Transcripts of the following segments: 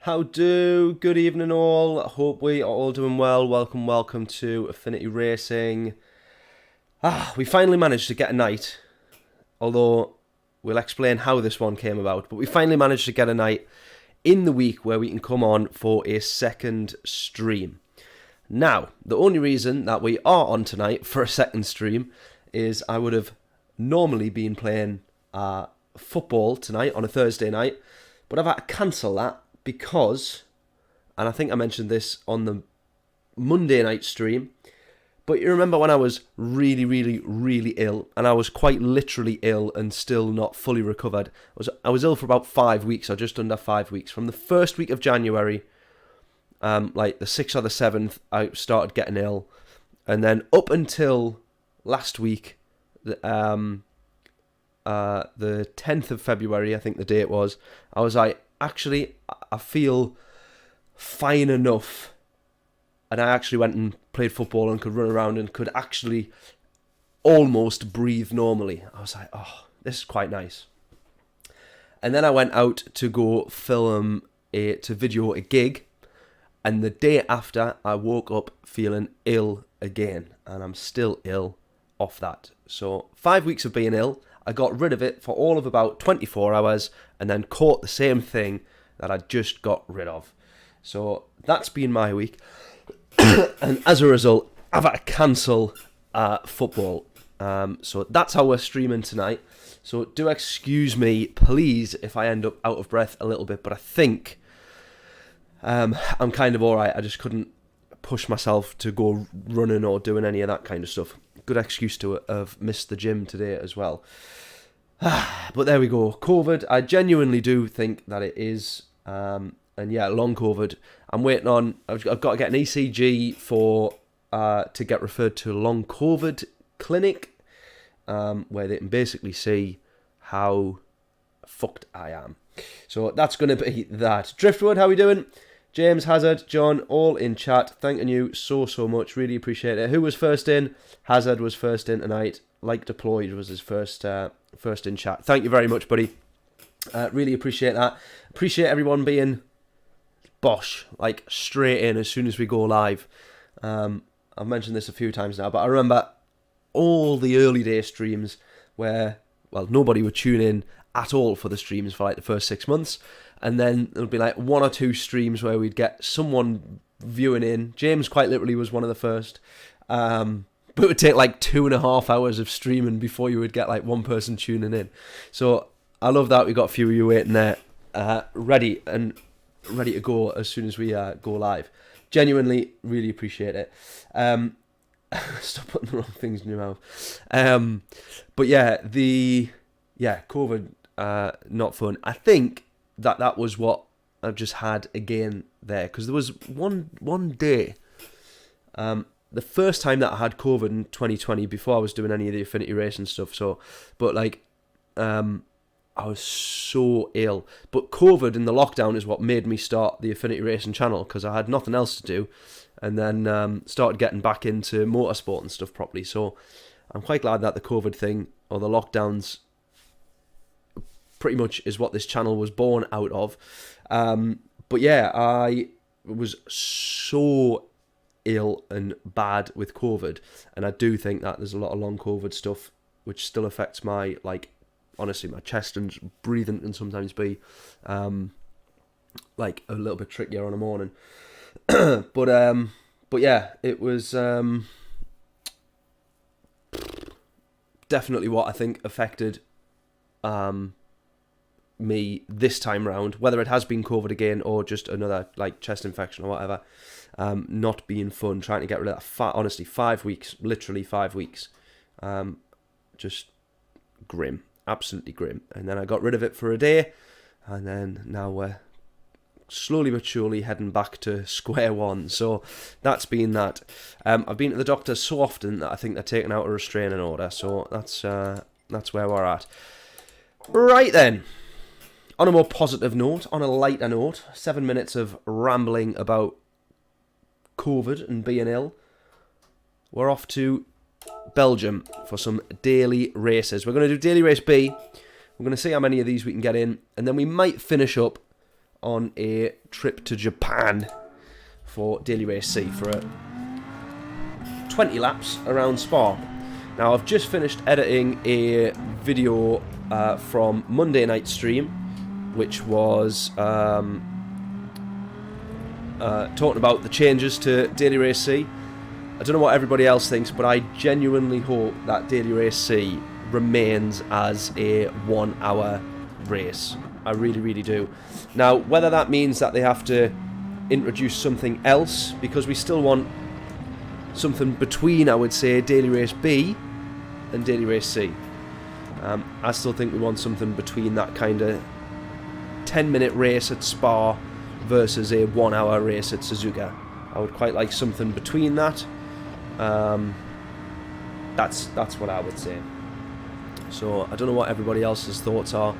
How do? Good evening all. Hope we are all doing well. Welcome to Affinity Racing. We finally managed to get a night. Although, we'll explain how this one came about. But we finally managed to get a night in the week where we can come on for a second stream. Now, the only reason that we are on tonight for a second stream is I would have normally been playing football tonight on a Thursday night. But I've had to cancel that. Because, and I think I mentioned this on the Monday night stream, but you remember when I was really ill, and I was quite literally ill and still not fully recovered. I was ill for about 5 weeks, or just under 5 weeks. From the first week of January, like the 6th or the 7th, I started getting ill. And then up until last week, the 10th of February, I think the date was, I was like, actually, I feel fine enough. And I actually went and played football and could run around and could actually almost breathe normally. I was like, oh, this is quite nice. And then I went out to go video a gig. And the day after, I woke up feeling ill again. And I'm still ill off that. So 5 weeks of being ill. I got rid of it for all of about 24 hours and then caught the same thing that I just got rid of. So that's been my week. And as a result, I've had to cancel football. So that's how we're streaming tonight. So do excuse me, please, if I end up out of breath a little bit. But I think I'm kind of alright. I just couldn't push myself to go running or doing any of that kind of stuff. Good excuse to have missed the gym today as well. But there we go. COVID, I genuinely do think that it is. And yeah, long COVID. I'm waiting on, I've got to get an ECG to get referred to a long COVID clinic, where they can basically see how fucked I am. So that's going to be that. Driftwood, how we doing? James, Hazard, John, all in chat. Thanking you so much. Really appreciate it. Who was first in? Hazard was first in tonight. Like Deployed was his first in chat. Thank you very much, buddy. Really appreciate that. Appreciate everyone being bosh, like straight in as soon as we go live. I've mentioned this a few times now, but I remember all the early day streams where, well, nobody would tune in at all for the streams for like the first 6 months. And then there'll be like 1 or 2 streams where we'd get someone viewing in. James quite literally was one of the first. But it would take like 2.5 hours of streaming before you would get like one person tuning in. So I love that. We got a few of you waiting there, ready to go as soon as we go live. Genuinely, really appreciate it. Stop putting the wrong things in your mouth. But yeah, COVID, not fun. I think that was what I've just had again there, because there was one day, the first time that I had COVID in 2020 before I was doing any of the Affinity racing stuff. So, but like, I was so ill. But COVID and the lockdown is what made me start the Affinity racing channel, because I had nothing else to do, and then started getting back into motorsport and stuff properly. So I'm quite glad that the COVID thing or the lockdowns pretty much is what this channel was born out of. But yeah, I was so ill and bad with COVID, and I do think that there's a lot of long COVID stuff which still affects my, like, honestly, my chest and breathing can sometimes be like a little bit trickier on a morning. But yeah, it was definitely what I think affected me this time round, whether it has been COVID again or just another like chest infection or whatever. Not being fun, trying to get rid of that. Honestly, 5 weeks, literally 5 weeks, just grim, absolutely grim. And then I got rid of it for a day, and then now we're slowly but surely heading back to square one. So that's been that. I've been to the doctor so often that I think they're taking out a restraining order. So that's where we're at. Right then. On a more positive note, on a lighter note, 7 minutes of rambling about COVID and being ill. We're off to Belgium for some daily races. We're going to do daily race B. We're going to see how many of these we can get in, and then we might finish up on a trip to Japan for Daily Race C for a 20 laps around Spa. Now I've just finished editing a video from Monday night stream, which was talking about the changes to Daily Race C. I don't know what everybody else thinks, but I genuinely hope that Daily Race C remains as a 1 hour race. I really, really do. Now, whether that means that they have to introduce something else, because we still want something between, I would say, Daily Race B and Daily Race C. I still think we want something between that kind of 10-minute race at Spa versus a 1 hour race at Suzuka. I would quite like something between that. That's what I would say. So I don't know what everybody else's thoughts are.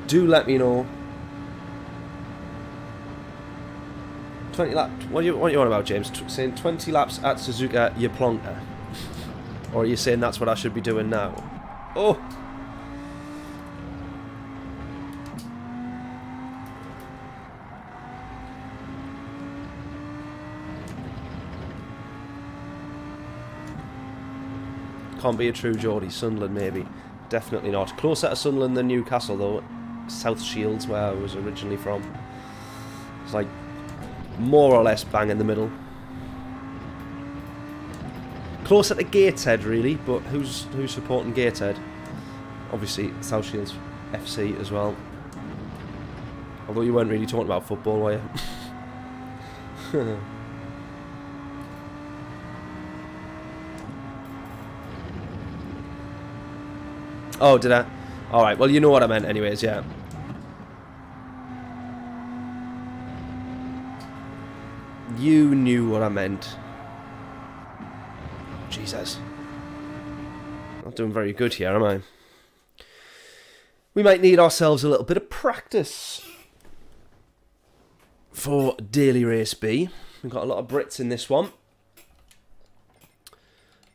Do let me know. 20 laps. What are you on about, James? Saying 20 laps at Suzuka, you plonker. Or are you saying that's what I should be doing now? Oh! Can't be a true Geordie. Sunderland, maybe. Definitely not. Closer to Sunderland than Newcastle, though. South Shields, where I was originally from. It's like more or less bang in the middle. Closer to Gateshead, really, but who's supporting Gateshead? Obviously, South Shields FC as well. Although you weren't really talking about football, were you? Oh, did I? Alright, well, you know what I meant anyways, yeah. You knew what I meant. Jesus. Not doing very good here, am I? We might need ourselves a little bit of practice for Daily Race B. We've got a lot of Brits in this one.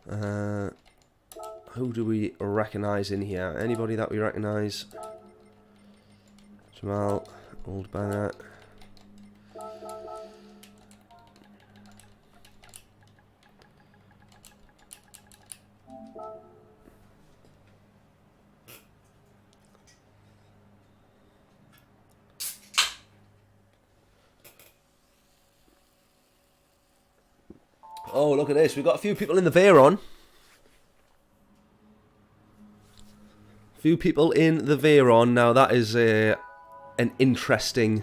Who do we recognise in here? Anybody that we recognise? Jamal, old banger. Oh, look at this. We've got a few people in the Veyron. Few people in the Veyron. Now that is an interesting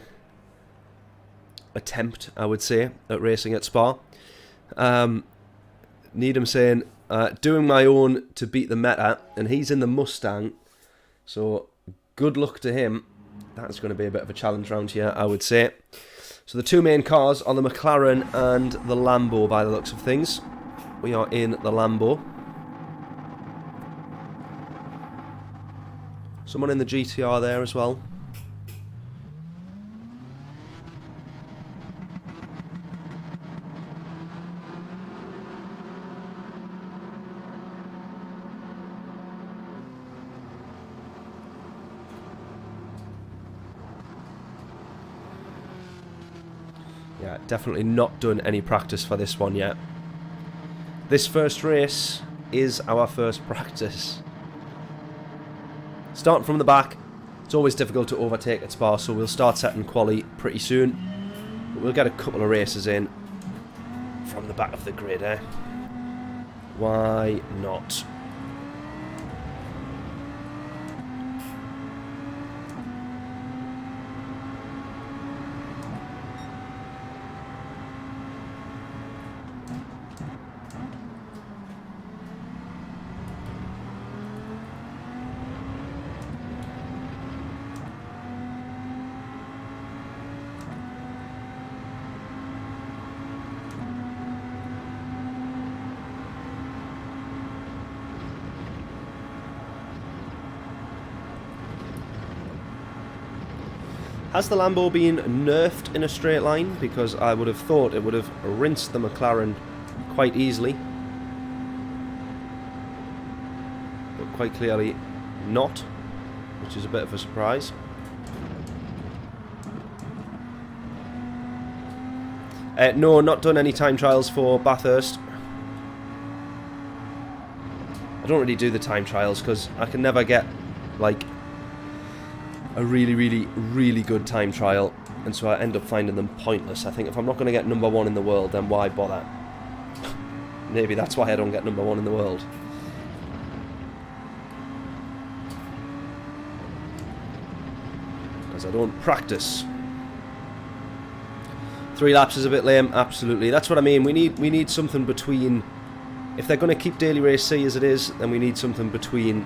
attempt, I would say, at racing at Spa. Needham saying, doing my own to beat the meta, and he's in the Mustang, so good luck to him. That's going to be a bit of a challenge round here, I would say. So the two main cars are the McLaren and the Lambo by the looks of things. We are in the Lambo. Someone in the GTR there as well. Yeah, definitely not done any practice for this one yet. This first race is our first practice. Starting from the back, it's always difficult to overtake at Spa, so we'll start setting quali pretty soon. But we'll get a couple of races in from the back of the grid, eh? Why not? Has the Lambo been nerfed in a straight line? Because I would have thought it would have rinsed the McLaren quite easily. But quite clearly not, which is a bit of a surprise. No, not done any time trials for Bathurst. I don't really do the time trials because I can never get, like, a really, really, really good time trial, and so I end up finding them pointless. I think if I'm not going to get #1 in the world, then why bother? Maybe that's why I don't get #1 in the world. Because I don't practice. 3 laps is a bit lame, absolutely. That's what I mean. We need something between. If they're going to keep Daily Race C as it is, then we need something between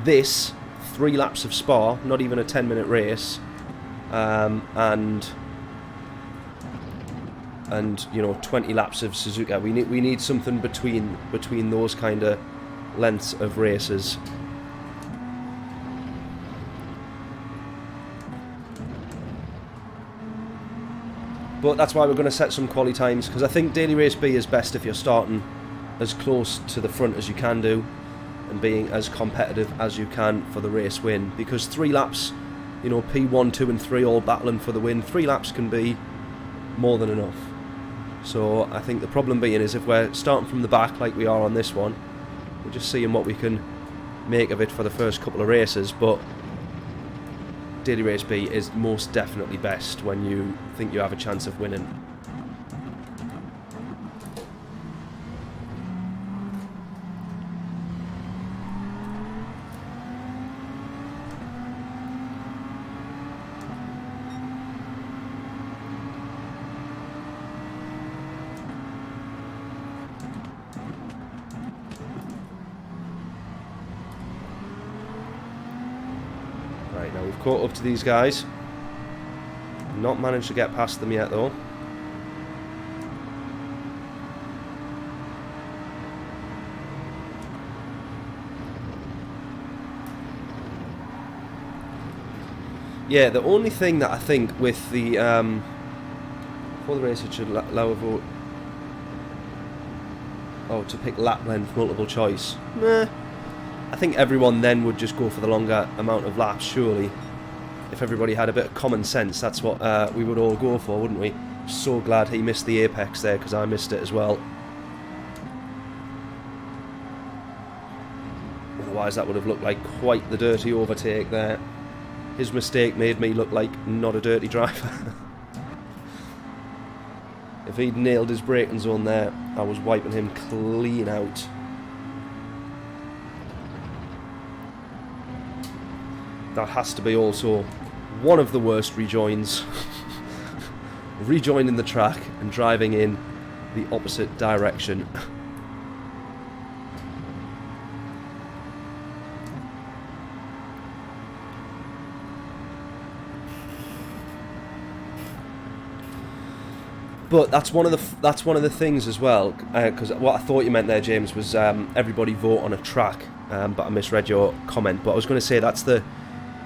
this, 3 laps of Spa, not even a 10-minute race, and you know, 20 laps of Suzuka. We need something between those kind of lengths of races. But that's why we're going to set some quali times, because I think Daily Race B is best if you're starting as close to the front as you can do and being as competitive as you can for the race win, because 3 laps, you know, P1, 2 and 3 all battling for the win, 3 laps can be more than enough. So I think the problem being is if we're starting from the back like we are on this one, we're just seeing what we can make of it for the first couple of races. But Daily Race B is most definitely best when you think you have a chance of winning. Right, now we've caught up to these guys. Not managed to get past them yet though. Yeah, the only thing that I think with the for the race it should allow a vote. Oh, to pick lap length multiple choice. Meh. I think everyone then would just go for the longer amount of laps, surely. If everybody had a bit of common sense, that's what we would all go for, wouldn't we? So glad he missed the apex there, because I missed it as well. Otherwise that would have looked like quite the dirty overtake there. His mistake made me look like not a dirty driver. If he'd nailed his braking zone there, I was wiping him clean out. That has to be also one of the worst rejoins. Rejoining the track and driving in the opposite direction. But that's one of the things as well, because what I thought you meant there, James, was everybody vote on a track, but I misread your comment. But I was going to say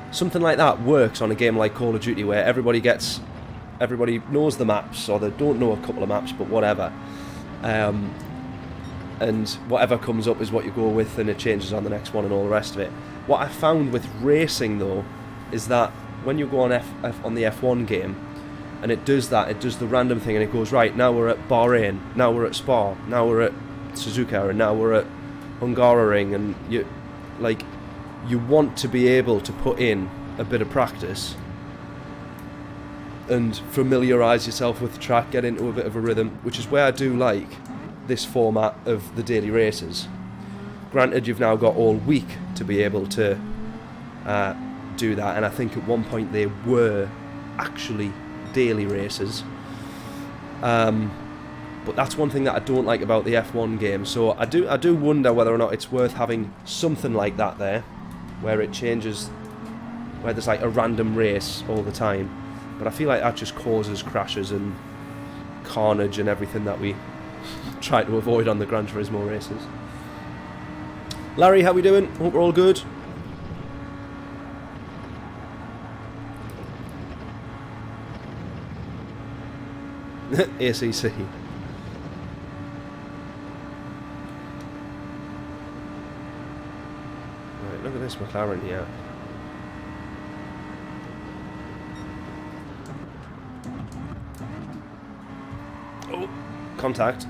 something like that works on a game like Call of Duty, where everybody knows the maps, or they don't know a couple of maps, but whatever. And whatever comes up is what you go with, and it changes on the next one and all the rest of it. What I found with racing though is that when you go on on the F1 game, and it does the random thing, and it goes, right, now we're at Bahrain, now we're at Spa, now we're at Suzuka, and now we're at Hungaroring, and you want to be able to put in a bit of practice and familiarise yourself with the track, get into a bit of a rhythm, which is where I do like this format of the daily races. Granted, you've now got all week to be able to do that, and I think at one point they were actually daily races, but that's one thing that I don't like about the F1 game. So I do wonder whether or not it's worth having something like that there, where it changes, where there's like a random race all the time. But I feel like that just causes crashes and carnage and everything that we try to avoid on the Gran Turismo races. Larry, how we doing? Hope we're all good. ACC. Right, look at this McLaren here. contact.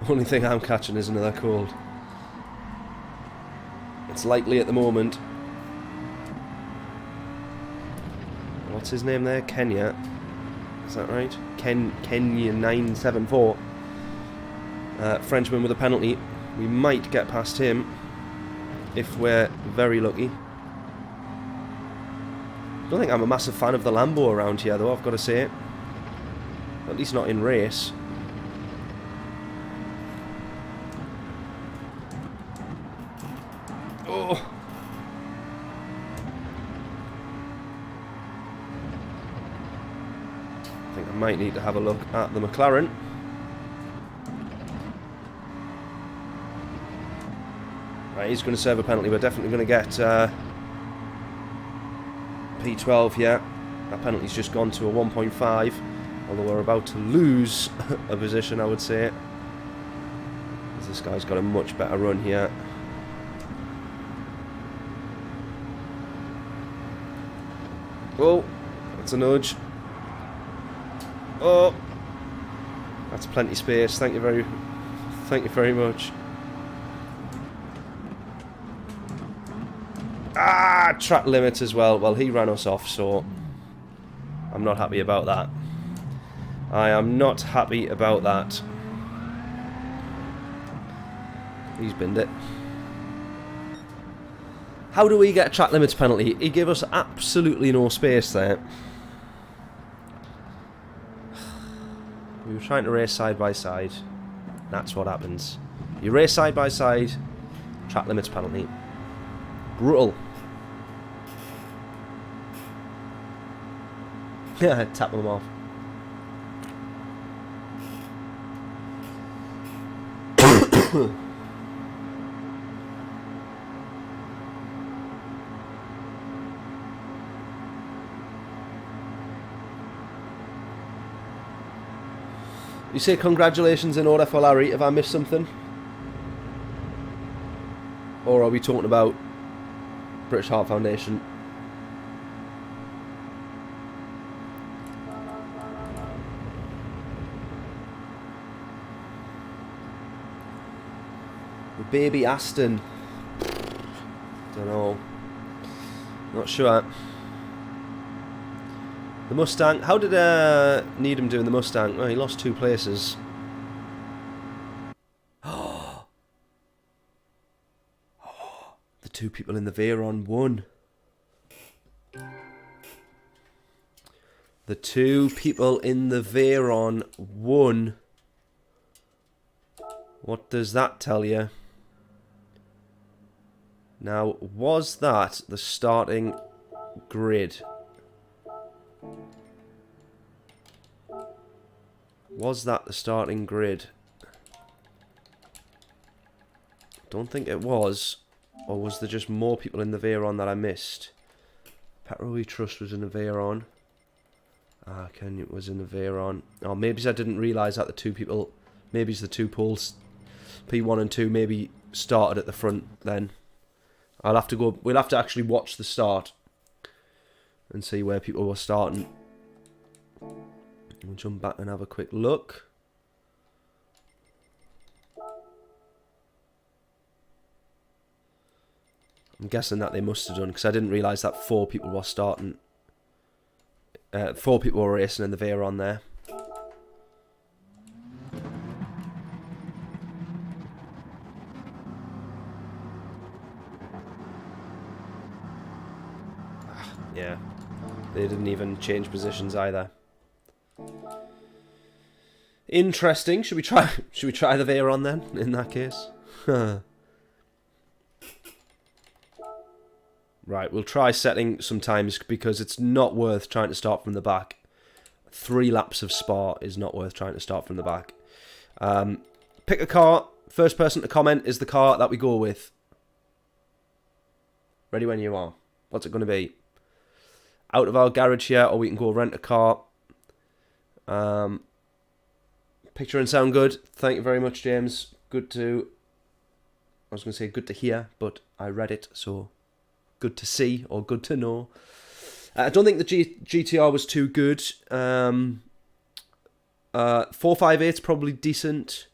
Only thing I'm catching is another cold. It's likely at the moment. What's his name there? Kenya. Is that right? Kenya 974. Frenchman with a penalty. We might get past him if we're very lucky. I don't think I'm a massive fan of the Lambo around here though, I've got to say. At least not in race. Oh! I think I might need to have a look at the McLaren. Right, he's going to serve a penalty. We're definitely going to get P12 here. That penalty's just gone to a 1.5. Although we're about to lose a position, I would say. Because this guy's got a much better run here. Oh, that's a nudge. Oh, that's plenty of space. Thank you very much. Ah, track limits as well. Well, he ran us off, so I'm not happy about that. I am not happy about that. He's binned it. How do we get a track limits penalty? He gave us absolutely no space there. We were trying to race side by side. That's what happens. You race side by side, track limits penalty. Brutal. Yeah, tap them off. You say congratulations in order for Larry. Have I missed something? Or are we talking about British Heart Foundation? The baby Aston. Don't know. Not sure. The Mustang. How did Needham do in the Mustang? Well, he lost 2 places. The 2 people in the Veyron won. The 2 people in the Veyron won. What does that tell you? Now, was that the starting grid? Was that the starting grid? Don't think it was. Or was there just more people in the Veyron that I missed? PATRON Trust was in the Veyron. Canyon was in the Veyron. Oh, maybe I didn't realise that the 2 people... Maybe it's the 2 poles. P1 and 2 maybe started at the front then. I'll have to go... We'll have to actually watch the start. And see where people were starting. We'll jump back and have a quick look. I'm guessing that they must have done, because I didn't realise that 4 people were starting. 4 people were racing in the Veyron there. Yeah, they didn't even change positions either. Interesting. Should we try the Veyron then? In that case, right. We'll try setting some times because it's not worth trying to start from the back. 3 laps of Spa is not worth trying to start from the back. Pick a car. First person to comment is the car that we go with. Ready when you are. What's it going to be? Out of our garage here, or we can go rent a car. Picture and sound good. Thank you very much, James. Good to I was going to say good to hear, but I read it, so good to see or good to know. I don't think the GTR was too good. 458's probably decent.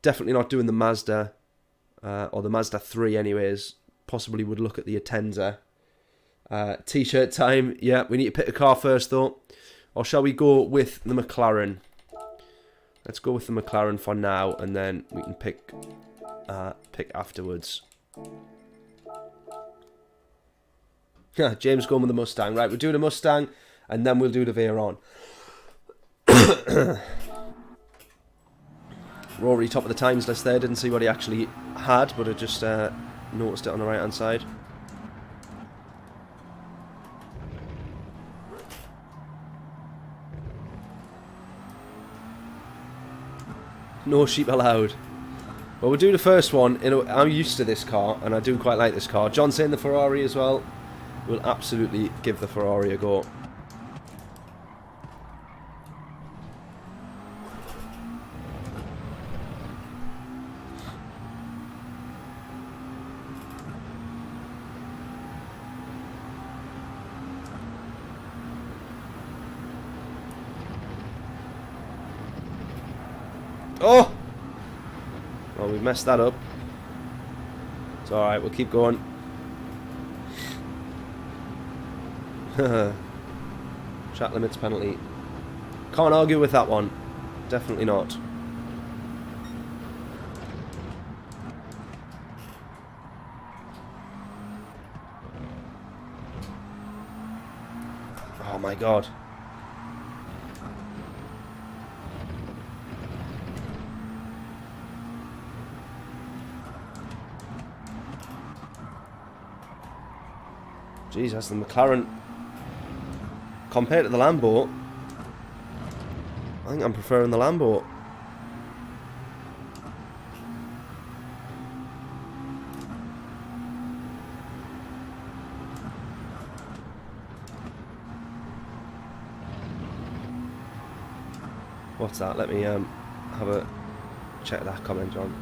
Definitely not doing the Mazda, or the Mazda 3 anyways. Possibly would look at the Atenza. T-shirt time. Yeah, we need to pick a car first though. Or shall we go with the McLaren? Let's go with the McLaren for now, and then we can pick afterwards. James going with the Mustang. Right, we'll do the Mustang, and then we'll do the Veyron. Rory, top of the times list there. Didn't see what he actually had, but I just noticed it on the right-hand side. No sheep allowed. Well, we'll do the first one. You know, I'm used to this car, and I do quite like this car. John saying the Ferrari as well. We'll absolutely give the Ferrari a go. Oh! Well, we messed that up. It's alright, we'll keep going. Track limits penalty. Can't argue with that one. Definitely not. Oh my god. Jeez, that's the McLaren. Compared to the Lambo, I think I'm preferring the Lambo. What's that? Let me have a check that comment, John.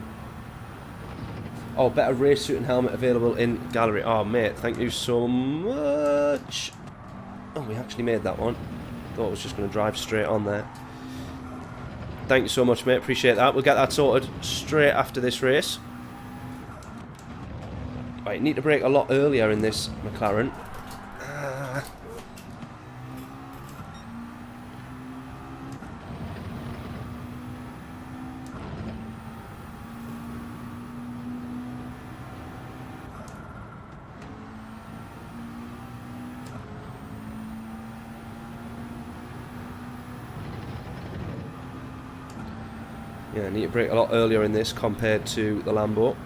Oh, better race suit and helmet available in gallery. Oh, mate, thank you so much. Oh, we actually made that one. Thought I was just going to drive straight on there. Thank you so much, mate. Appreciate that. We'll get that sorted straight after this race. Right, need to brake a lot earlier in this McLaren. Yeah, I need to brake a lot earlier in this compared to the Lambo.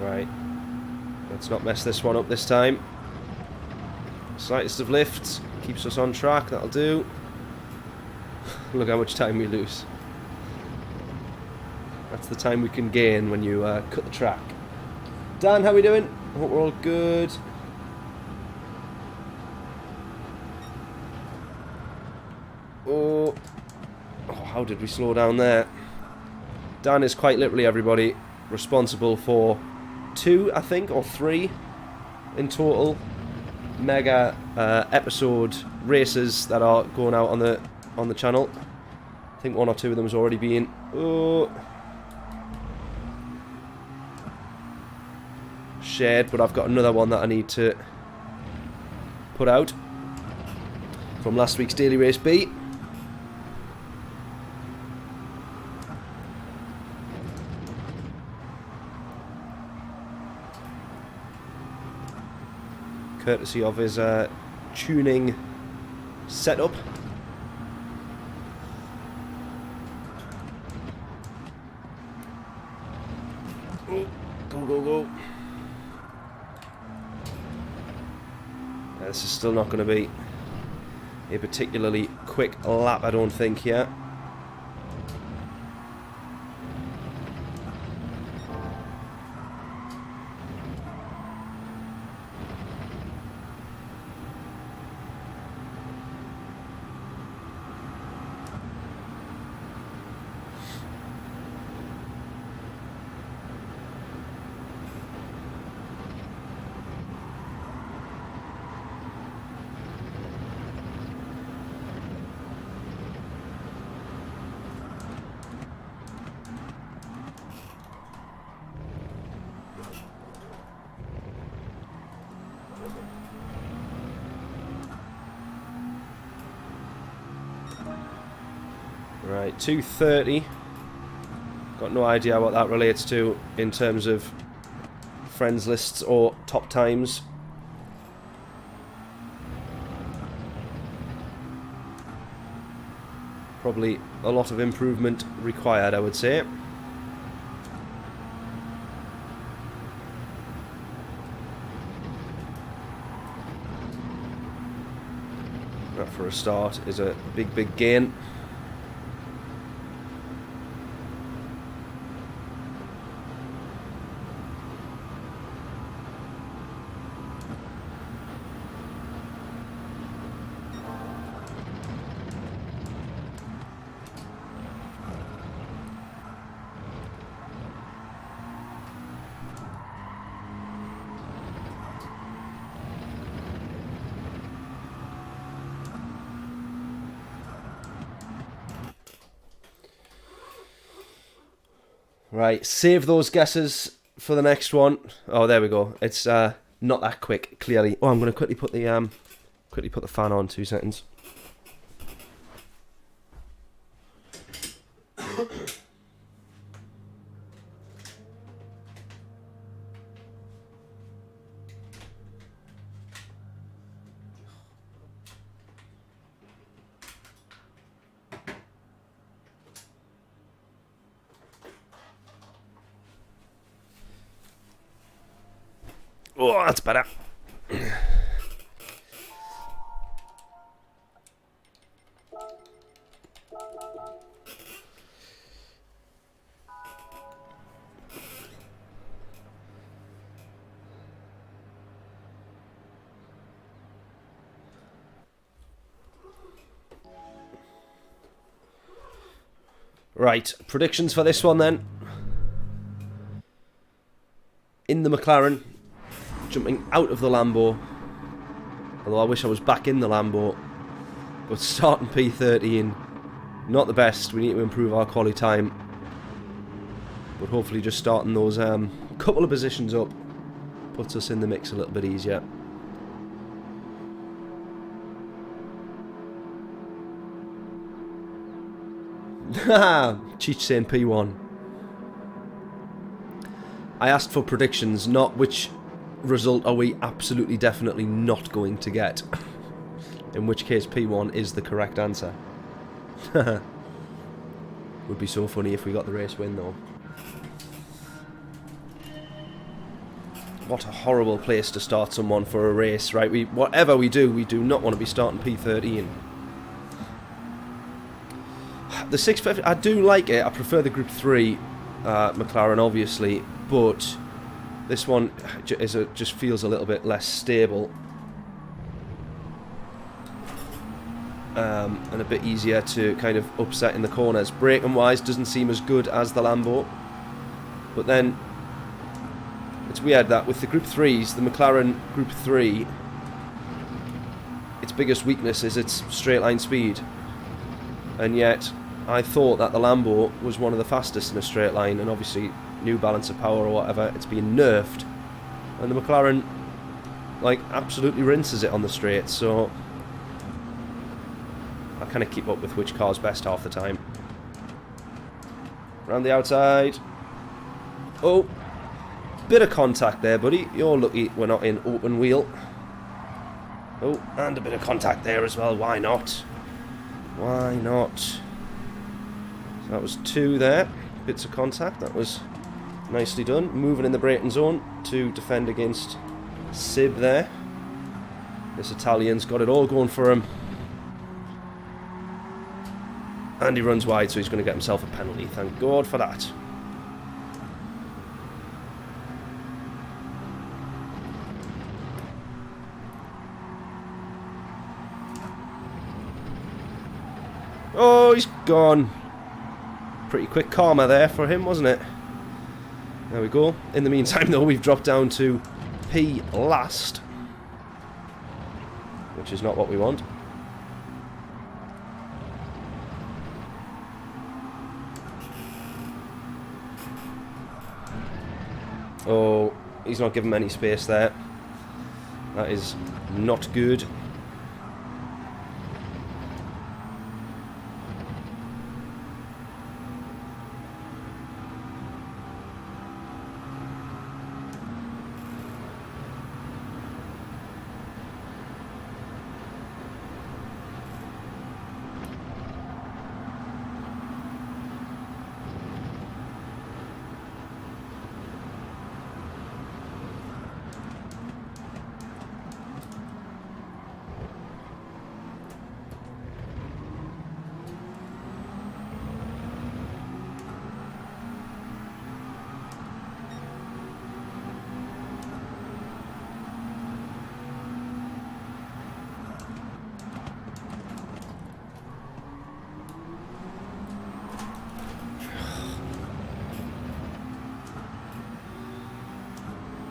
Right, let's not mess this one up this time. Slightest of lifts, keeps us on track, that'll do. Look how much time we lose. That's the time we can gain when you cut the track. Dan, how we doing? Hope we're all good. Oh, how did we slow down there? Dan is quite literally, everybody, responsible for 2, I think, or 3 in total mega episode races that are going out on the channel. I think 1 or 2 of them has already been shared, but I've got another one that I need to put out from last week's Daily Race B. courtesy of his tuning setup. Oh, go. This is still not going to be a particularly quick lap, I don't think, here. Right, 2:30. Got no idea what that relates to in terms of friends lists or top times. Probably a lot of improvement required, I would say. That for a start is a big gain. Right, save those guesses for the next one. Oh, there we go. It's not that quick, clearly. Oh, I'm going to quickly put the fan on. 2 seconds. Oh, that's better. Right, predictions for this one then. In the McLaren, jumping out of the Lambo, although I wish I was back in the Lambo, but starting P13, not the best. We need to improve our quality time, but hopefully just starting those couple of positions up puts us in the mix a little bit easier. Haha, Cheech saying P1. I asked for predictions, not which result are we absolutely definitely not going to get. In which case P1 is the correct answer. Would be so funny if we got the race win though. What a horrible place to start someone for a race, right? Whatever we do not want to be starting P13. The 650, I do like it. I prefer the Group 3 McLaren, obviously, but this one just feels a little bit less stable and a bit easier to kind of upset in the corners. Braking wise doesn't seem as good as the Lambo, but then it's weird that with the Group 3s, the McLaren Group 3, its biggest weakness is its straight line speed, and yet I thought that the Lambo was one of the fastest in a straight line, and obviously new balance of power or whatever, it's been nerfed, and the McLaren like absolutely rinses it on the straight, so I kind of keep up with which car's best half the time. Around the outside. Oh, bit of contact there, buddy. You're lucky we're not in open wheel. Oh, and a bit of contact there as well. Why not? Why not? So that was 2 there. Bits of contact. That was nicely done. Moving in the braking zone to defend against Sib there. This Italian's got it all going for him. And he runs wide, so he's going to get himself a penalty. Thank God for that. Oh, he's gone. Pretty quick karma there for him, wasn't it? There we go. In the meantime, though, we've dropped down to P last, which is not what we want. Oh, he's not giving him any space there. That is not good.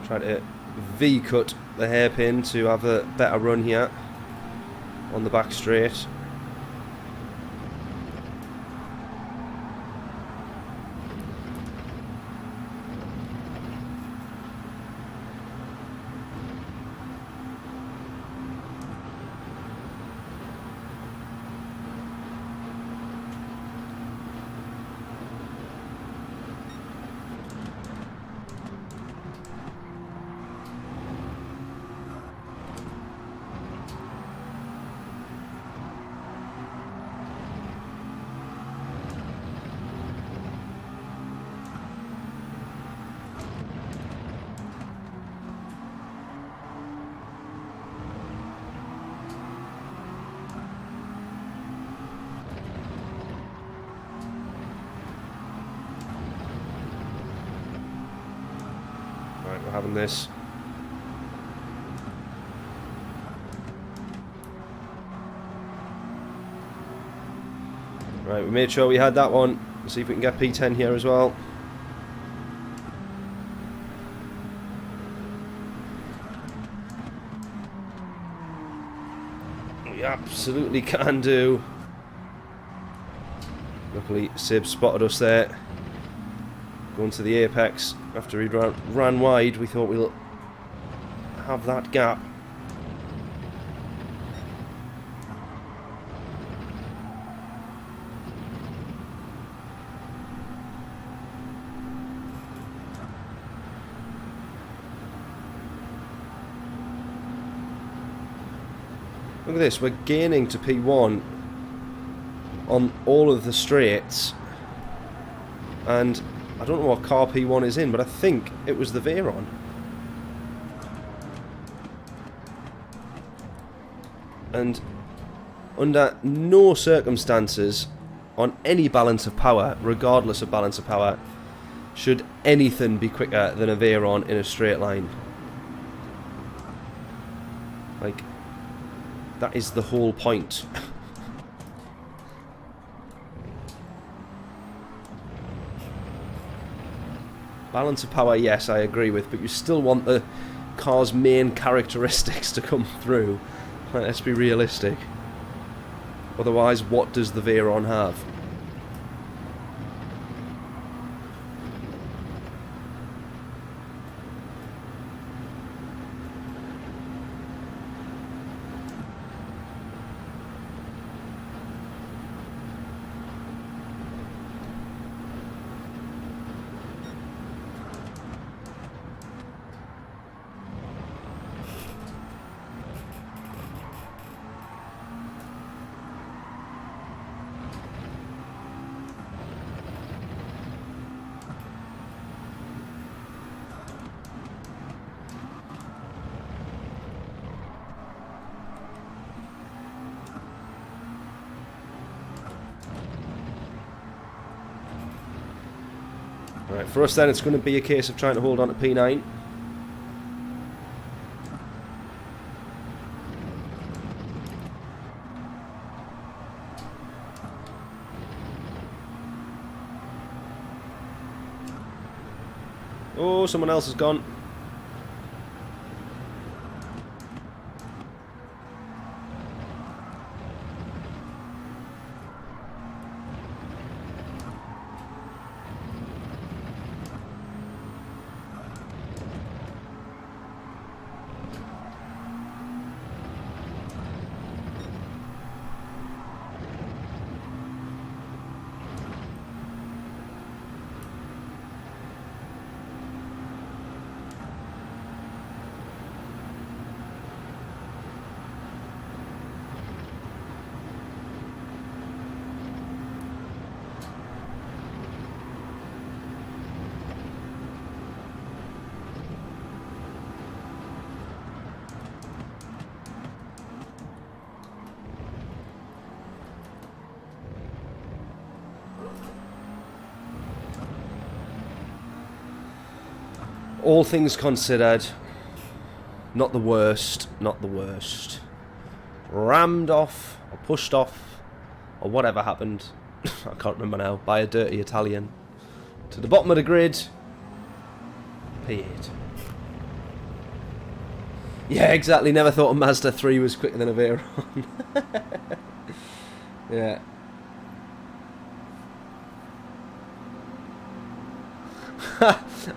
Try to V-cut the hairpin to have a better run here on the back straight. Right, we're having this. Right, we made sure we had that one. Let's see if we can get P10 here as well. We absolutely can do. Luckily, Sib spotted us there. Going to the apex after he ran wide. We thought we'll have that gap. Look at this, we're gaining to P1 on all of the straights, and I don't know what car P1 is in, but I think it was the Veyron. And under no circumstances, on any balance of power, regardless of balance of power, should anything be quicker than a Veyron in a straight line. Like, that is the whole point. Balance of power, yes, I agree with, but you still want the car's main characteristics to come through. Let's be realistic. Otherwise, what does the Veyron have? Right, for us then it's going to be a case of trying to hold on to P9. Oh, someone else has gone. All things considered, not the worst, not the worst. Rammed off, or pushed off, or whatever happened, I can't remember now, by a dirty Italian. To the bottom of the grid, P8. Yeah, exactly, never thought a Mazda 3 was quicker than a Veyron. Yeah.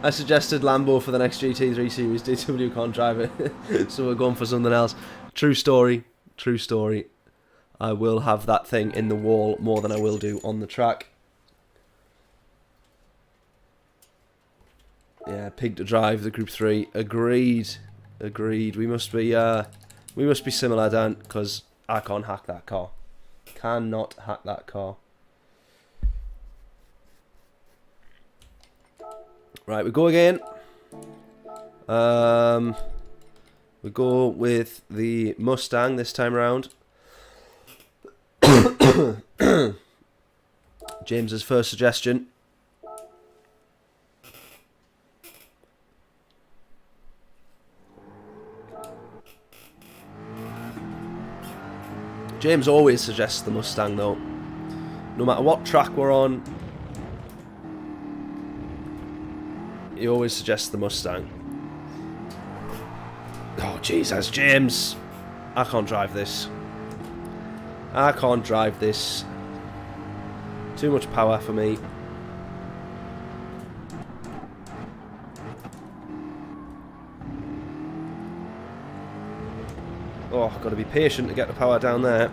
I suggested Lambo for the next GT3 series. DW can't drive it, so we're going for something else. True story. True story. I will have that thing in the wall more than I will do on the track. Yeah, pig to drive the Group 3. Agreed. Agreed. We must be similar, Dan, because I can't hack that car. Cannot hack that car. Right, we go again. We go with the Mustang this time around. James's first suggestion. James always suggests the Mustang though. No matter what track we're on, he always suggests the Mustang. Oh, Jesus, James. I can't drive this. I can't drive this. Too much power for me. Oh, I've got to be patient to get the power down there.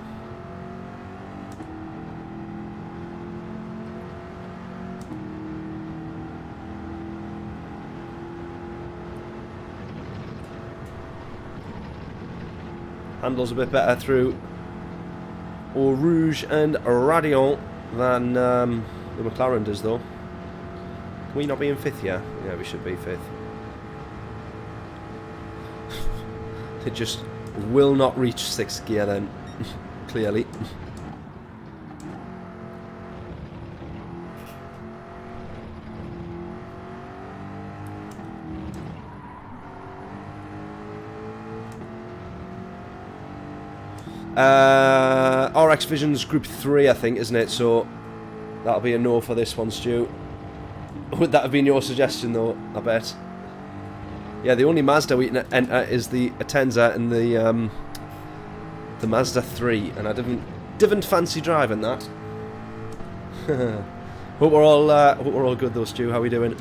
Handles a bit better through Eau Rouge and Radiant than the McLaren does, though. Can we not be in 5th? Yeah, we should be 5th. It just will not reach 6th gear then, clearly. RX Vision's Group 3, I think, isn't it? So that'll be a no for this one, Stu. Would that have been your suggestion, though? I bet. Yeah, the only Mazda we can enter is the Atenza and the Mazda 3, and I didn't fancy driving that. Hope we're all good though, Stu. How are we doing?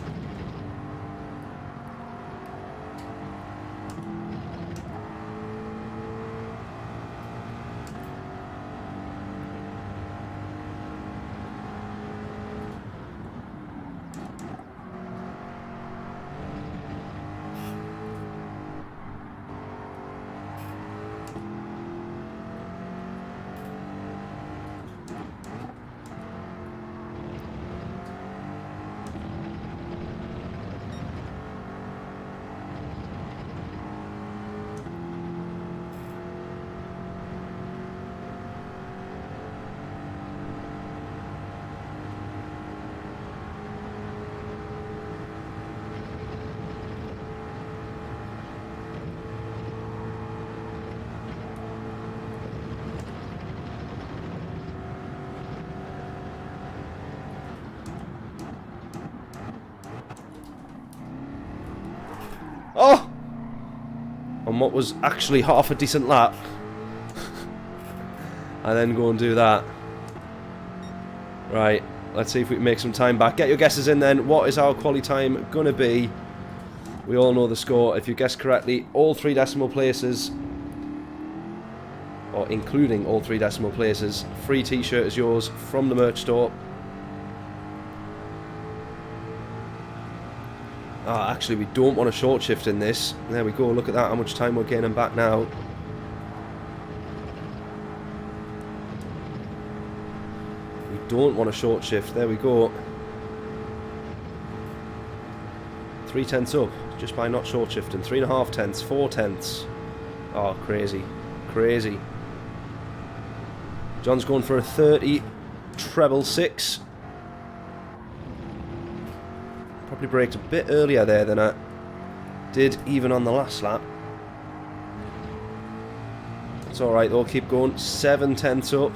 on what was actually half a decent lap. And then go and do that. Right, let's see if we can make some time back. Get your guesses in then. What is our quali time going to be? We all know the score. If you guess correctly, all 3 decimal places, or including all 3 decimal places, free t-shirt is yours from the merch store. Actually, we don't want a short shift in this. There we go, look at that, how much time we're gaining back now. We don't want a short shift, there we go. 3 tenths up, just by not short shifting. 3.5 tenths, 4 tenths. Oh, crazy, crazy. John's going for a 30 treble 6. Probably braked a bit earlier there than I did even on the last lap. It's alright though, keep going. 7 tenths up.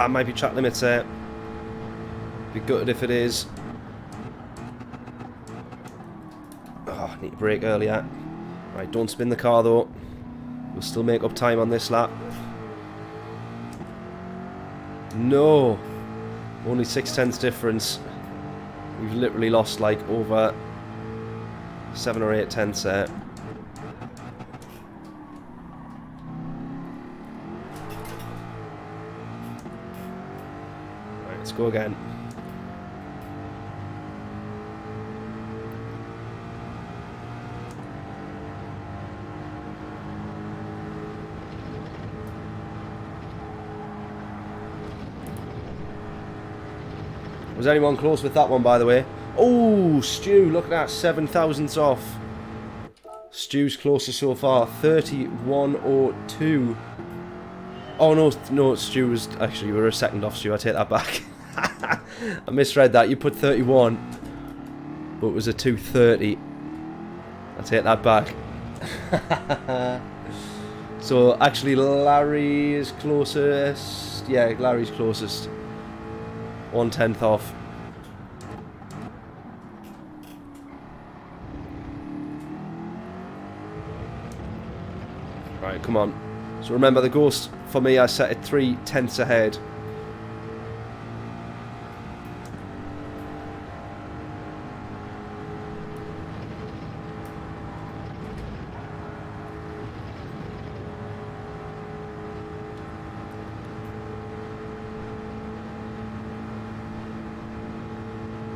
Might be track limits there. Be gutted if it is. Oh, need to brake earlier. Right, don't spin the car though. We'll still make up time on this lap. No! Only 6 tenths difference. We've literally lost like over 7 or 8 tenths there. Let's go again. Was anyone close with that one, by the way? Oh, Stu, look at that, 7 thousandths off. Stu's closest so far, 31.02. Oh no, Stu was actually, you were a second off, Stu. I take that back. I misread that. You put 31, but it was a 2:30. I take that back. So actually, Larry is closest. Yeah, Larry's closest. 1/10 off. Right, come on. So remember, the Ghost for me, I set it 3 tenths ahead.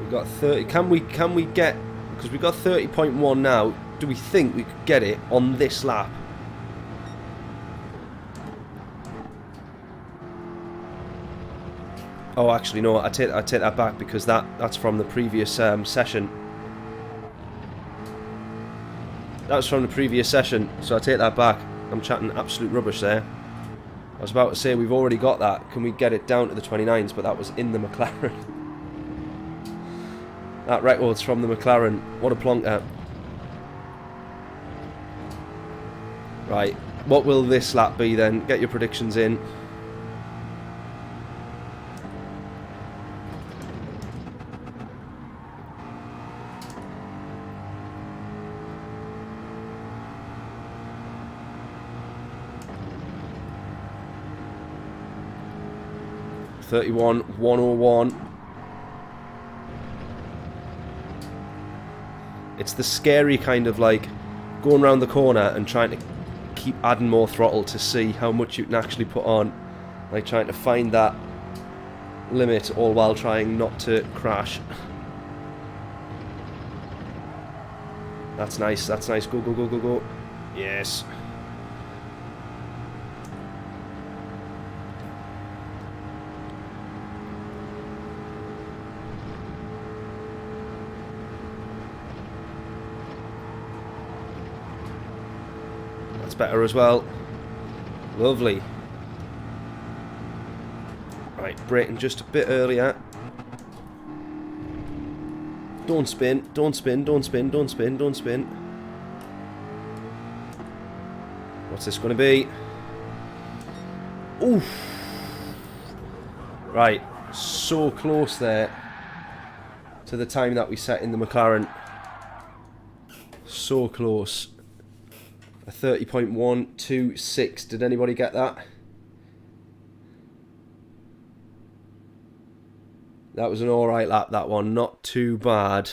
We've got 30. Can we get? Because we've got 30.1 now. Do we think we could get it on this lap? Oh, actually, no. I take that back because that's from the previous session. That was from the previous session, so I take that back. I'm chatting absolute rubbish there. I was about to say we've already got that. Can we get it down to the 29s? But that was in the McLaren. That record's from the McLaren. What a plonker. Right. What will this lap be then? Get your predictions in. 31, 101. It's the scary kind of like going around the corner and trying to keep adding more throttle to see how much you can actually put on. Like trying to find that limit all while trying not to crash. That's nice, that's nice. Go, go, go, go, go. Yes. That's better as well. Lovely. Right, braking just a bit earlier. Don't spin, don't spin, don't spin, don't spin, don't spin. What's this going to be? Oof. Right, so close there to the time that we set in the McLaren. So close. A 30.126. Did anybody get that? That was an alright lap, that one. Not too bad.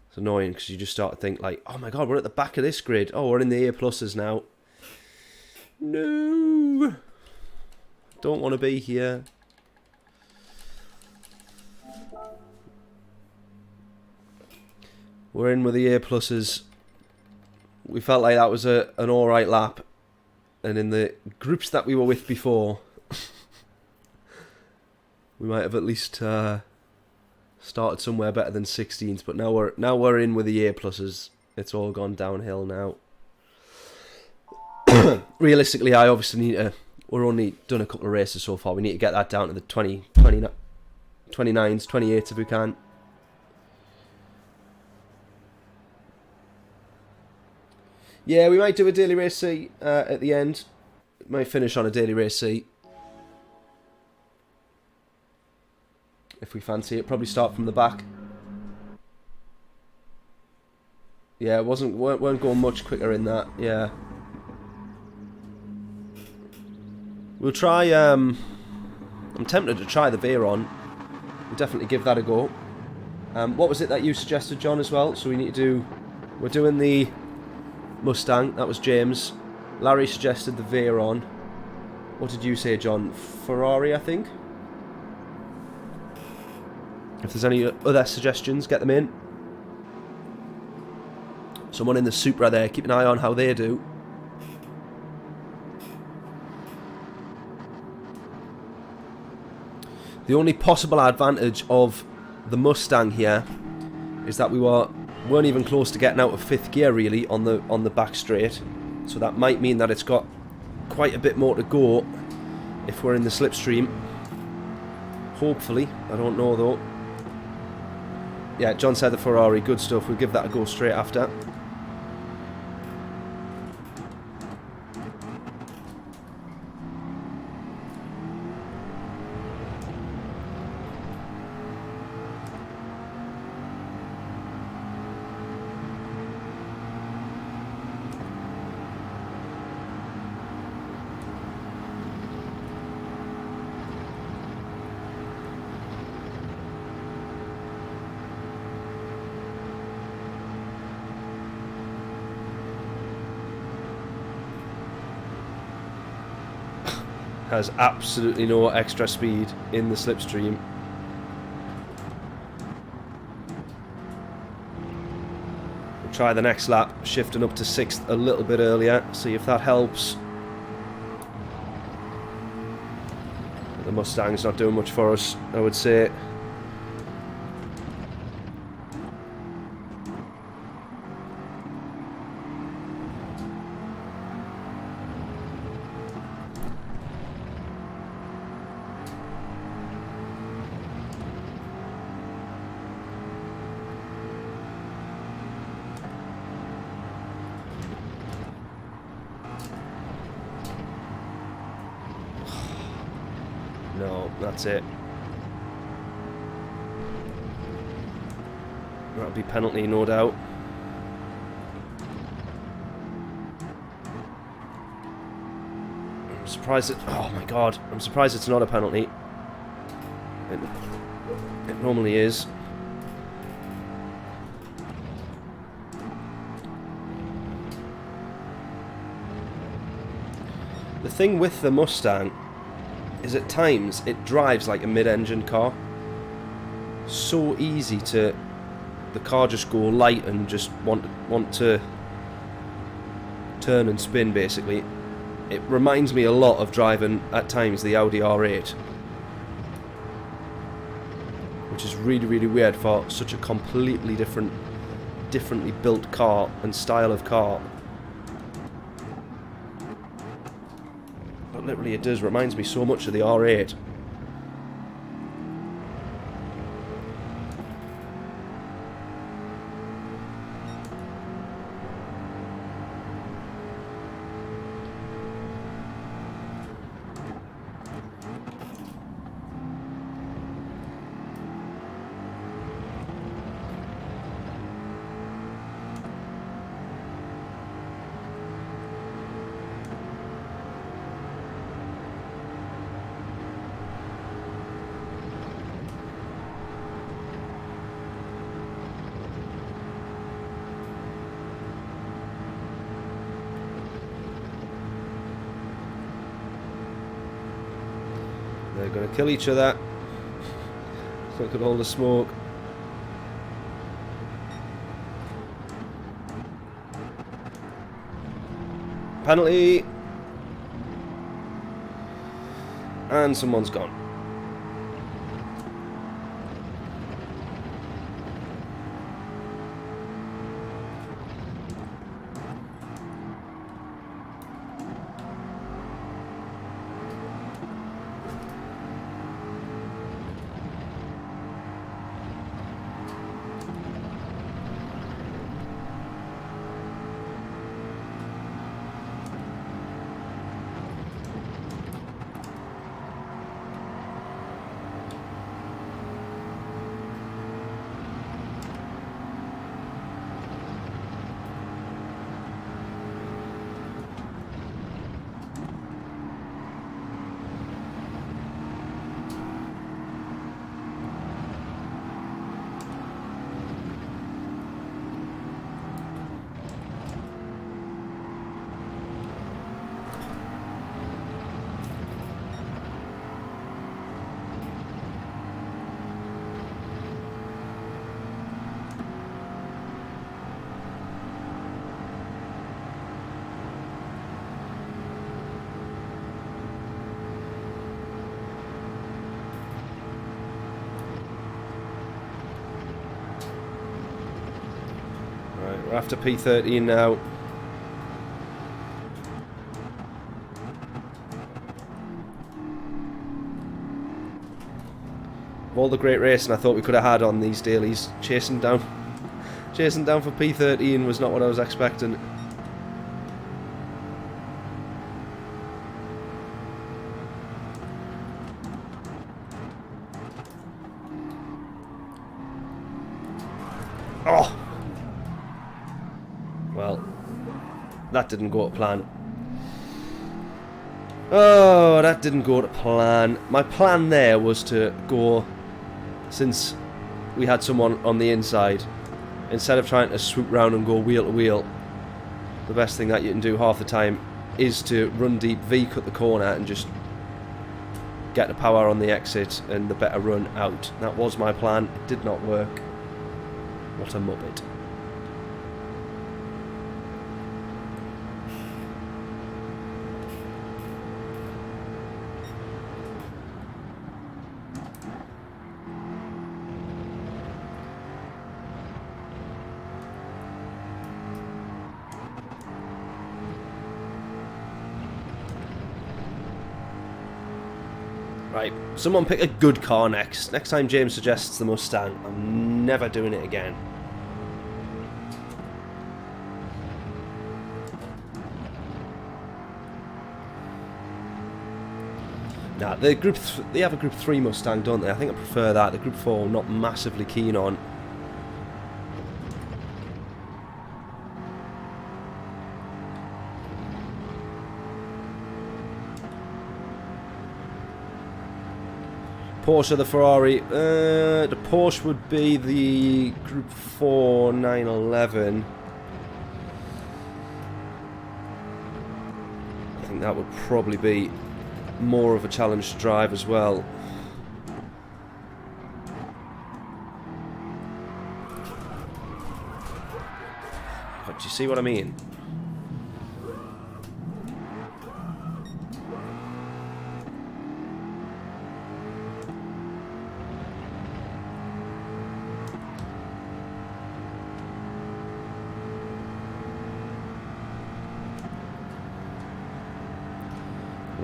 It's annoying because you just start to think like, oh my god, we're at the back of this grid. Oh, we're in the A pluses now. No. Don't want to be here. We're in with the A pluses. We felt like that was an alright lap. And in the groups that we were with before, we might have at least started somewhere better than 16th, but now we're in with the A pluses. It's all gone downhill now. Realistically, I obviously need to. We're only done a couple of races so far. We need to get that down to the 29s, 28s if we can. Yeah, we might do a daily race C at the end. Might finish on a daily race C. If we fancy it, probably start from the back. Yeah, weren't going much quicker in that. Yeah, we'll try. I'm tempted to try the Veyron. We'll definitely give that a go. What was it that you suggested, John, as well? So we need to do. We're doing the Mustang. That was James. Larry suggested the Veyron. What did you say, John? Ferrari, I think. If there's any other suggestions, get them in. Someone in the Supra there, keep an eye on how they do. The only possible advantage of the Mustang here is that we weren't even close to getting out of 5th gear really on the back straight. So that might mean that it's got quite a bit more to go if we're in the slipstream. Hopefully, I don't know though. Yeah, John said the Ferrari, good stuff. We'll give that a go straight after. Has absolutely no extra speed in the slipstream. We'll try the next lap, shifting up to 6th a little bit earlier, see if that helps. The Mustang's not doing much for us, I would say. No, that's it. That'll be penalty, no doubt. I'm surprised it... Oh my god. I'm surprised it's not a penalty. It normally is. The thing with the Mustang is at times it drives like a mid-engine car. So easy to... The car just go light and just want to turn and spin, basically. It reminds me a lot of driving, at times, the Audi R8. Which is really, really weird for such a completely differently built car and style of car. But literally it does, reminds me so much of the R8. They're going to kill each other. Look at all the smoke. Penalty. And someone's gone. We're after P13 now. Of all the great racing I thought we could have had on these dailies, chasing down for P13 was not what I was expecting. Oh! Well, that didn't go to plan. Oh, that didn't go to plan. My plan there was to go, since we had someone on the inside, instead of trying to swoop round and go wheel to wheel, the best thing that you can do half the time is to run deep, V-cut the corner and just get the power on the exit and the better run out. That was my plan. It did not work. What a muppet. Right, someone pick a good car next. Next time James suggests the Mustang, I'm never doing it again. Nah, they have a Group 3 Mustang, don't they? I think I prefer that. The Group 4 I'm not massively keen on. Porsche, the Ferrari. The Porsche would be the Group 4 911. I think that would probably be more of a challenge to drive as well. But do you see what I mean?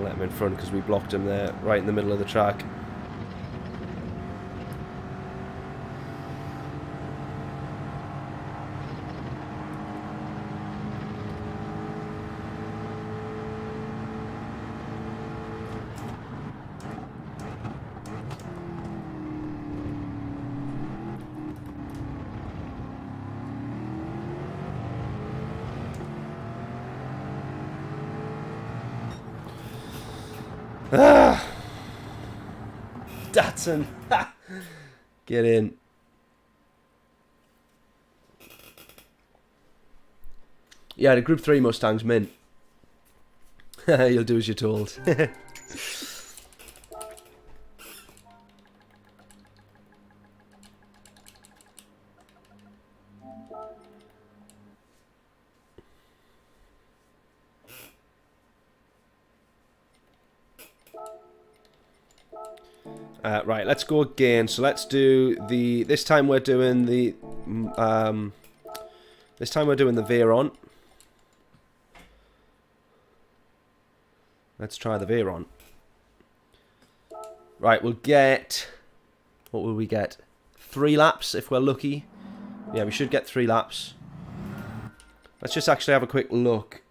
Let him in front because we blocked him there, right in the middle of the track. Ah! Datsun! Get in. Yeah, the Group 3 Mustang's mint. You'll do as you're told. Right, let's go again. So let's do the. This time we're doing the. This time we're doing the Veyron. Let's try the Veyron. Right, we'll get. What will we get? 3 laps if we're lucky. Yeah, we should get 3 laps. Let's just actually have a quick look.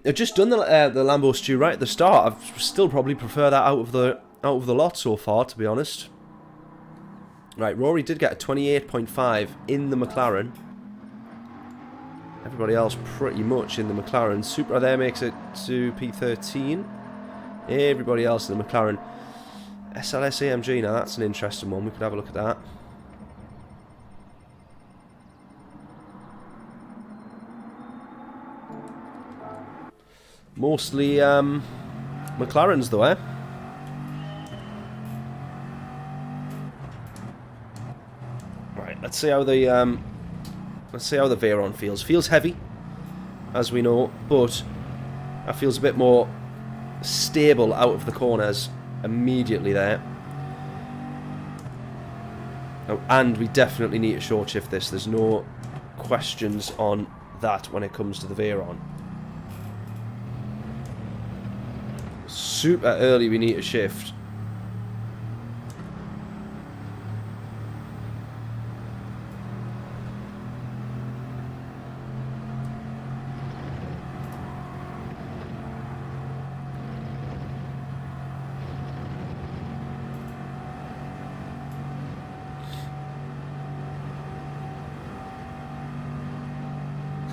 I've just done the Lambo stew right at the start. I still probably prefer that out of the lot so far, to be honest. Right, Rory did get a 28.5 in the McLaren. Everybody else pretty much in the McLaren. Supra there makes it to P13. Everybody else in the McLaren. SLS AMG, now that's an interesting one. We could have a look at that. Mostly McLarens though, eh? Right, let's see how the Veyron feels. Feels heavy, as we know, but that feels a bit more stable out of the corners immediately there. Oh, and we definitely need to short shift this. There's no questions on that when it comes to the Veyron. Super early we need to shift.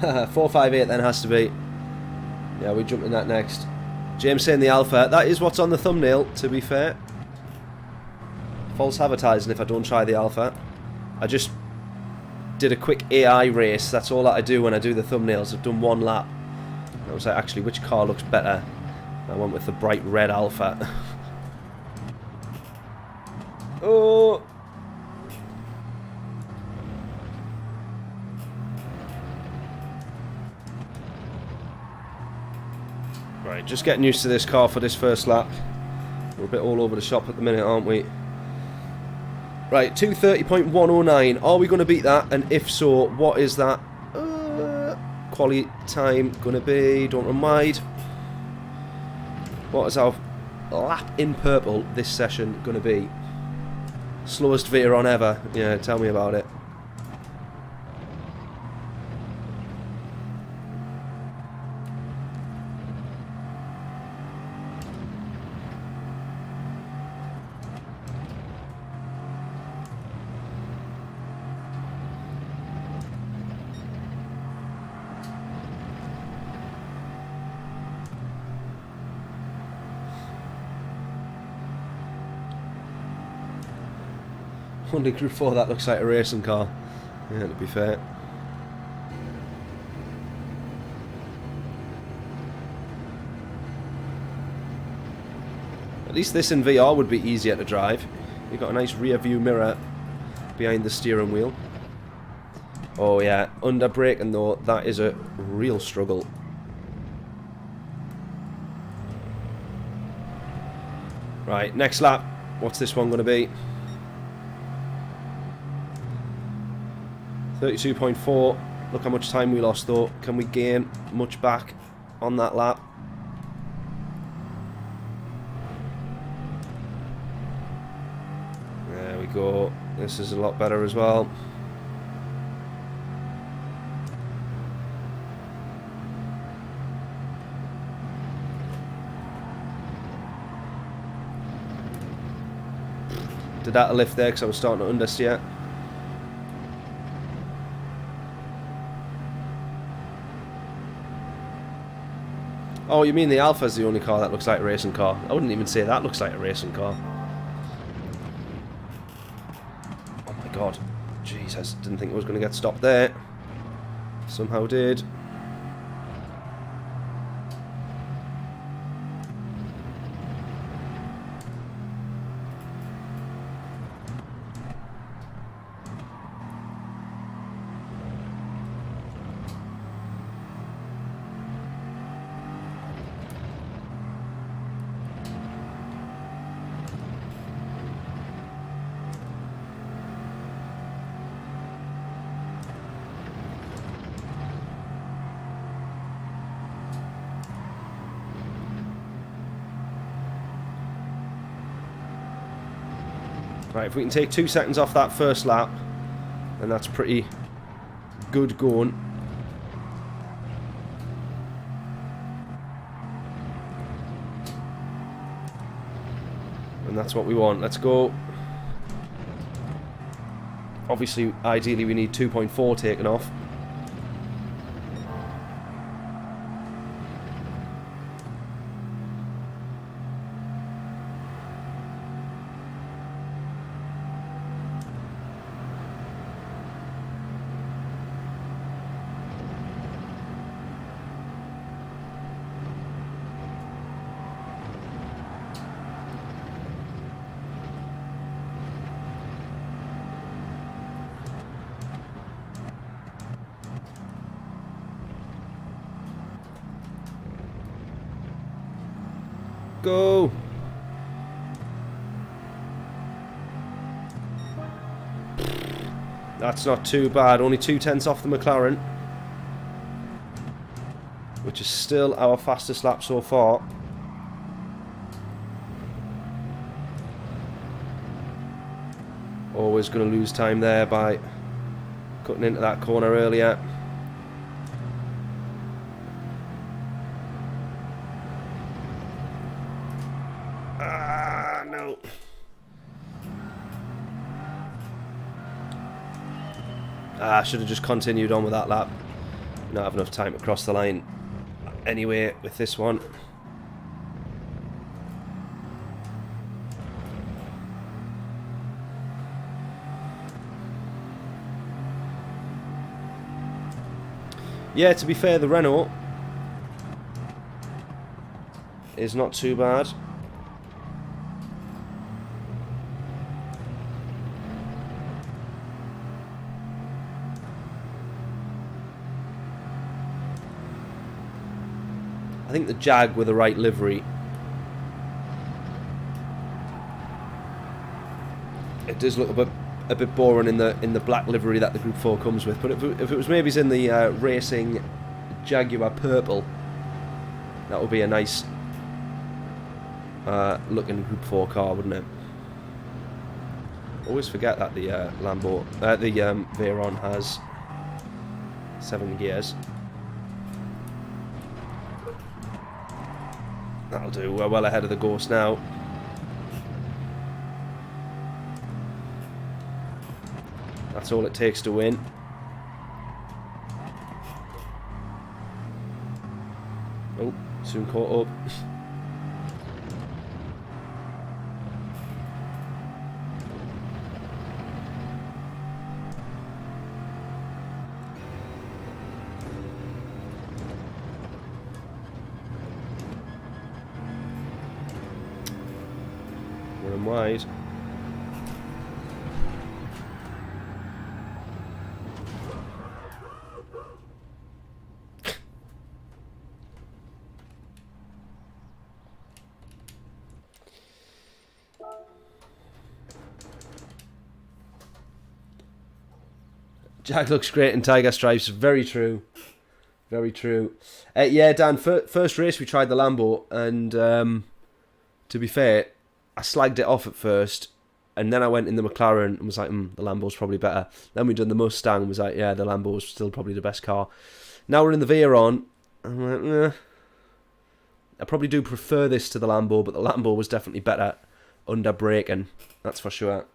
Haha, 458 then has to be. Yeah, we jump in that next. James saying the Alpha. That is what's on the thumbnail, to be fair. False advertising if I don't try the Alpha. I just did a quick AI race. That's all that I do when I do the thumbnails. I've done 1 lap. I was like, actually, which car looks better? I went with the bright red Alpha. Oh! Right, just getting used to this car for this first lap. We're a bit all over the shop at the minute, aren't we? Right, 2:30.109. Are we going to beat that? And if so, what is that quality time going to be? Don't remind. What is our lap in purple this session going to be? Slowest Veyron ever. Yeah, tell me about it. Only Group 4 that looks like a racing car. Yeah, to be fair. At least this in VR would be easier to drive. You've got a nice rear view mirror behind the steering wheel. Oh yeah, under braking though, that is a real struggle. Right, next lap. What's this one going to be? 32.4. Look how much time we lost though. Can we gain much back on that lap? There we go. This is a lot better as well. Did that a lift there because I was starting to understeer. Oh, you mean the Alpha's the only car that looks like a racing car? I wouldn't even say that looks like a racing car. Oh my god. Jeez, I didn't think it was going to get stopped there. Somehow did. Right, if we can take 2 seconds off that first lap, then that's pretty good going. And that's what we want. Let's go. Obviously, ideally we need 2.4 taken off. Go! That's not too bad. Only 2/10 off the McLaren, which is still our fastest lap so far. Always going to lose time there by cutting into that corner earlier. No. I should have just continued on with that lap. Not have enough time to cross the line anyway with this one. Yeah, to be fair, the Renault is not too bad. I think the Jag with the right livery, it does look a bit boring in the black livery that the Group 4 comes with. But if it was maybe in the racing Jaguar purple, that would be a nice looking Group 4 car, wouldn't it? Always forget that the Veyron has 7 gears. That'll do. We're well ahead of the Ghost now. That's all it takes to win. Oh, soon caught up. them wide. Jag looks great in tiger stripes. Very true. Very true. Yeah, Dan, first race we tried the Lambo, and to be fair, I slagged it off at first, and then I went in the McLaren and was like, the Lambo's probably better. Then we done the Mustang and was like, yeah, the Lambo's still probably the best car. Now we're in the Veyron. I'm like, I probably do prefer this to the Lambo, but the Lambo was definitely better under braking. That's for sure.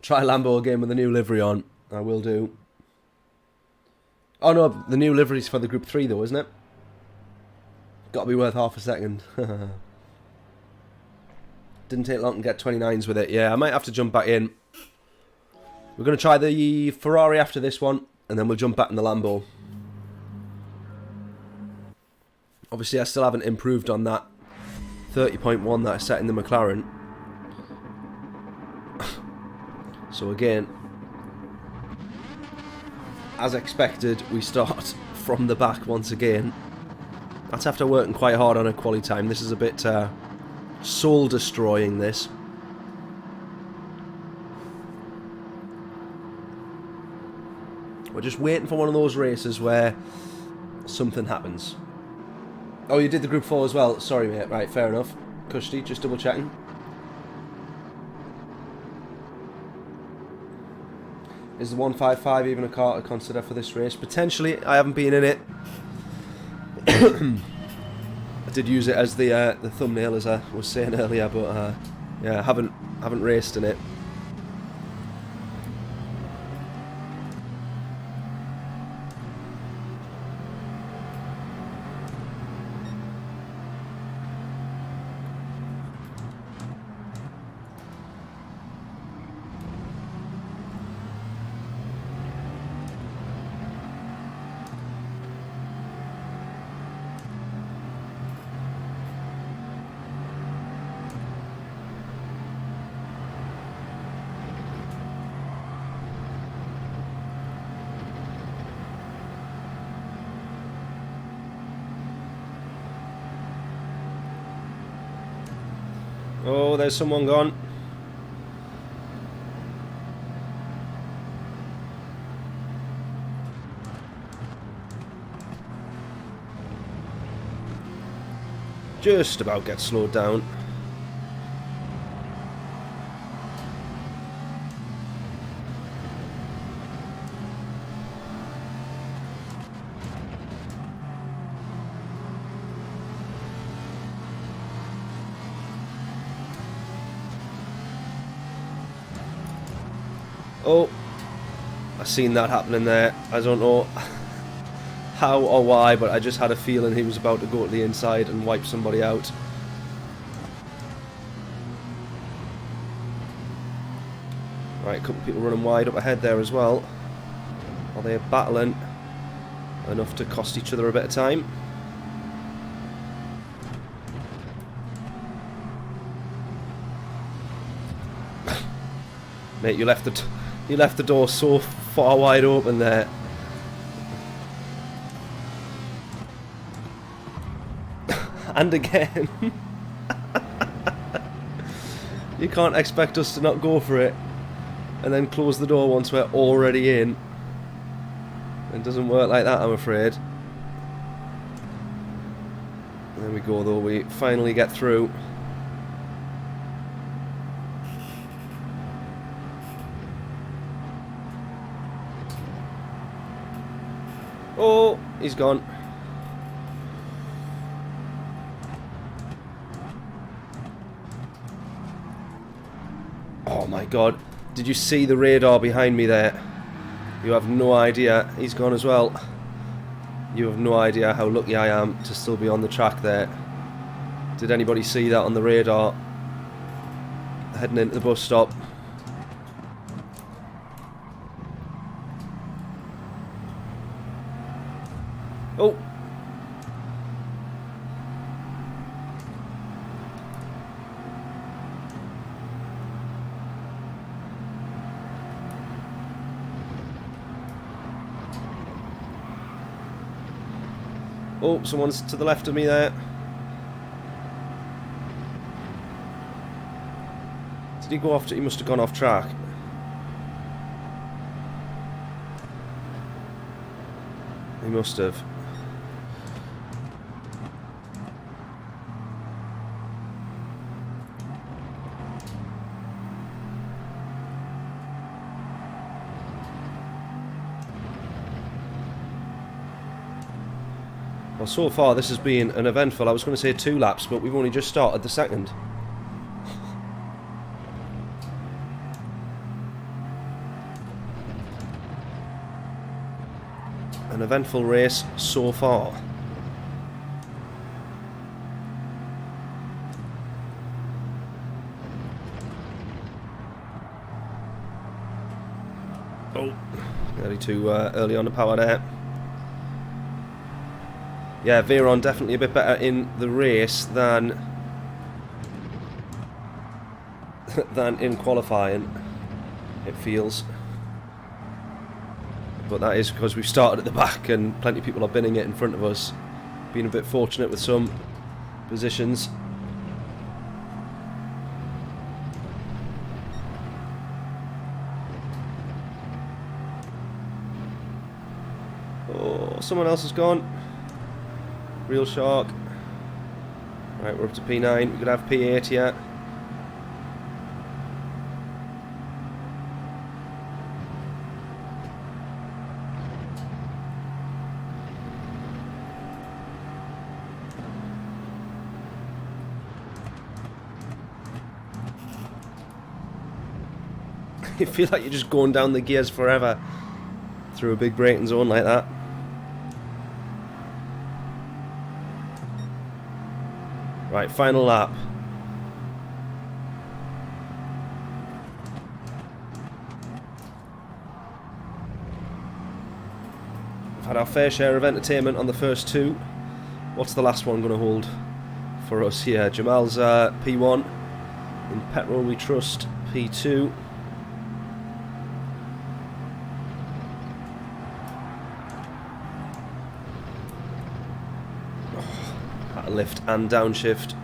Try Lambo again with the new livery on. I will do. Oh no, the new livery's for the Group 3 though, isn't it? Got to be worth half a second. Didn't take long to get 29s with it. Yeah, I might have to jump back in. We're going to try the Ferrari after this one, and then we'll jump back in the Lambo. Obviously, I still haven't improved on that 30.1 that I set in the McLaren. So again, as expected, we start from the back once again. That's after working quite hard on a quali time. This is a bit soul destroying, this. We're just waiting for one of those races where something happens. Oh, you did the Group 4 as well. Sorry, mate. Right, fair enough. Kushti, just double checking. Is the 155 even a car to consider for this race? Potentially. I haven't been in it. I did use it as the thumbnail, as I was saying earlier, but yeah, I haven't raced in it. Oh, there's someone gone. Just about get slowed down. Oh, I seen that happening there. I don't know how or why, but I just had a feeling he was about to go to the inside and wipe somebody out. Right, a couple of people running wide up ahead there as well. Are they battling enough to cost each other a bit of time? Mate, you left the door so far wide open there. And again. You can't expect us to not go for it and then close the door once we're already in. It doesn't work like that, I'm afraid. There we go though, we finally get through. Oh, he's gone. Oh my god, did you see the radar behind me there? You have no idea. He's gone as well. You have no idea how lucky I am to still be on the track there. Did anybody see that on the radar? Heading into the bus stop. Oh! Oh, someone's to the left of me there. Did he go off? He must have gone off track. He must have. Well, so far this has been an eventful, I was going to say 2 laps, but we've only just started the second. An eventful race so far. Oh, nearly too early on the power there. Yeah, Veyron definitely a bit better in the race than in qualifying, it feels. But that is because we've started at the back and plenty of people are binning it in front of us. Been a bit fortunate with some positions. Oh, someone else has gone. Real shark. Right, we're up to P9. We could have P8 yet. You feel like you're just going down the gears forever through a big braking zone like that. Right, final lap. We've had our fair share of entertainment on the first 2. What's the last one going to hold for us here? Jamal's P1. In petrol we trust P2. Lift and downshift.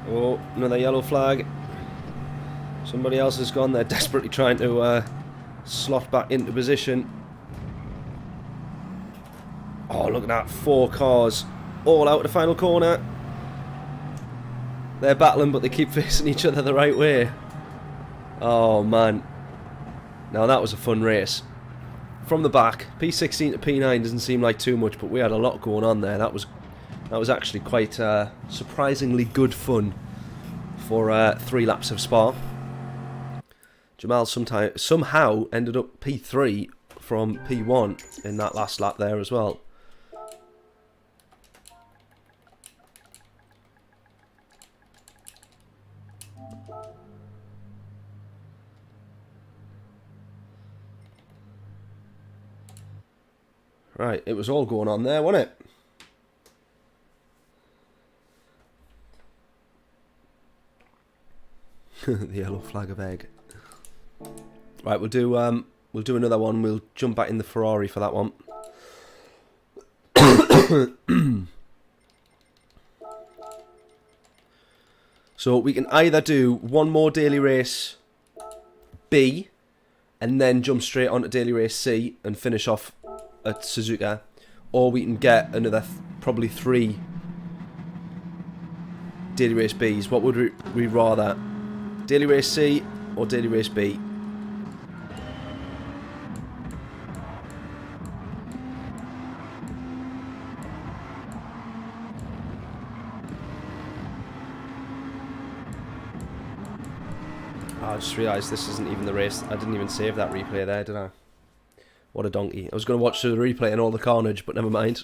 Oh, another yellow flag. Somebody else has gone. They're desperately trying to slot back into position. Oh, look at that. 4 cars all out of the final corner. They're battling, but they keep facing each other the right way. Oh, man. Now, that was a fun race. From the back, P16 to P9 doesn't seem like too much, but we had a lot going on there. That was actually quite surprisingly good fun for 3 laps of Spa. Jamal somehow ended up P3 from P1 in that last lap there as well. Right, it was all going on there, wasn't it? The yellow flag of egg. Right, we'll do another one. We'll jump back in the Ferrari for that one. So we can either do one more daily race B and then jump straight onto daily race C and finish off at Suzuka, or we can get another probably 3 daily race Bs. What would we rather? Daily race C or daily race B? I just realised this isn't even the race. I didn't even save that replay there, did I? What a donkey. I was going to watch the replay and all the carnage, but never mind.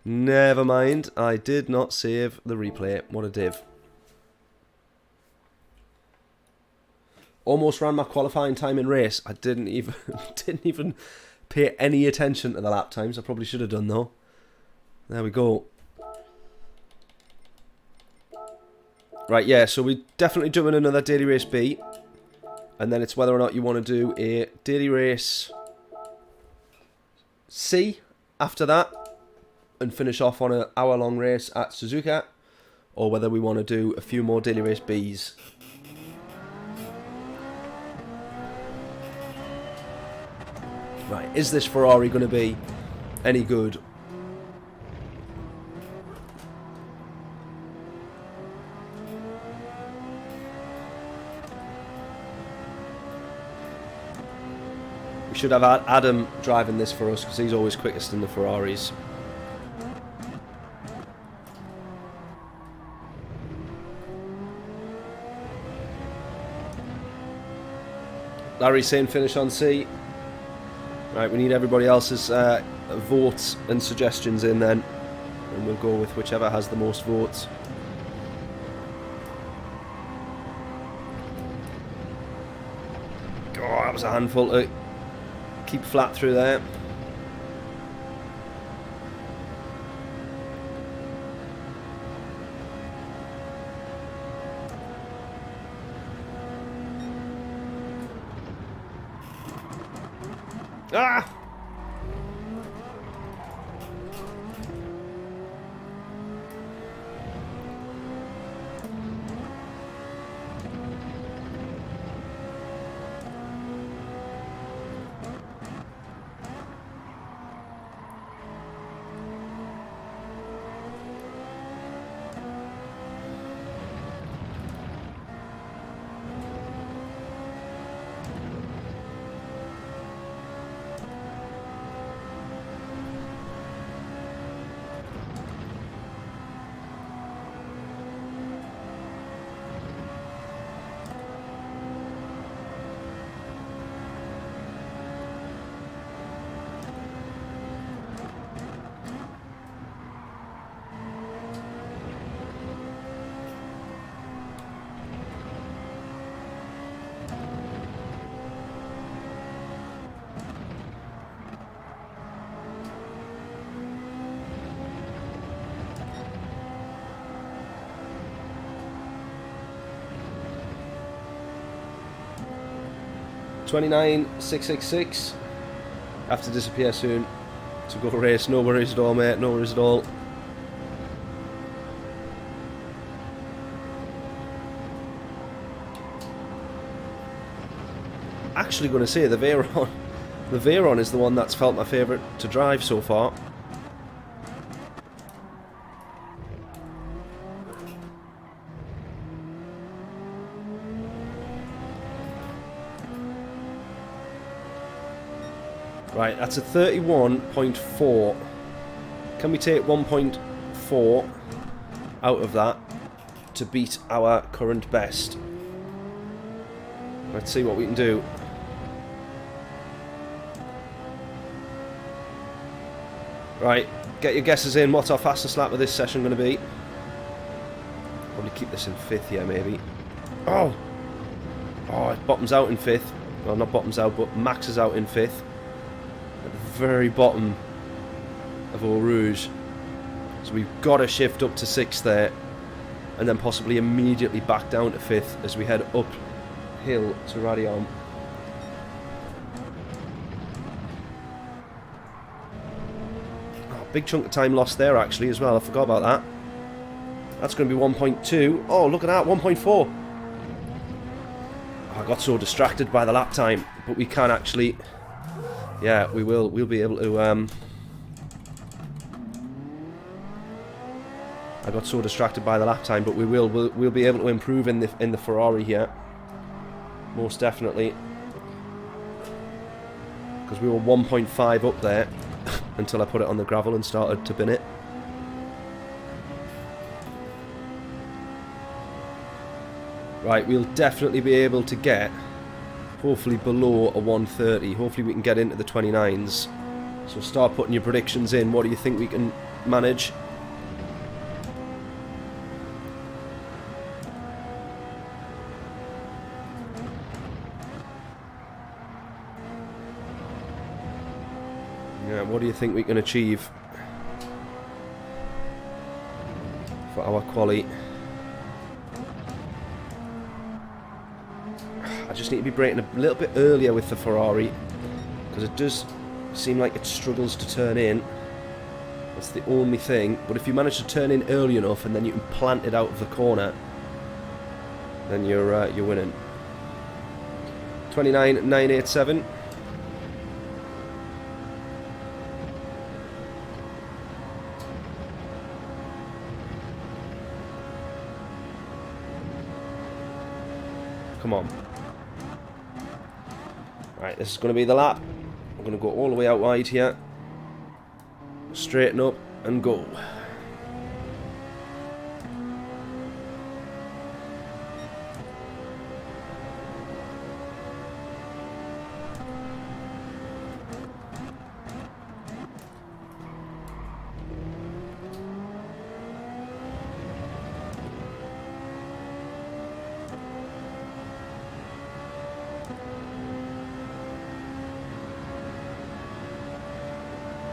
Never mind. I did not save the replay. What a div. Almost ran my qualifying time in race. I didn't even pay any attention to the lap times. I probably should have done though. There we go. Right, yeah, so we're definitely doing another daily race B. And then it's whether or not you want to do a daily race C after that and finish off on an hour-long race at Suzuka, or whether we want to do a few more daily race Bs. Right, is this Ferrari going to be any good? We should have Adam driving this for us because he's always quickest in the Ferraris. Larry's saying finish on C. Right, we need everybody else's votes and suggestions in then, and we'll go with whichever has the most votes. Oh, that was a handful to keep flat through there. Ah! $29,666. Have to disappear soon to go race. No worries at all, mate. No worries at all. actually going to say the Veyron. The Veyron is the one that's felt my favourite to drive so far. Right, that's a 31.4. Can we take 1.4 out of that to beat our current best? Let's see what we can do. Right, get your guesses in. What's our fastest lap of this session going to be? Probably keep this in 5th here, maybe. Oh! Oh, it bottoms out in 5th. Well, not bottoms out, but maxes out in 5th. At the very bottom of Eau Rouge. So we've got to shift up to 6th there. And then possibly immediately back down to 5th as we head uphill to Radion. Big chunk of time lost there actually as well, I forgot about that. That's going to be 1.2. Oh, look at that, 1.4. Oh, I got so distracted by the lap time, but we can actually... Yeah, we'll be able to... I got so distracted by the lap time, but we'll be able to improve in the Ferrari here. Most definitely. Because we were 1.5 up there. Until I put it on the gravel and started to bin it. Right, we'll definitely be able to get, hopefully below a 130. Hopefully we can get into the 29s. So start putting your predictions in. What do you think we can manage? Yeah, what do you think we can achieve for our quali? I just need to be braking a little bit earlier with the Ferrari because it does seem like it struggles to turn in. That's the only thing. But if you manage to turn in early enough and then you can plant it out of the corner, then you're winning. 29.987. Come on. Right, this is going to be the lap. I'm going to go all the way out wide here. Straighten up and go.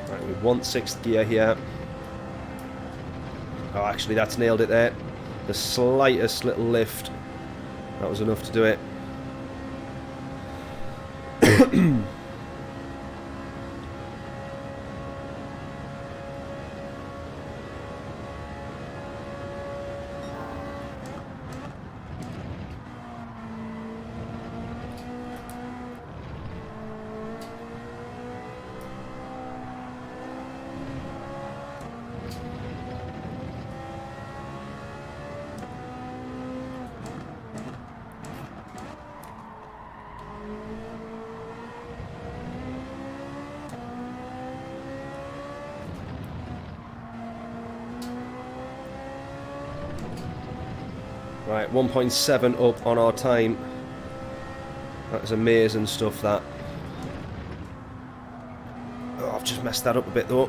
Right, we want 6th gear here. Oh, actually, that's nailed it there. The slightest little lift. That was enough to do it. Right, 1.7 up on our time. That is amazing stuff, that. Oh, I've just messed that up a bit, though.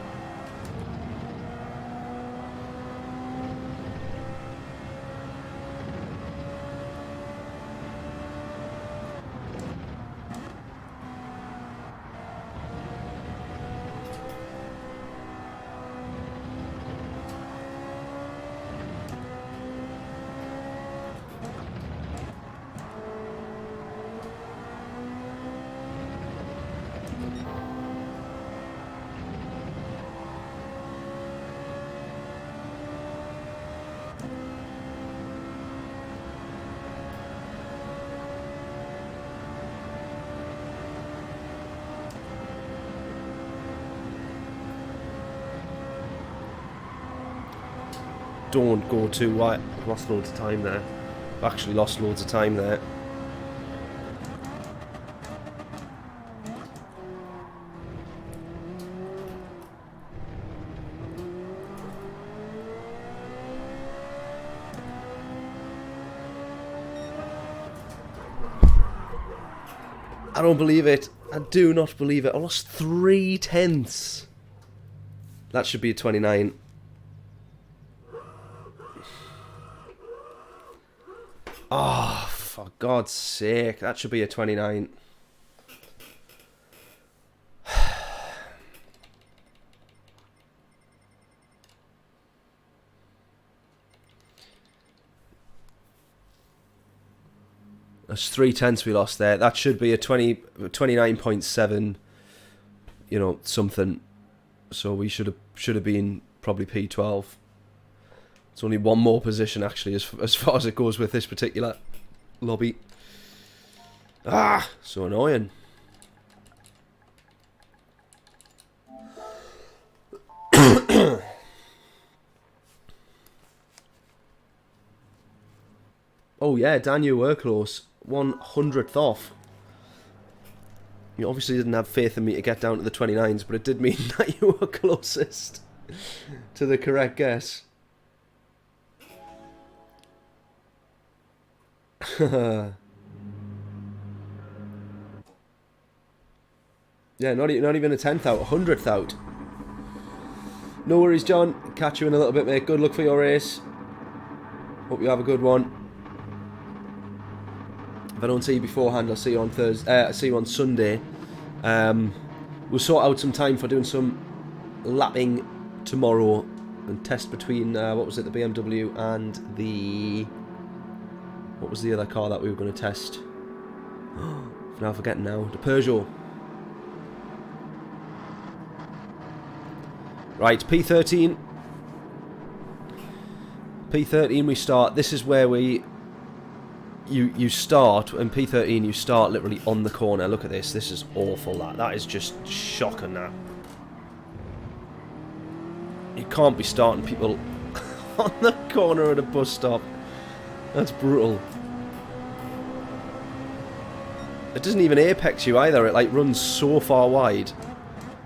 don't go too wide. I've lost loads of time there. I've actually lost loads of time there. I don't believe it. I do not believe it. I lost 3/10. That should be a 29. Oh, for God's sake. That should be a 29. That's 3/10 we lost there. That should be a 29.7, you know, something. So we should have been probably P12. It's only one more position actually, as far as it goes with this particular lobby. Ah, so annoying. Oh yeah, Dan, you were close. 1/100th off. You obviously didn't have faith in me to get down to the 29s, but it did mean that you were closest to the correct guess. Yeah, not even a 10th out, 100th out. No worries, John. Catch you in a little bit, mate. Good luck for your race. Hope you have a good one. If I don't see you beforehand, I'll see you on Thursday. I'll see you on Sunday. We'll sort out some time for doing some lapping tomorrow and test between what was it, the BMW and the, what was the other car that we were going to test? Now forgetting now. The Peugeot. Right, P13. P13 we start. This is where you start, in P13 you start literally on the corner. Look at this. This is awful. That is just shocking, that. You can't be starting people on the corner at a bus stop. That's brutal. It doesn't even apex you either. It like runs so far wide.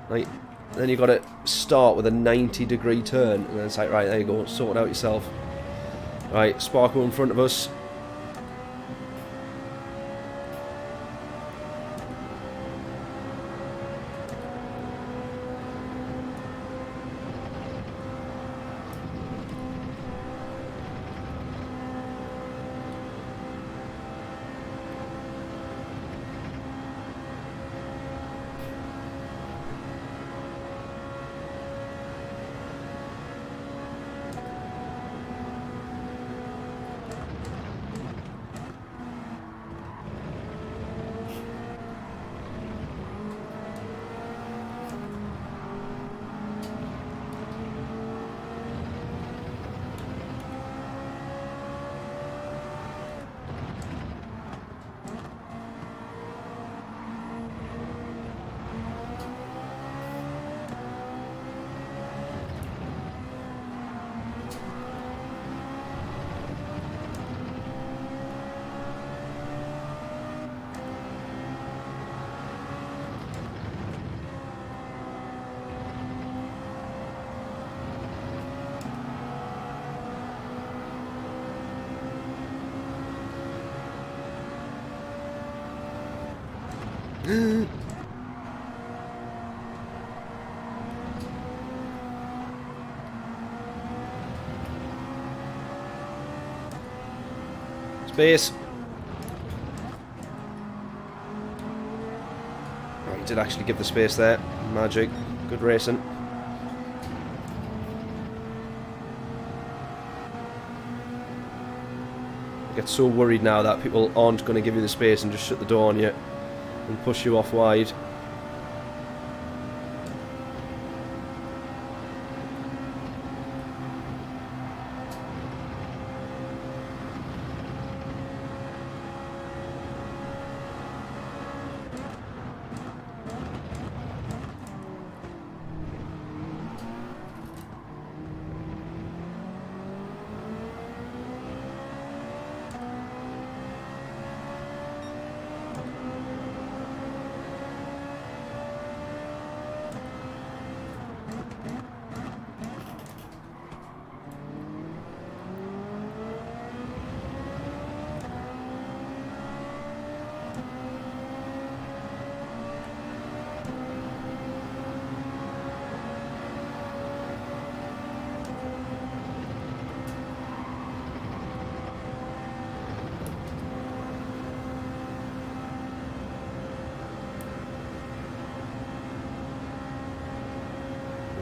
Like, then you got to start with a 90-degree turn, and then it's like, right, there you go, sort it out yourself. Right, Sparkle in front of us. Space. Oh, he did actually give the space there. Magic. Good racing. I get so worried now that people aren't going to give you the space and just shut the door on you and push you off wide.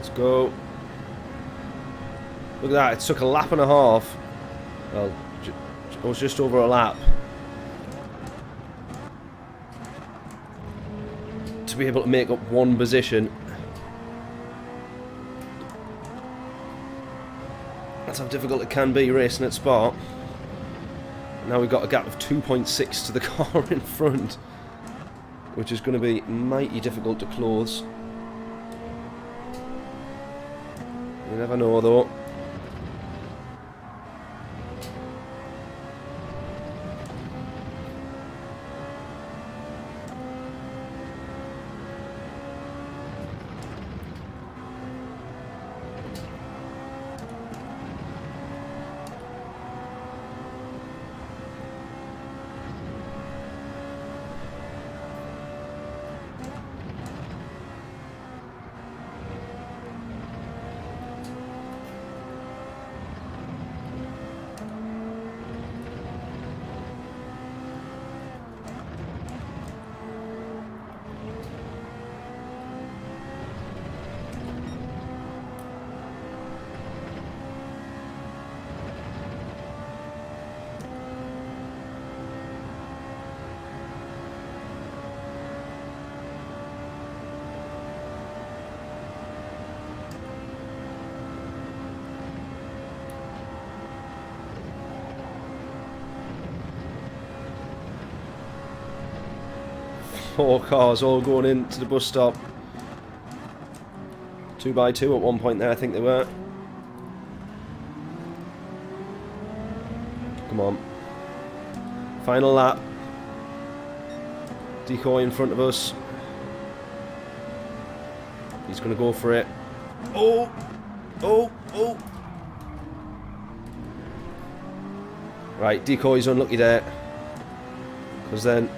Let's go. Look at that, it took a lap and a half. Well, it was just over a lap. To be able to make up one position. That's how difficult it can be racing at Spa. Now we've got a gap of 2.6 to the car in front, which is going to be mighty difficult to close. You never know though. Four cars all going into the bus stop. 2x2 at one point there, I think they were. Come on. Final lap. Decoy in front of us. He's going to go for it. Oh! Oh! Oh! Right, Decoy's unlucky there. Because then...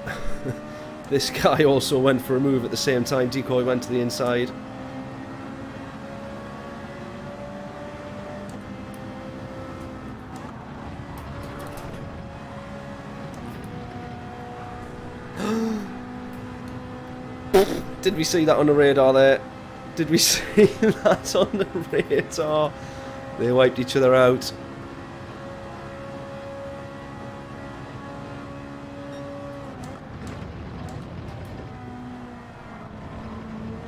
this guy also went for a move at the same time. Decoy went to the inside. Did we see that on the radar there? Did we see that on the radar? They wiped each other out.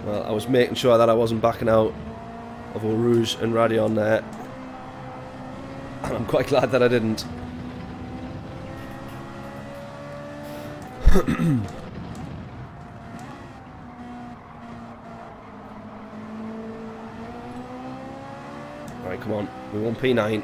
Well, I was making sure that I wasn't backing out of Eau Rouge and Radion there. And I'm quite glad that I didn't. Right, come on. We want P9.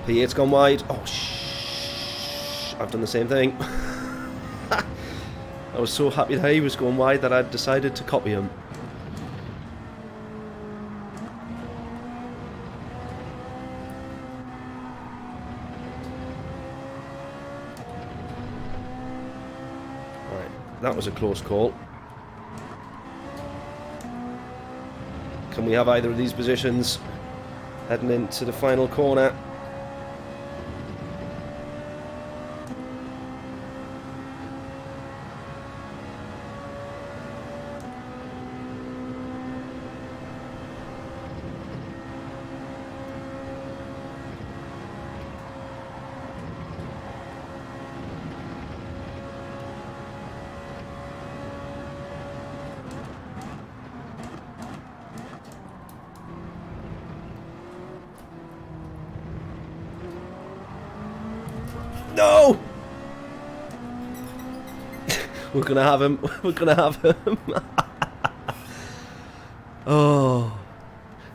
P8's gone wide. Oh, shh. I've done the same thing. I was so happy that he was going wide that I decided to copy him. Right, that was a close call. Can we have either of these positions heading into the final corner? No! We're gonna have him. We're gonna have him. Oh.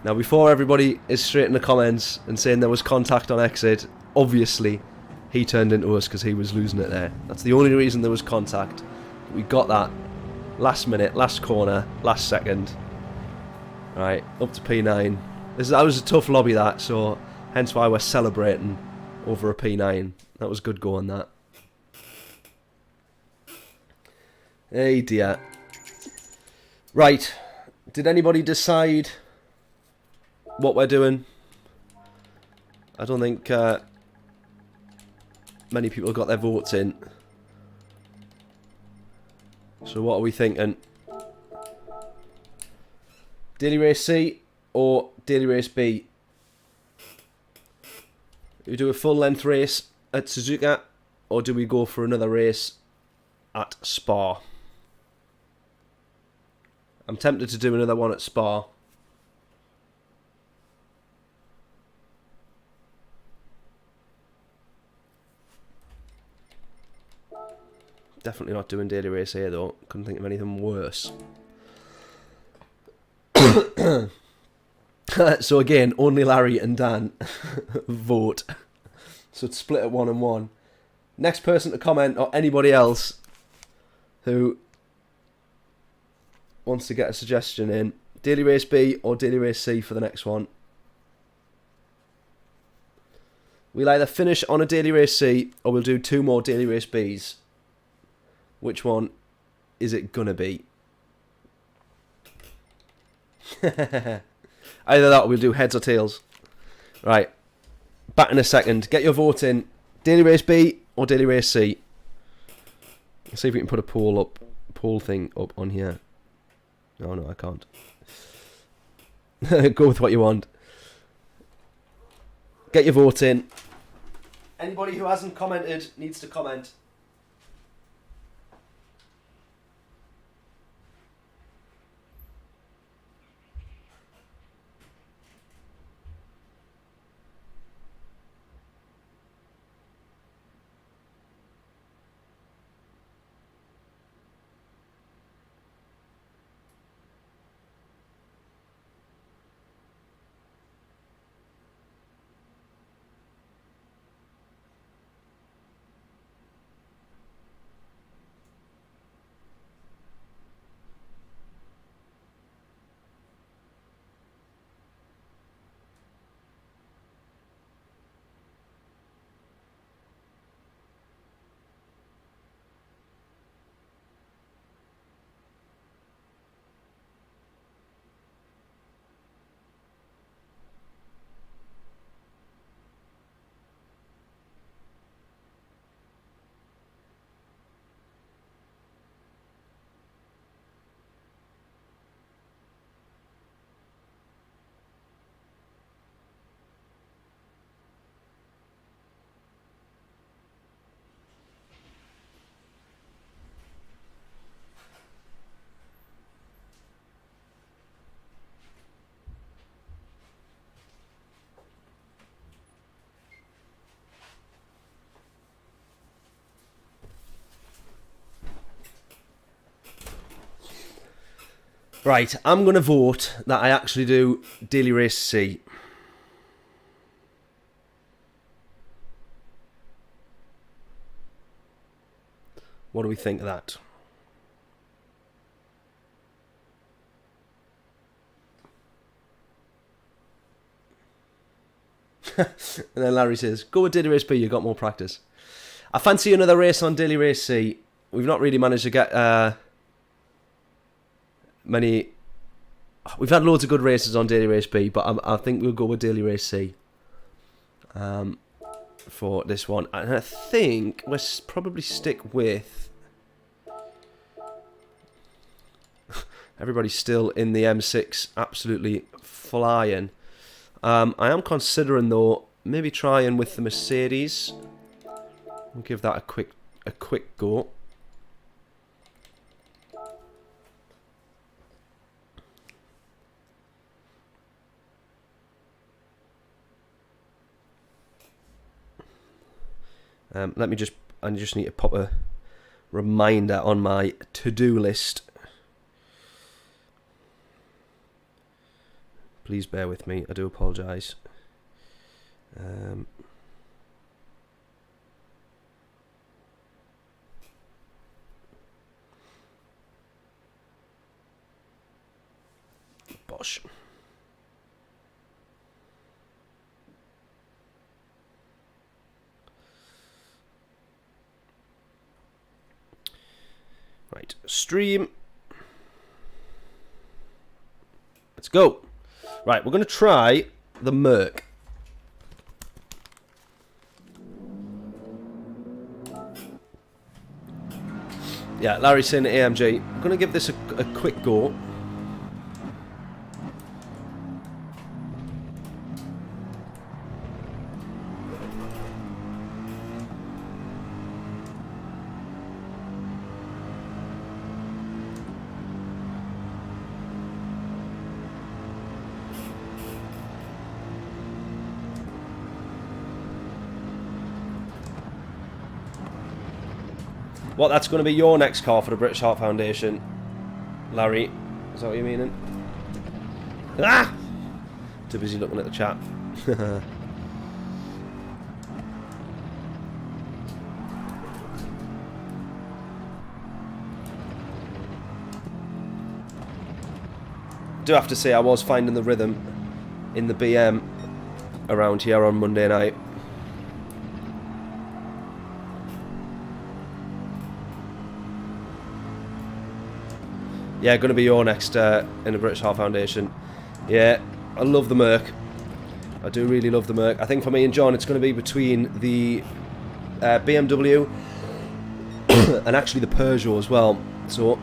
Now, before everybody is straight in the comments and saying there was contact on exit, obviously he turned into us because he was losing it there. That's the only reason there was contact. We got that last minute, last corner, last second. Right, up to P9. That was a tough lobby, that, so hence why we're celebrating over a P9. That was good going, that. Hey dear. Right, did anybody decide what we're doing. I don't think many people got their votes in. So what are we thinking? Daily race C or daily race B? Do we do a full length race at Suzuka, or do we go for another race at Spa? I'm tempted to do another one at Spa. Definitely not doing daily race here though. Couldn't think of anything worse. So again, only Larry and Dan vote. So it's split at 1 and 1. Next person to comment, or anybody else who wants to get a suggestion in, daily race B or daily race C for the next one. We'll either finish on a daily race C or we'll do 2 more daily race Bs. Which one is it gonna be? Either that or we'll do heads or tails. Right. Back in a second. Get your vote in. Daily race B or daily race C? Let's see if we can put a poll thing up on here. Oh no, I can't. Go with what you want. Get your vote in. Anybody who hasn't commented needs to comment. Right, I'm going to vote that I actually do daily race C. What do we think of that? And then Larry says, go with daily race B, you got more practice. I fancy another race on daily race C. We've not really managed to get many. We've had loads of good races on daily race B, but I think we'll go with daily race C for this one. And I think we'll probably stick with. Everybody's still in the M6, absolutely flying. I am considering though maybe trying with the Mercedes. We'll give that a quick go. I just need to pop a reminder on my to-do list. Please bear with me, I do apologise. Bosh. Right, stream. Let's go. Right, we're going to try the Merc. Yeah, Larry's saying AMG. I'm going to give this a quick go. What, that's going to be your next car for the British Heart Foundation, Larry? Is that what you're meaning? Ah! Too busy looking at the chat. Do have to say, I was finding the rhythm in the BM around here on Monday night. Yeah, going to be your next in the British Heart Foundation. Yeah, I love the Merc. I do really love the Merc. I think for me and John, it's going to be between the BMW and actually the Peugeot as well. So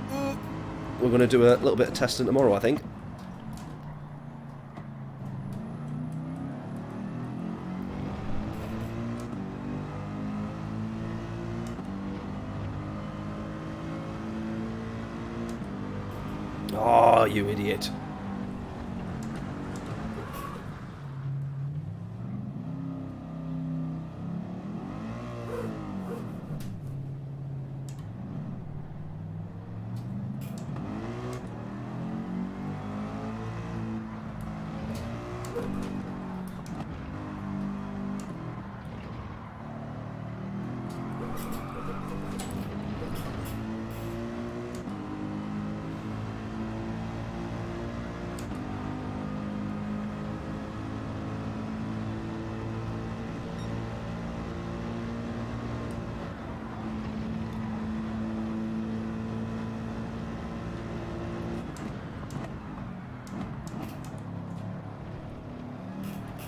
we're going to do a little bit of testing tomorrow, I think. Oh, you idiot.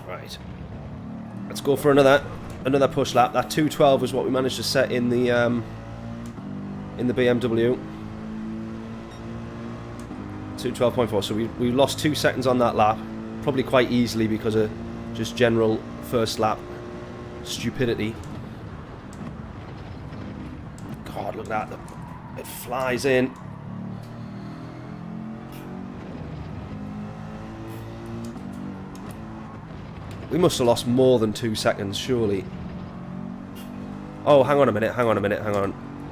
Right, let's go for another push lap. That 2:12 was what we managed to set in the BMW. 2:12.4. So we lost 2 seconds on that lap, probably quite easily because of just general first lap stupidity. God, look at that! It flies in. We must have lost more than 2 seconds, surely. Oh, hang on a minute, hang on.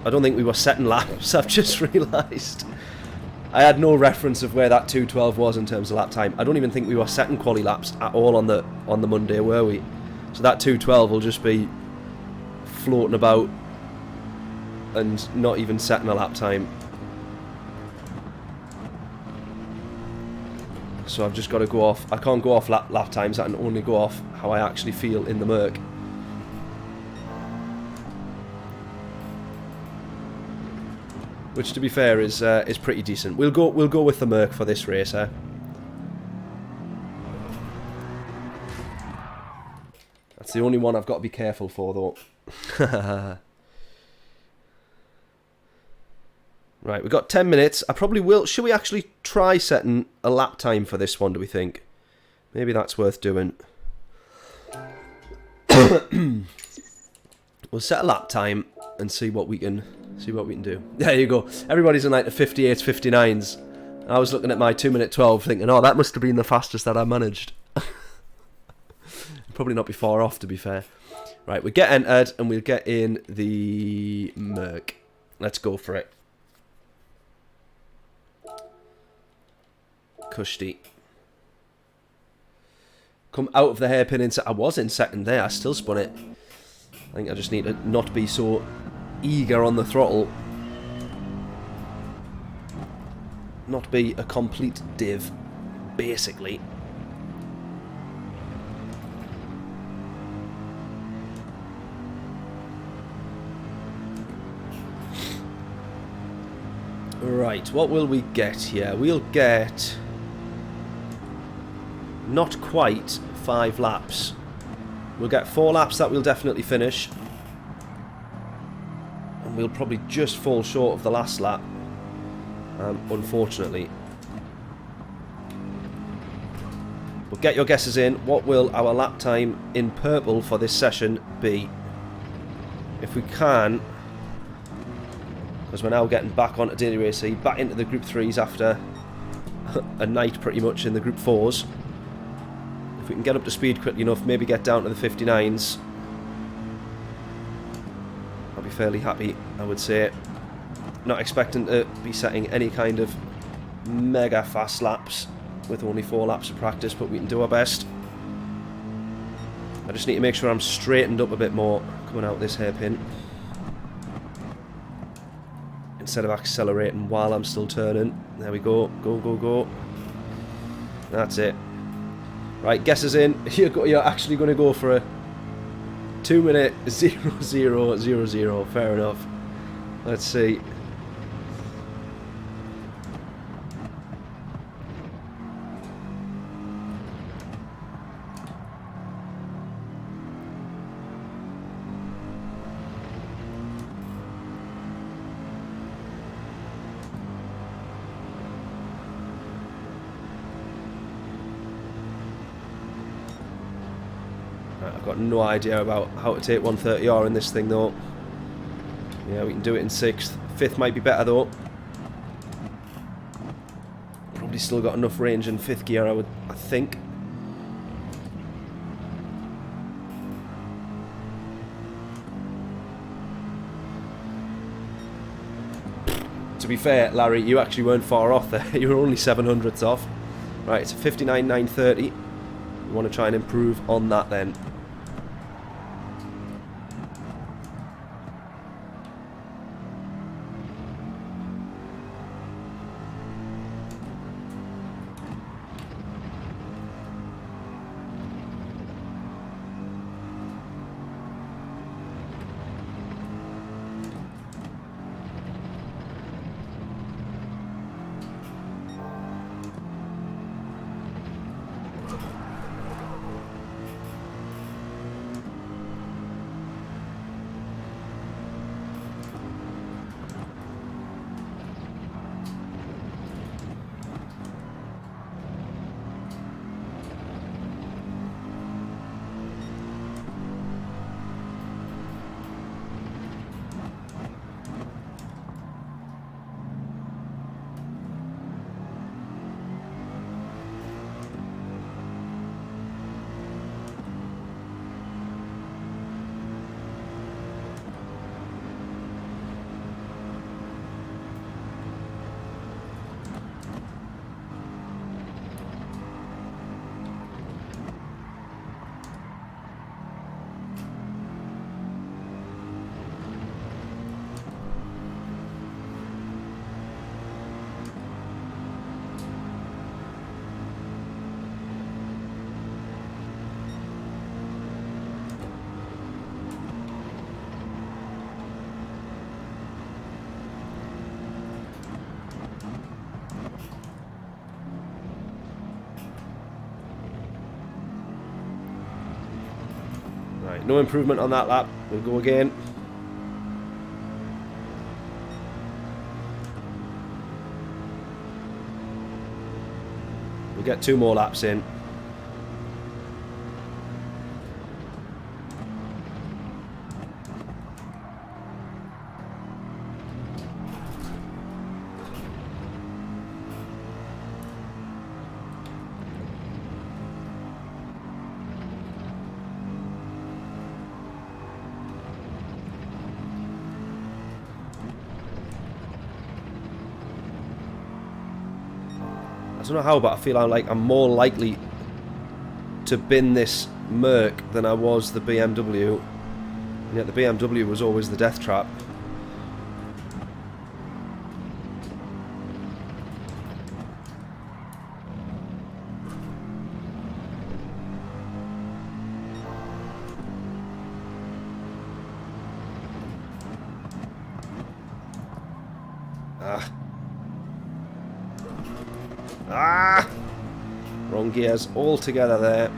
I don't think we were setting laps, I've just realised. I had no reference of where that 2:12 was in terms of lap time. I don't even think we were setting quali laps at all on the Monday, were we? So that 2:12 will just be floating about and not even setting a lap time. So I've just got to go off. I can't go off lap times. I can only go off how I actually feel in the Merc. Which, to be fair, is pretty decent. We'll go with the Merc for this race, eh? That's the only one I've got to be careful for, though. Right, we've got 10 minutes. I probably will. Should we actually try setting a lap time for this one, do we think? Maybe that's worth doing. We'll set a lap time and see what we can do. There you go. Everybody's in like the 58s, 59s. I was looking at my 2:12 thinking, oh, that must have been the fastest that I managed. Probably not be far off, to be fair. Right, we get entered and we'll get in the Merc. Let's go for it. Kushti. Come out of the hairpin inside. I was in second there. I still spun it. I think I just need to not be so eager on the throttle. Not be a complete div, basically. Right, what will we get here? We'll get not quite 5 laps. We'll get 4 laps that we'll definitely finish. And we'll probably just fall short of the last lap, unfortunately. But get your guesses in. What will our lap time in purple for this session be? If we can, because we're now getting back onto Daily Race C, back into the Group 3s after a night pretty much in the Group 4s. If we can get up to speed quickly enough, maybe get down to the 59s, I'll be fairly happy, I would say. Not expecting to be setting any kind of mega fast laps with only 4 laps of practice, but we can do our best. I just need to make sure I'm straightened up a bit more coming out this hairpin, instead of accelerating while I'm still turning. There we go. Go, go, go. That's it. Right, guesses in. You're actually going to go for a 2-minute 0:00:00. Fair enough. Let's see. I've got no idea about how to take 130R in this thing though. Yeah, we can do it in 6th. 5th might be better though. Probably still got enough range in 5th gear, I think. To be fair, Larry, you actually weren't far off there. You were only 700ths off. Right, it's a 59.930. We want to try and improve on that then. Right, no improvement on that lap. We'll go again. We'll get 2 more laps in. I don't know how, but I feel like I'm more likely to bin this Merc than I was the BMW. And yet the BMW was always the death trap. Wrong gears all together there.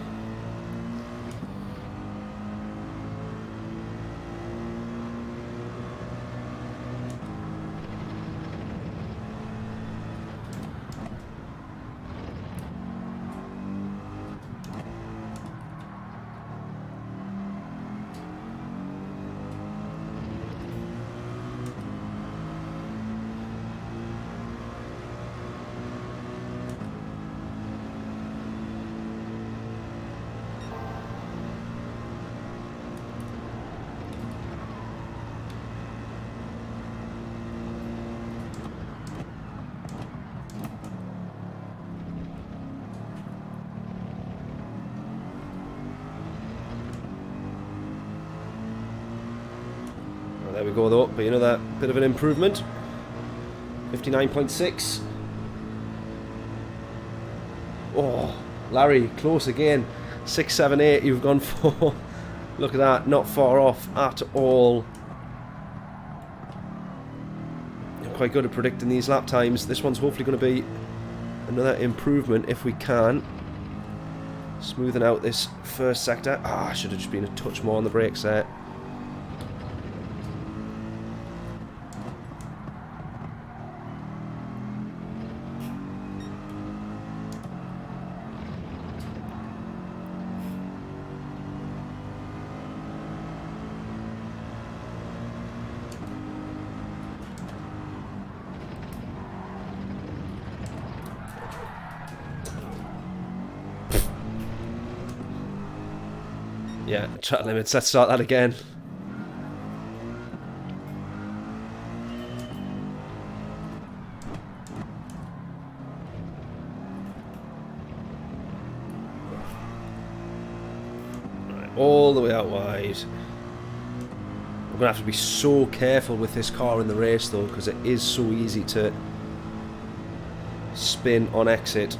There we go though, but another bit of an improvement. 59.6. Oh, Larry, close again. 6, 7, 8 you've gone for. Look at that, not far off at all. You're quite good at predicting these lap times. This one's hopefully going to be another improvement if we can. Smoothing out this first sector. Ah, should have just been a touch more on the brakes there. Yeah, track limits. Let's start that again. Right, all the way out wide. We're going to have to be so careful with this car in the race though, because it is so easy to spin on exit.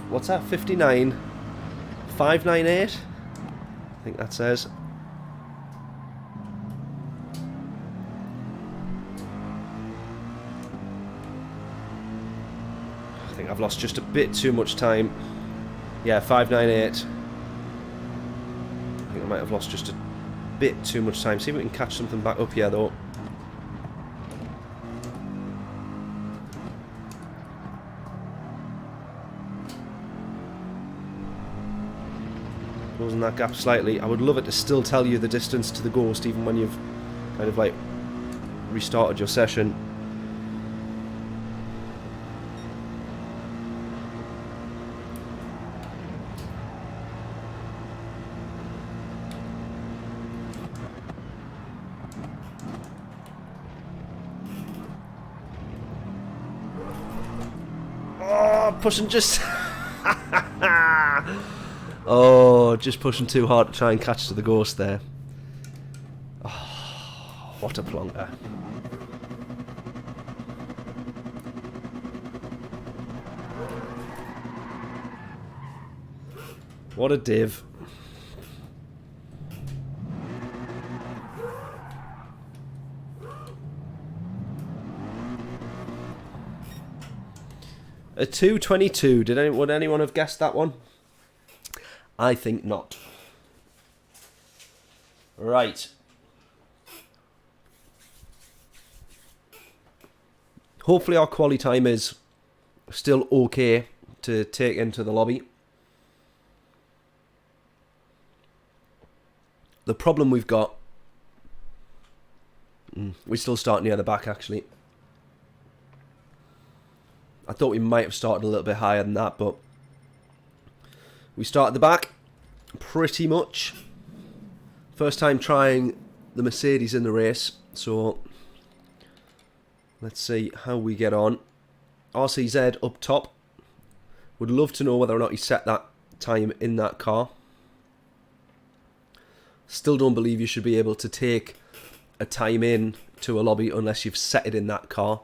What's that? 59,598. I think that says. I think I've lost just a bit too much time. Yeah, 598. I think I might have lost just a bit too much time. See if we can catch something back up here though. Closing that gap slightly. I would love it to still tell you the distance to the Ghost even when you've kind of like restarted your session. Oh, pushing just... Oh, just pushing too hard to try and catch to the Ghost there. Oh, what a plonker. What a div. A 2:22. Would anyone have guessed that one? I think not. Right. Hopefully our quali time is still okay to take into the lobby. The problem we've got... we still start near the back actually. I thought we might have started a little bit higher than that, but we start at the back, pretty much. First time trying the Mercedes in the race, so let's see how we get on. RCZ up top. Would love to know whether or not he set that time in that car. Still don't believe you should be able to take a time in to a lobby unless you've set it in that car.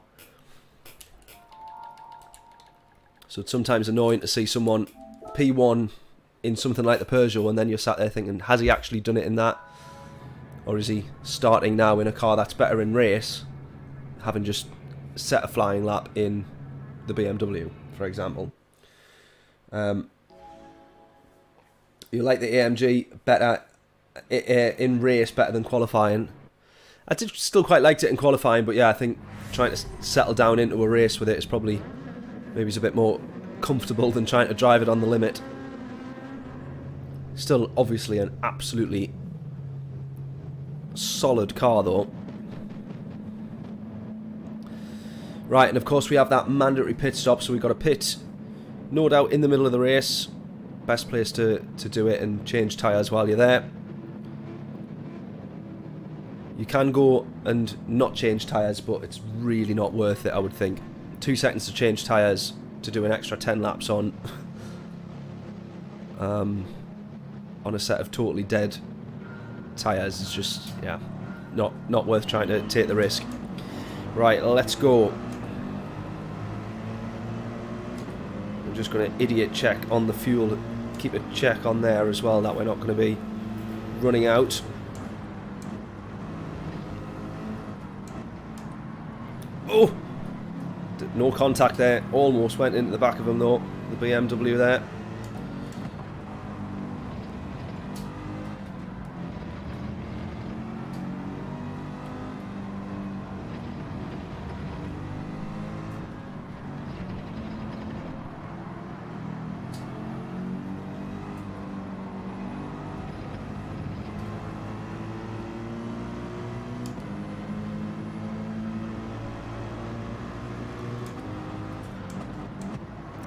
So it's sometimes annoying to see someone P1 in something like the Peugeot and then you're sat there thinking, has he actually done it in that? Or is he starting now in a car that's better in race, having just set a flying lap in the BMW, for example. You like the AMG better in race, better than qualifying. I did still quite liked it in qualifying, but yeah, I think trying to settle down into a race with it is probably maybe it's a bit more comfortable than trying to drive it on the limit. Still, obviously, an absolutely solid car, though. Right, and of course we have that mandatory pit stop, so we've got a pit, no doubt, in the middle of the race. Best place to do it and change tyres while you're there. You can go and not change tyres, but it's really not worth it, I would think. 2 seconds to change tyres to do an extra 10 laps on a set of totally dead tyres is just, yeah, not worth trying to take the risk. Right, let's go. I'm just going to idiot check on the fuel, keep a check on there as well, that we're not going to be running out. Oh! No contact there, almost went into the back of him though, the BMW there.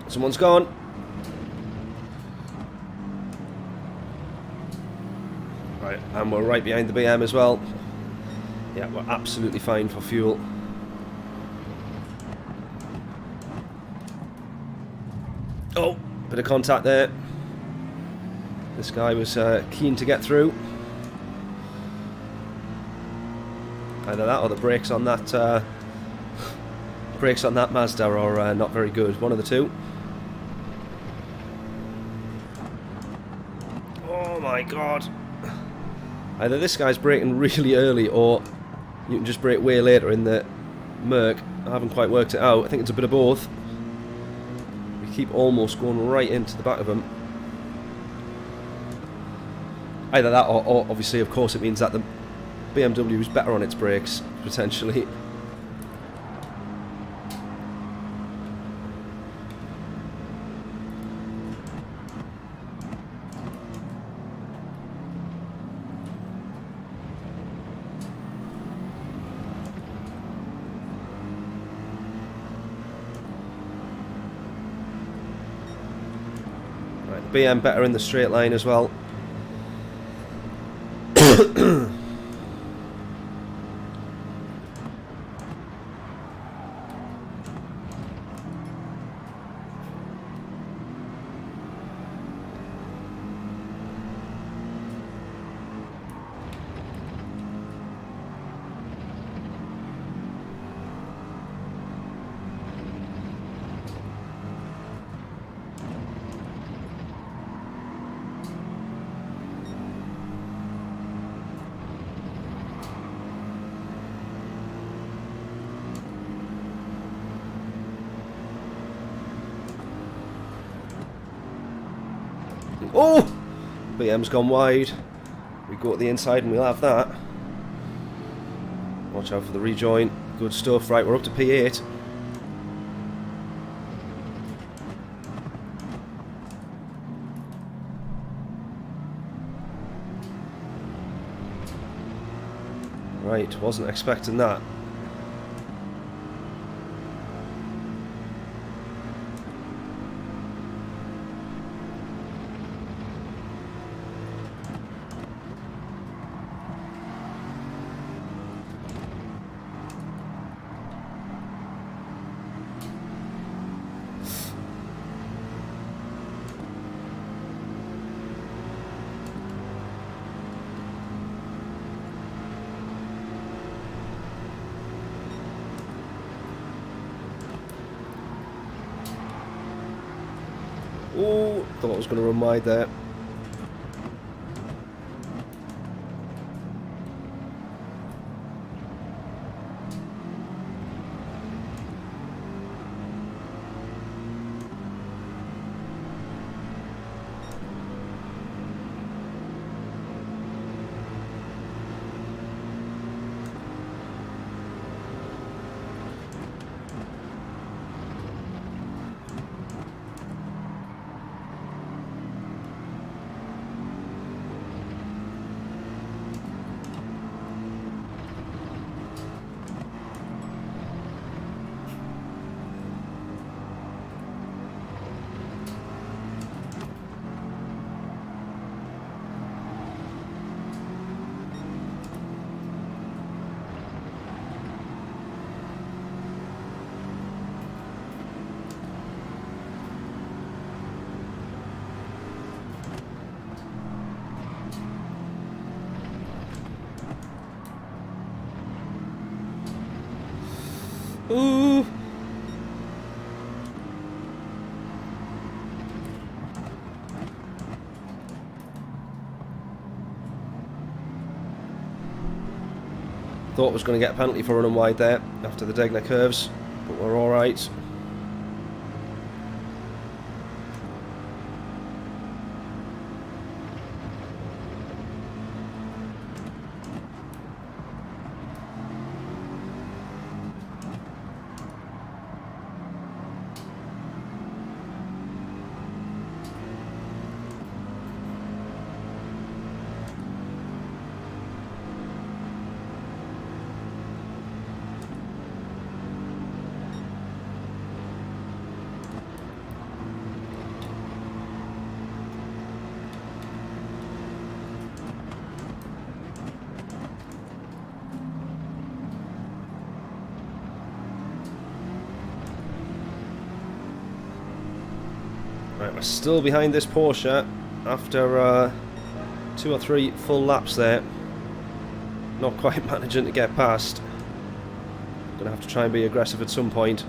Someone's gone. Right, and we're right behind the BM as well. Yeah, we're absolutely fine for fuel. Oh, bit of contact there. This guy was keen to get through. Either that or the brakes on that Mazda are not very good. One of the two. Oh my god. Either this guy's braking really early or you can just brake way later in the Merc. I haven't quite worked it out. I think it's a bit of both. We keep almost going right into the back of him. Either that or obviously, of course, it means that the BMW is better on its brakes, potentially. BM better in the straight line as well. Oh! BM's gone wide. We go to the inside and we'll have that. Watch out for the rejoin. Good stuff. Right, we're up to P8. Right, wasn't expecting that. Oh, thought I was going to run wide there. Ooh. Thought was going to get a penalty for running wide there after the Degner curves, but we're alright. Right, we're still behind this Porsche after 2 or 3 full laps there. Not quite managing to get past. Gonna have to try and be aggressive at some point.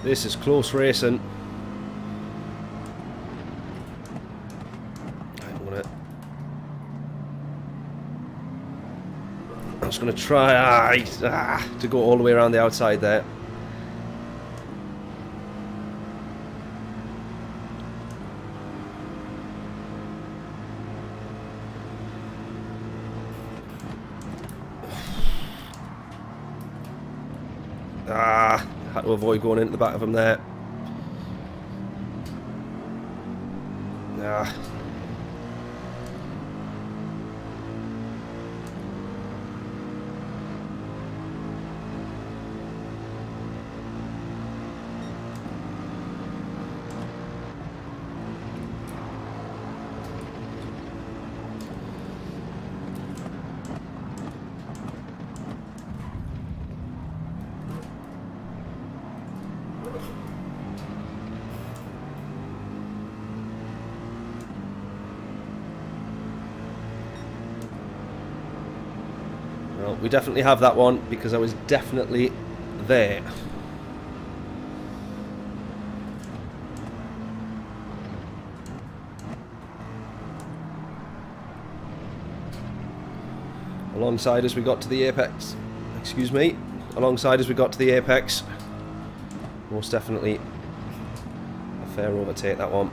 This is close racing. I'm just going to try to go all the way around the outside there. Had to avoid going into the back of him there. Well, we definitely have that one because I was definitely there. Alongside as we got to the apex. Excuse me. Alongside as we got to the apex. Most definitely a fair overtake, that one.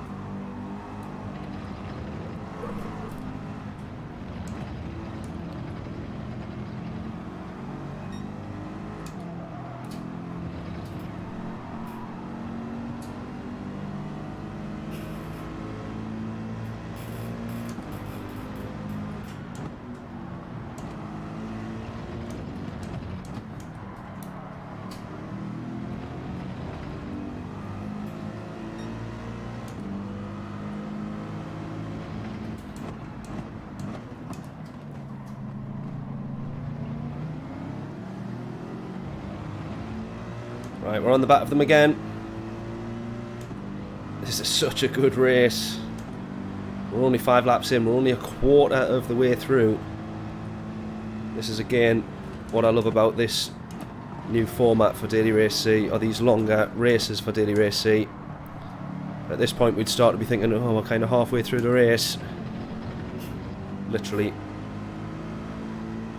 Right, we're on the back of them again. This is such a good race. We're only 5 laps in. We're only a quarter of the way through. This is again what I love about this new format for Daily Race C, or these longer races for Daily Race C. At this point we'd start to be thinking, oh, we're kind of halfway through the race. Literally.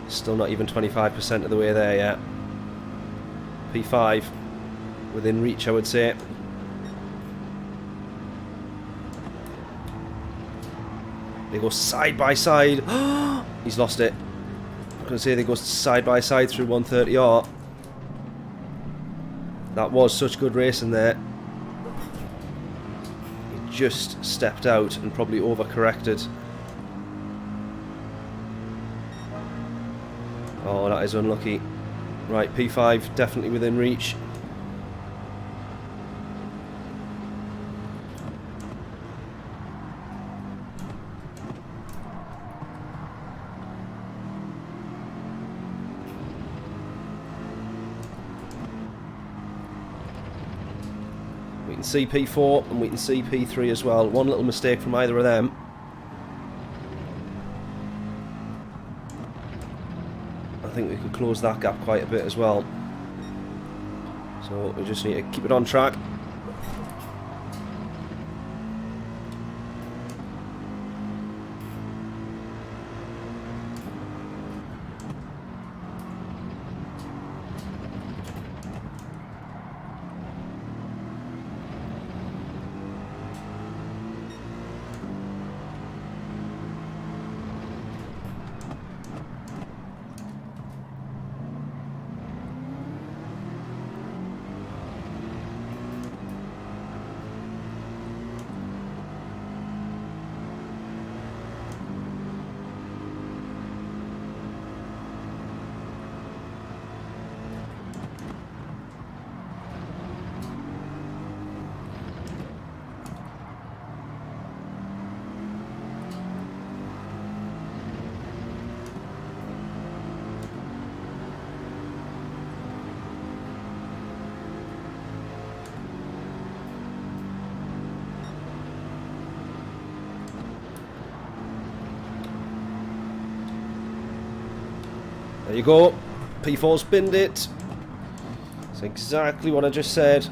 Still not even 25% of the way there yet. P5 within reach, I would say. They go side by side. He's lost it. I was going to say they go side by side through 130R. That was such good racing there. He just stepped out and probably overcorrected. Oh, that is unlucky. Right, P5 definitely within reach. We can see P4 and we can see P3 as well. One little mistake from either of them. I think we could close that gap quite a bit as well. So we just need to keep it on track. There you go. P4 spinned it. That's exactly what I just said.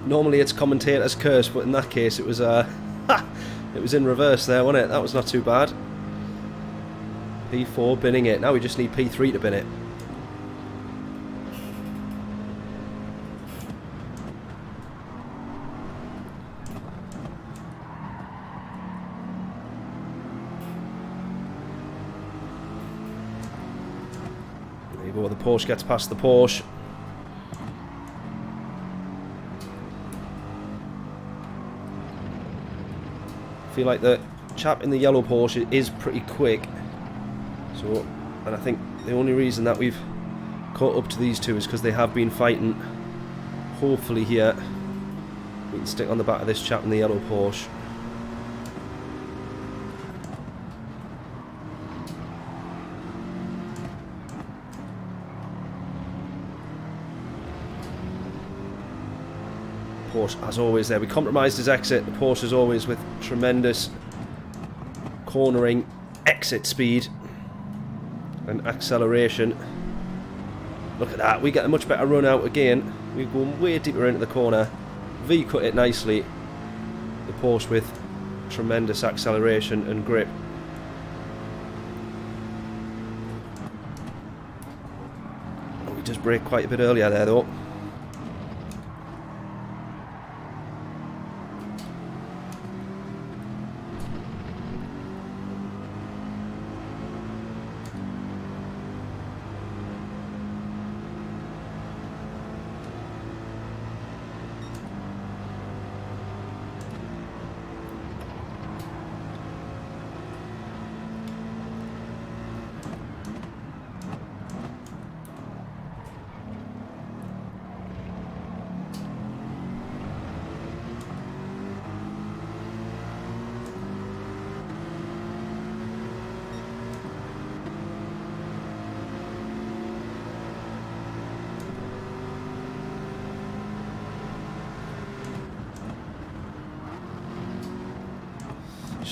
Normally it's commentator's curse, but in that case it was it was in reverse there, wasn't it? That was not too bad. P4 binning it. Now we just need P3 to bin it. Well, the Porsche gets past the Porsche. I feel like the chap in the yellow Porsche is pretty quick. So, and I think the only reason that we've caught up to these two is because they have been fighting. Hopefully here we can stick on the back of this chap in the yellow Porsche. Porsche, as always there, we compromised his exit. The Porsche is always with tremendous cornering exit speed and acceleration. Look at that, we get a much better run out again. We're going way deeper into the corner. V cut it nicely. The Porsche with tremendous acceleration and grip. Oh, we just brake quite a bit earlier there though.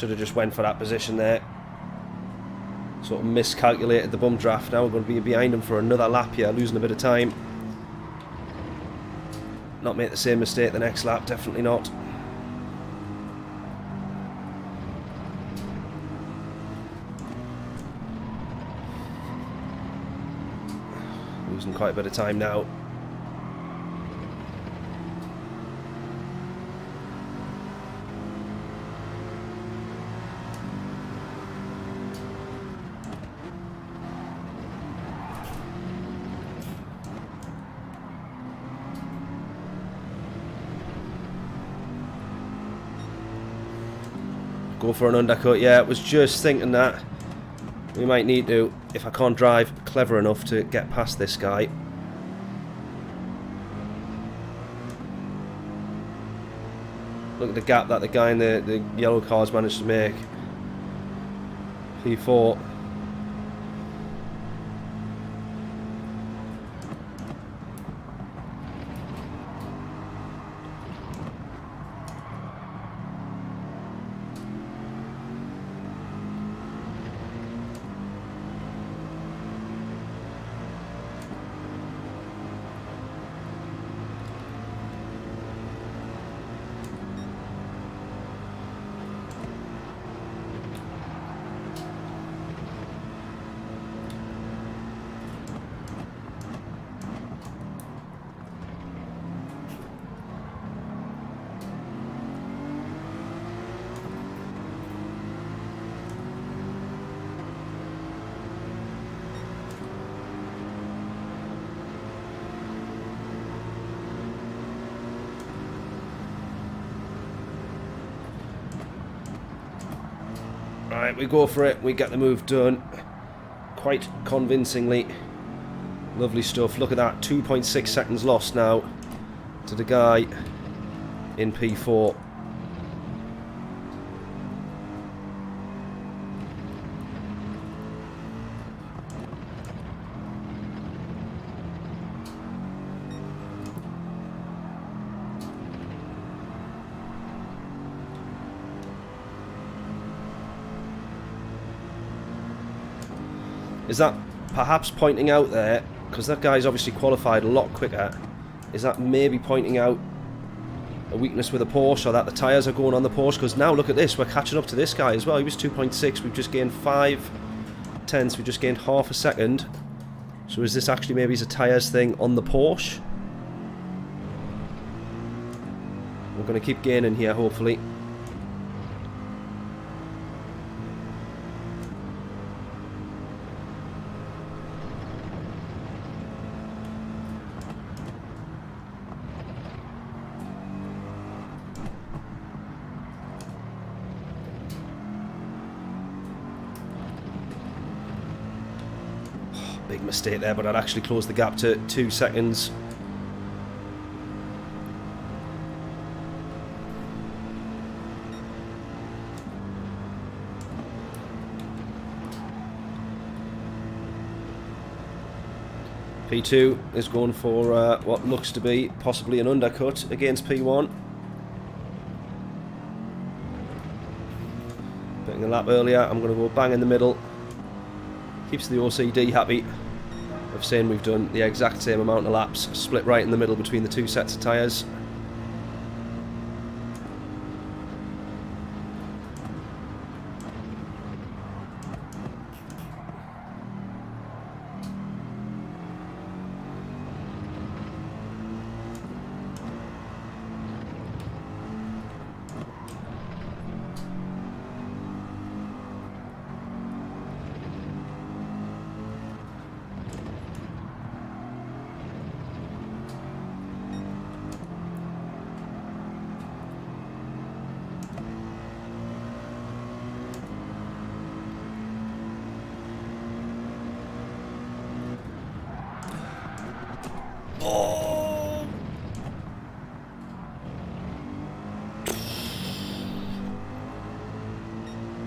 Should have just went for that position there. Sort of miscalculated the bump draft. Now we're going to be behind him for another lap here, losing a bit of time. Not make the same mistake the next lap, definitely not. Losing quite a bit of time now. Go for an undercut, yeah, I was just thinking that. We might need to, if I can't drive clever enough to get past this guy. Look at the gap that the guy in the yellow car's managed to make. P4. Right, we go for it. We get the move done quite convincingly. Lovely stuff. Look at that. 2.6 seconds lost now to the guy in P4. Is that perhaps pointing out there, because that guy's obviously qualified a lot quicker, is that maybe pointing out a weakness with the Porsche, or that the tyres are going on the Porsche? Because now look at this, we're catching up to this guy as well. He was 2.6, we've just gained 5 tenths, we've just gained half a second. So is this actually maybe a tyres thing on the Porsche? We're going to keep gaining here, hopefully. Big mistake there, but I'd actually closed the gap to 2 seconds. P2 is going for what looks to be possibly an undercut against P1. Putting a lap earlier, I'm going to go bang in the middle. Keeps the OCD happy of saying we've done the exact same amount of laps, split right in the middle between the 2 sets of tyres. Oh!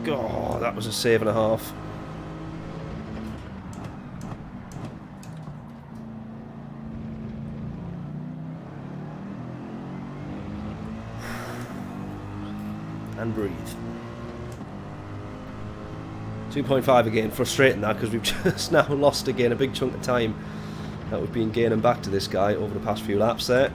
God, that was a save and a half. And breathe. 2.5 again, frustrating that, because we've just now lost again a big chunk of time that we've been gaining back to this guy over the past few laps there.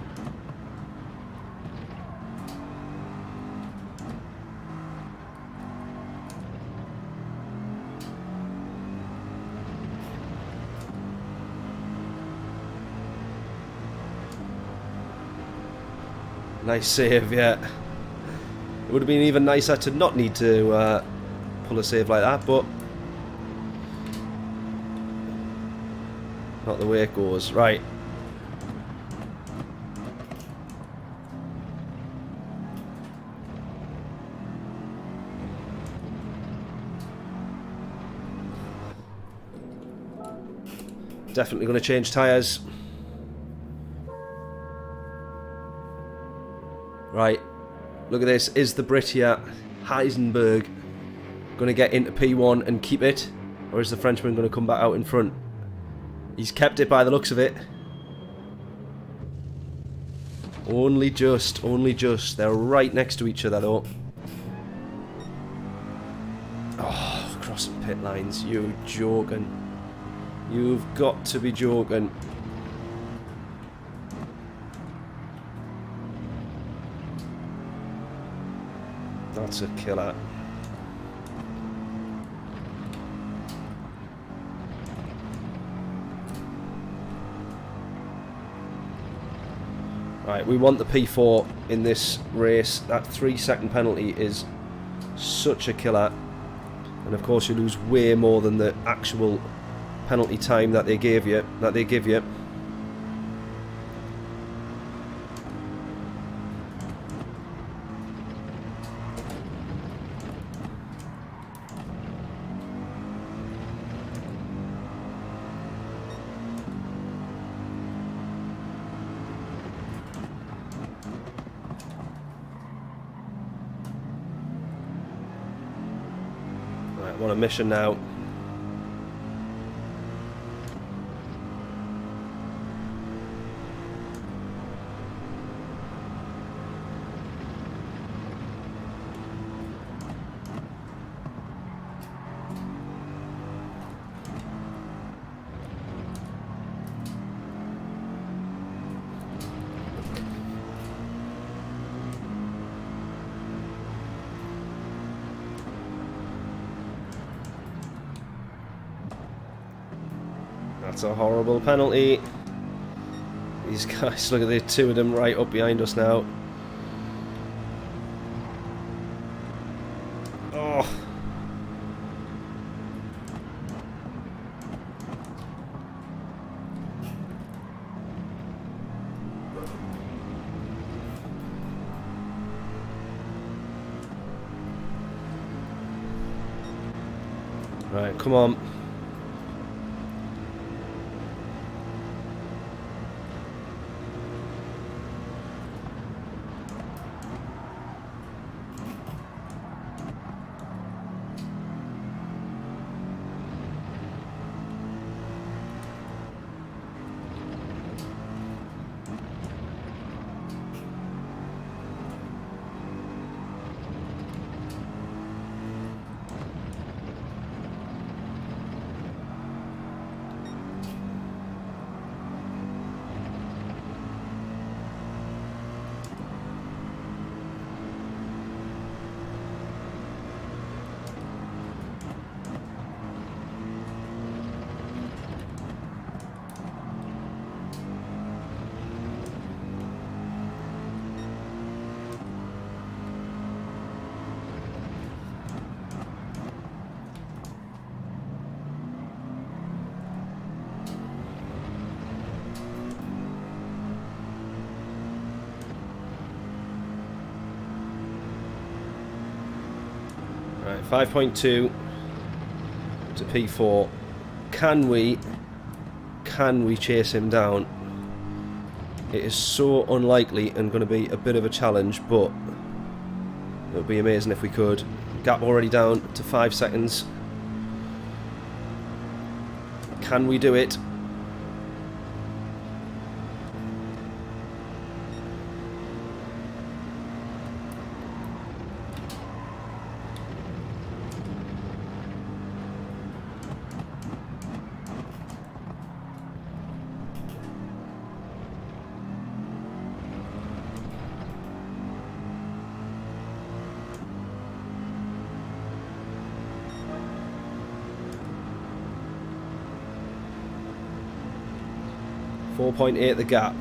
Nice save, yeah. It would have been even nicer to not need to pull a save like that, but not the way it goes. Right. Definitely going to change tyres. Right, look at this. Is the Brit here, Heisenberg, going to get into P1 and keep it? Or is the Frenchman going to come back out in front? He's kept it by the looks of it. Only just, only just. They're right next to each other though. Oh, crossing pit lines. You joking. You've got to be joking. That's a killer. Right, we want the P4 in this race. That 3-second penalty is such a killer. And of course you lose way more than the actual penalty time that they give you. On a mission now. That's a horrible penalty. These guys, look at the two of them right up behind us now. Oh. Right, come on. Right, 5.2 to P4. Can we chase him down? It is so unlikely and going to be a bit of a challenge, but it would be amazing if we could. Gap already down to 5 seconds. Can we do it? 4.8 the gap.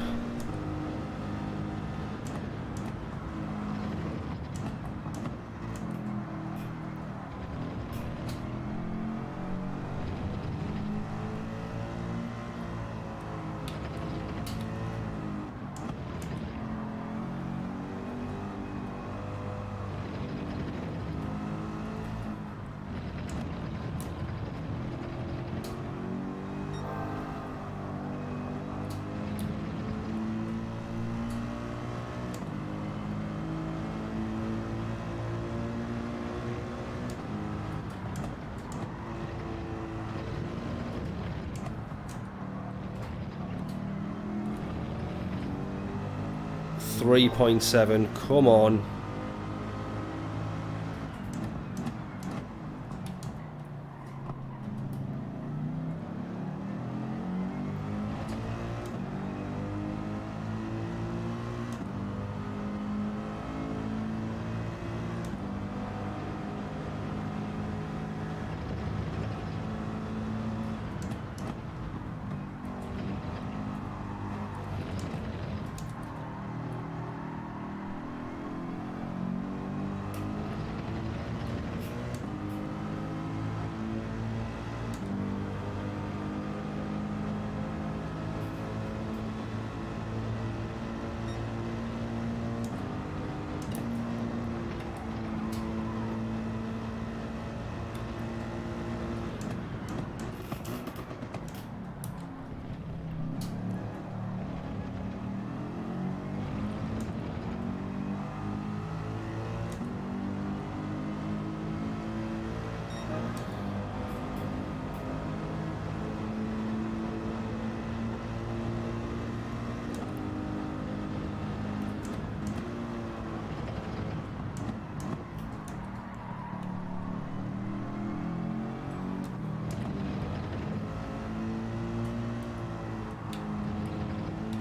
.7, come on.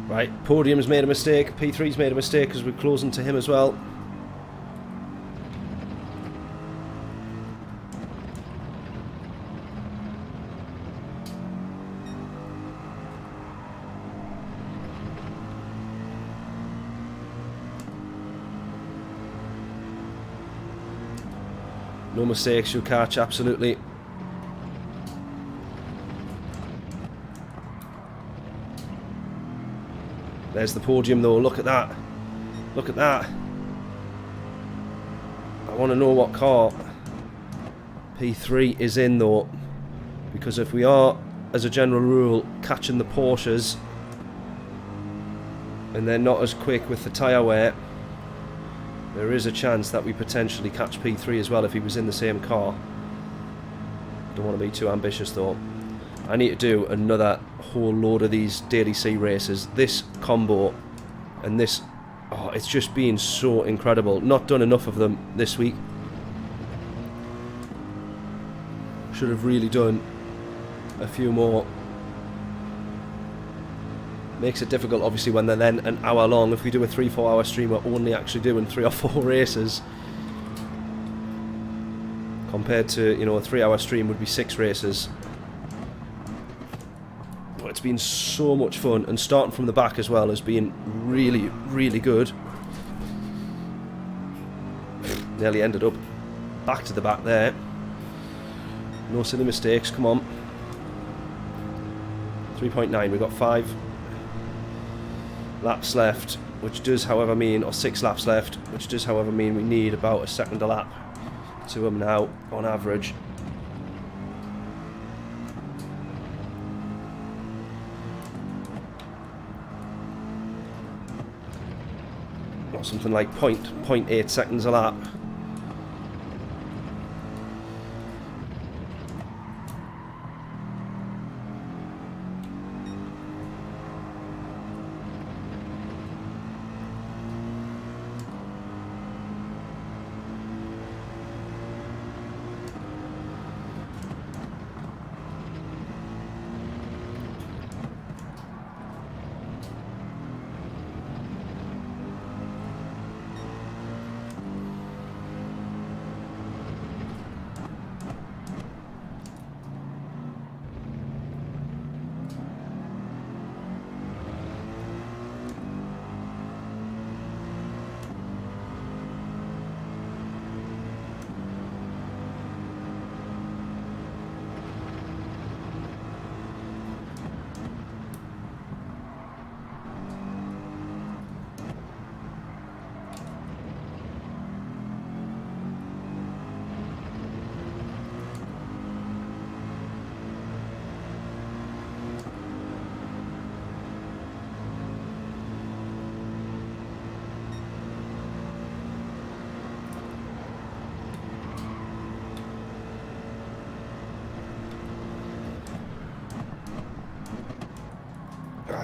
Right, Podium's made a mistake, P3's made a mistake because we're closing to him as well. No mistakes, you'll catch, absolutely. There's the podium though, look at that. Look at that. I want to know what car P3 is in though. Because if we are, as a general rule, catching the Porsches and they're not as quick with the tyre wear, there is a chance that we potentially catch P3 as well if he was in the same car. Don't want to be too ambitious though. I need to do another whole load of these Daily C races. This combo and this, oh, it's just been so incredible. Not done enough of them this week. Should have really done a few more. Makes it difficult obviously when they're then an hour long. If we do a 3-4 hour stream, we're only actually doing 3 or 4 races. Compared to, you know, a 3 hour stream would be 6 races. It's been so much fun, and starting from the back as well has been really, really good. Nearly ended up back to the back there. No silly mistakes, come on. 3.9, we've got 5 laps left, which does however mean, or 6 laps left, which does however mean we need about a second a lap to them now, on average. Or something like 0.8 seconds a lap.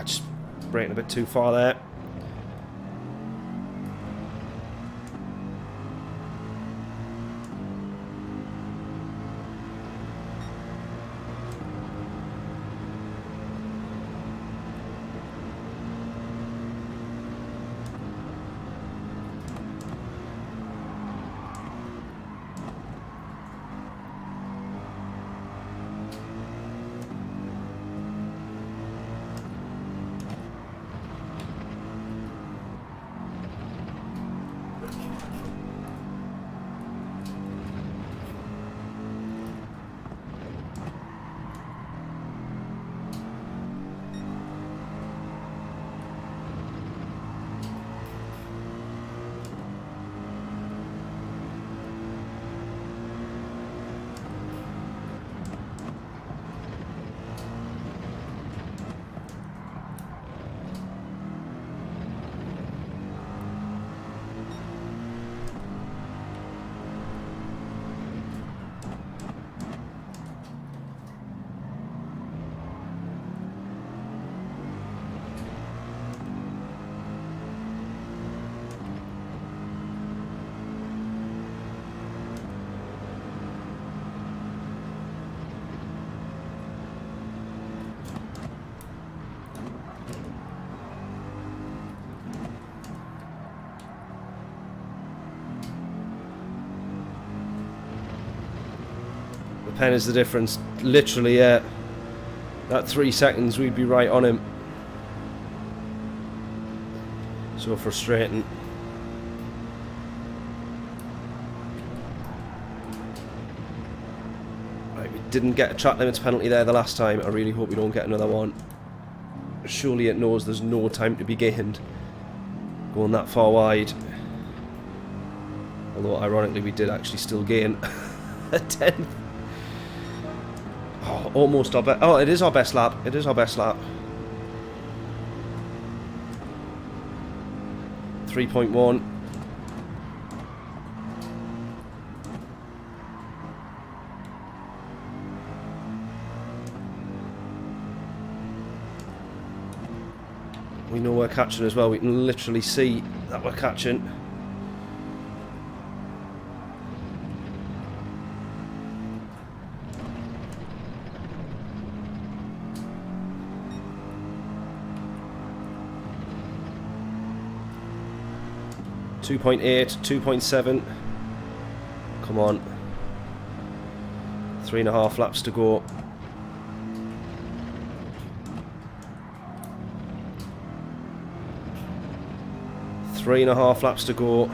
just braking a bit too far there. Pen is the difference. Literally, yeah. That 3 seconds, we'd be right on him. So frustrating. Right, we didn't get a track limits penalty there the last time. I really hope we don't get another one. Surely it knows there's no time to be gained going that far wide. Although, ironically, we did actually still gain a 10th. Oh, almost our best. Oh, it is our best lap. It is our best lap. 3.1. We know we're catching as well. We can literally see that we're catching. .8, 2.7. Come on. 3.5 laps to go. Three and a half laps to go.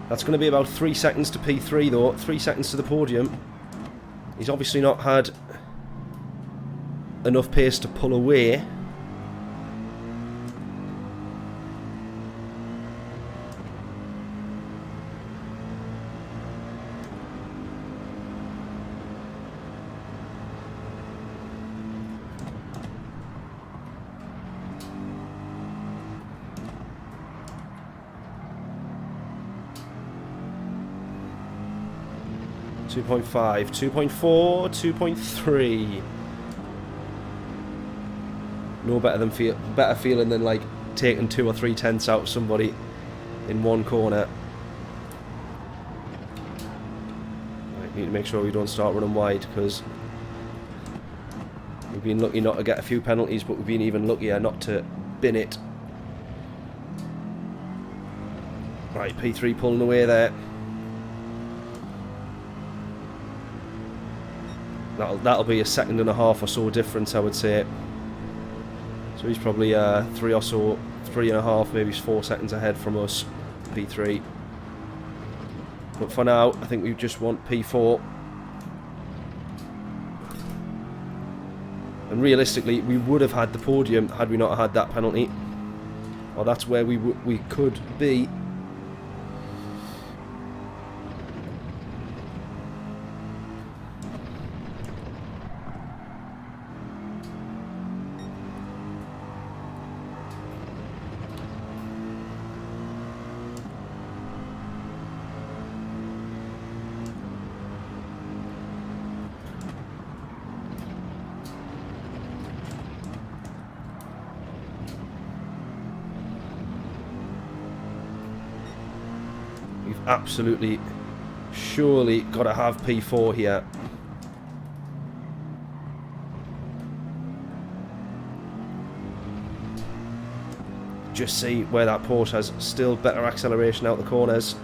That's going to be about 3 seconds to P3 though. 3 seconds to the podium. He's obviously not had enough pace to pull away. .5, 2.4, 2.3. No better than better feeling than like taking 2 or 3 tenths out of somebody in one corner. Right, need to make sure we don't start running wide because we've been lucky not to get a few penalties, but we've been even luckier not to bin it. Right, P3 pulling away there. That'll be a 1.5 seconds or so difference, I would say. So he's probably 3 or so, 3.5, maybe 4 seconds ahead from us, P3. But for now, I think we just want P4. And realistically, we would have had the podium had we not had that penalty. Or that's where we could be. absolutely, surely got to have P4 here. Just see where that Porsche has still better acceleration out the corners.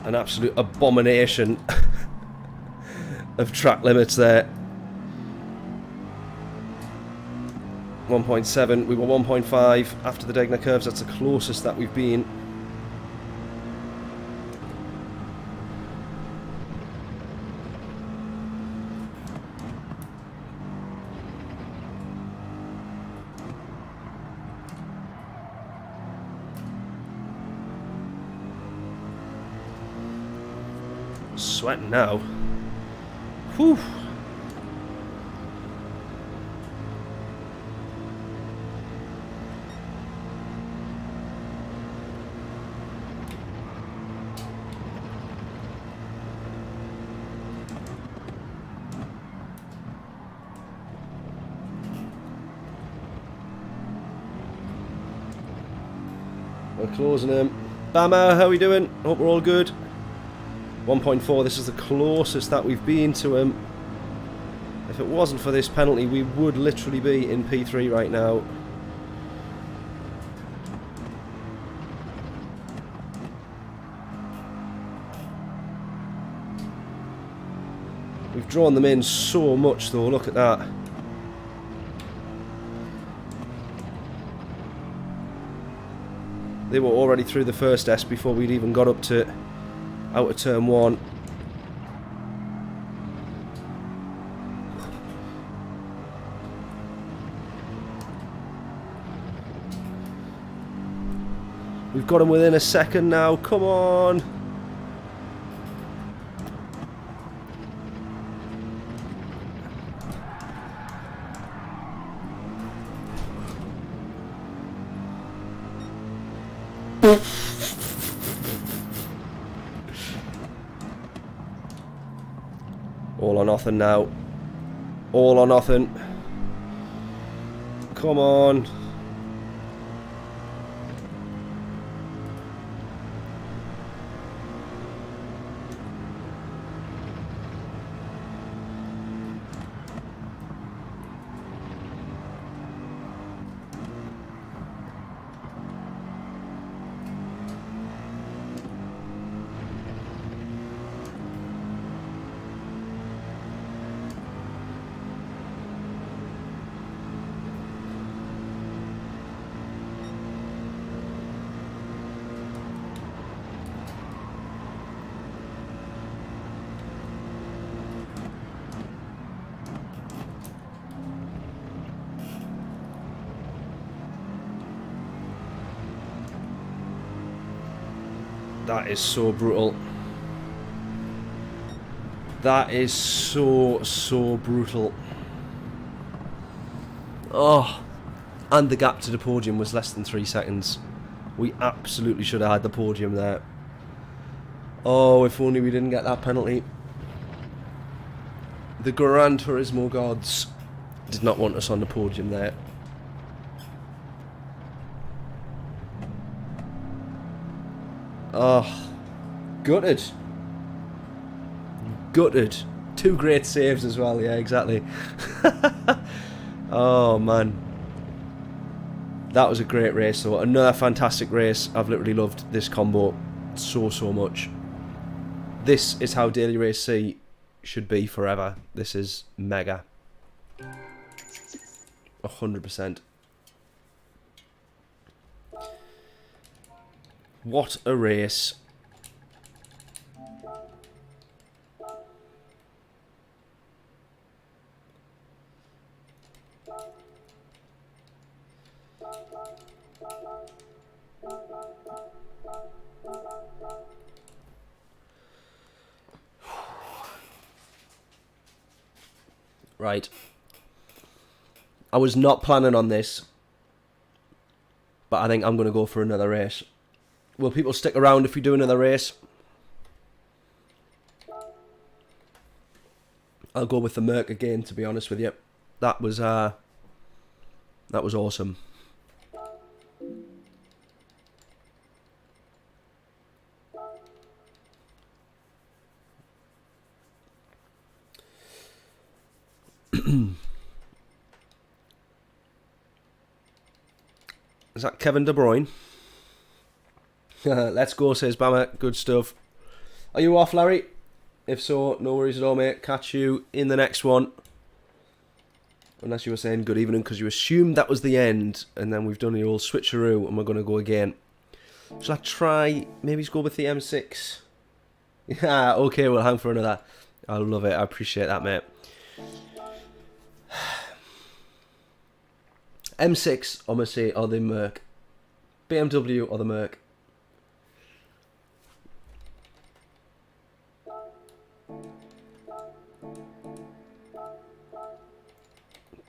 An absolute abomination of track limits there. 1.7, we were 1.5 after the Degner curves. That's the closest that we've been. Sweating now. Whew. We're closing him. Bama, how are we doing? Hope we're all good. 1.4, this is the closest that we've been to him. If it wasn't for this penalty, we would literally be in P3 right now. We've drawn them in so much though, look at that. They were already through the first S before we'd even got up to out of turn one. We've got him within a second now, come on! All or nothing now. All or nothing. Come on. That is so brutal. That is so brutal. Oh, and the gap to the podium was less than 3 seconds. We absolutely should have had the podium there. Oh, if only we didn't get that penalty. The Gran Turismo gods did not want us on the podium there. Oh, gutted. Gutted. 2 great saves as well, yeah, exactly. Oh, man. That was a great race, though. Another fantastic race. I've literally loved this combo so much. This is how Daily Race C should be forever. This is mega. 100%. What a race. Right. I was not planning on this, but I think I'm going to go for another race. Will people stick around if we do another race? I'll go with the Merc again, to be honest with you. That was awesome. Is that Kevin De Bruyne? Let's go, says Bammer. Good stuff. Are you off, Larry? If so, no worries at all, mate. Catch you in the next one. Unless you were saying good evening because you assumed that was the end, and then we've done the old switcheroo and we're going to go again. Shall I try maybe go with the M6? Yeah, okay, we'll hang for another. I love it. I appreciate that, mate. M6 or the Merc? BMW or the Merc?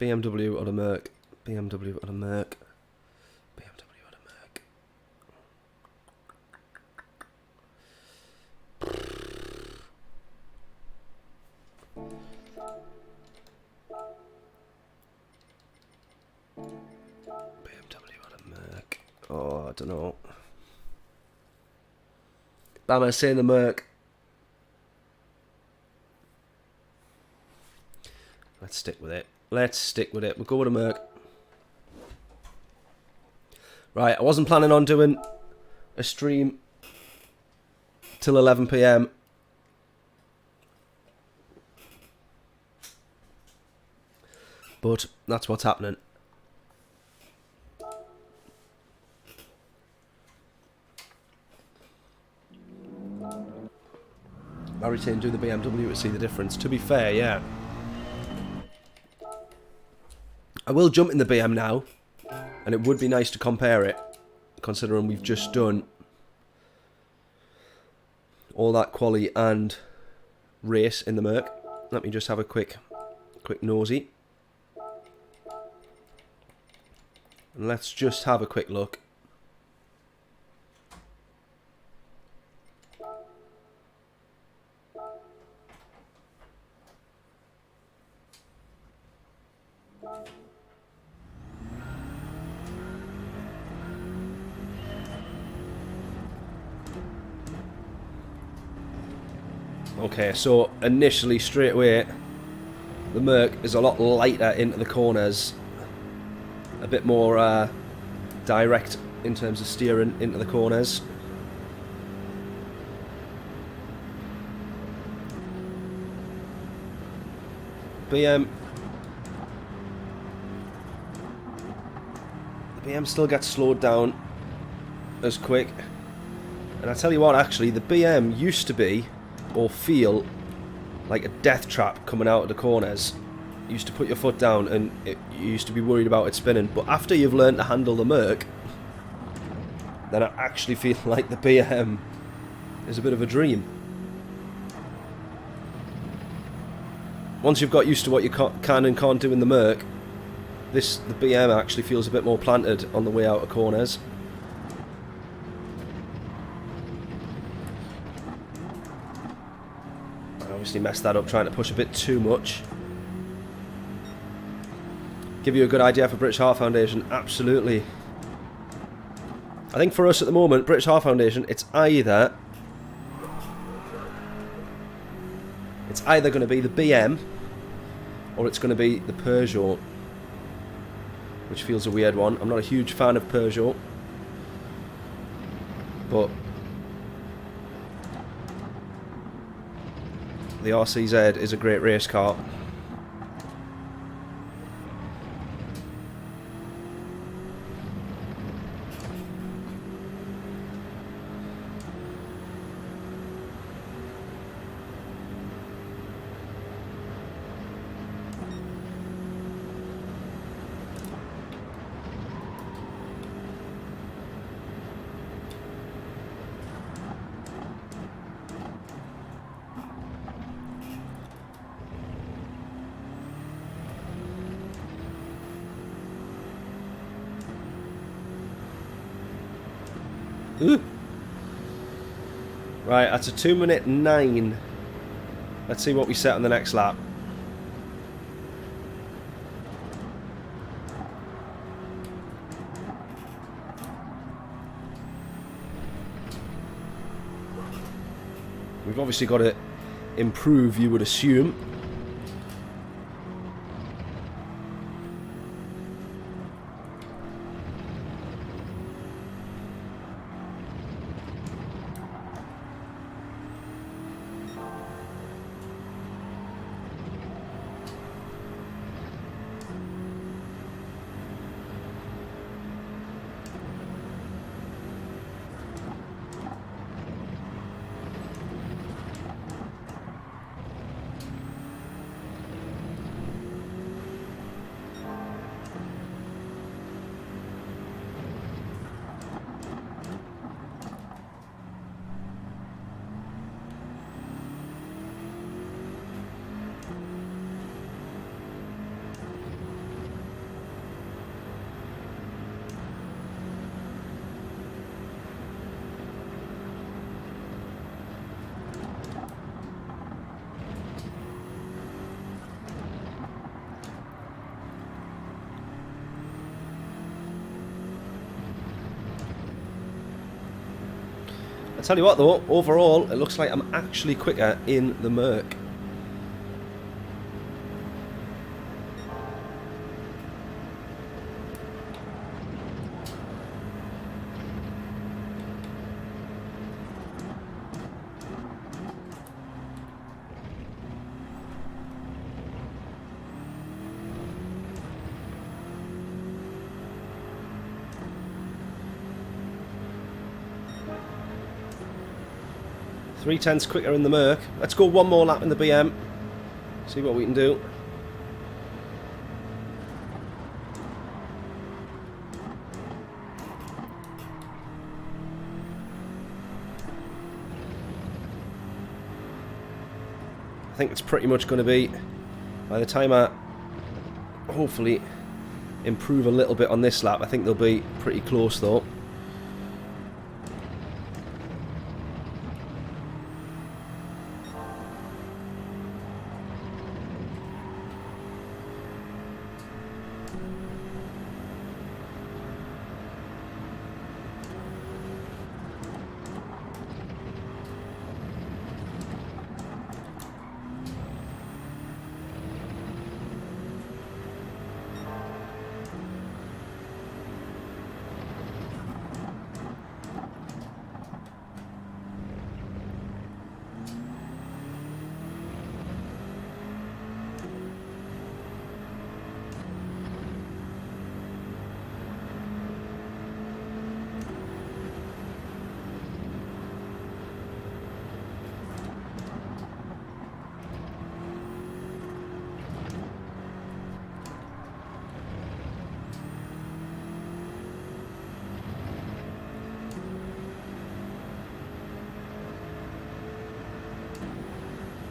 BMW or the Merc? BMW or the Merc? BMW or the Merc? BMW or the Merc? Oh, I don't know. Bammer saying the Merc. Let's stick with it. Let's stick with it. We'll go with a Merc. Right, I wasn't planning on doing a stream till 11 PM. But that's what's happening. Larry saying do the BMW to see the difference. To be fair, yeah. I will jump in the BM now, and it would be nice to compare it, considering we've just done all that quali and race in the Merc. Let me just have a quick nosy. And let's just have a quick look. Okay, so initially, straight away, the Merc is a lot lighter into the corners. A bit more direct in terms of steering into the corners. The BM still gets slowed down as quick. And I tell you what, actually, the BM used to be, or feel, like a death trap coming out of the corners. You used to put your foot down and you used to be worried about it spinning. But after you've learned to handle the Merc, then I actually feel like the BM is a bit of a dream. Once you've got used to what you can and can't do in the Merc, the BM actually feels a bit more planted on the way out of corners. I obviously messed that up trying to push a bit too much. Give you a good idea for British Heart Foundation, absolutely. I think for us at the moment, British Heart Foundation, it's either going to be the BM or it's going to be the Peugeot, which feels a weird one. I'm not a huge fan of Peugeot, but the RCZ is a great race car. Ooh. Right, that's a 2:09. Let's see what we set on the next lap. We've obviously got to improve, you would assume. I tell you what though, overall it looks like I'm actually quicker in the Merc. Three tenths quicker in the Merc. Let's go one more lap in the BM. See what we can do. I think it's pretty much going to be, by the time I hopefully improve a little bit on this lap, I think they'll be pretty close though.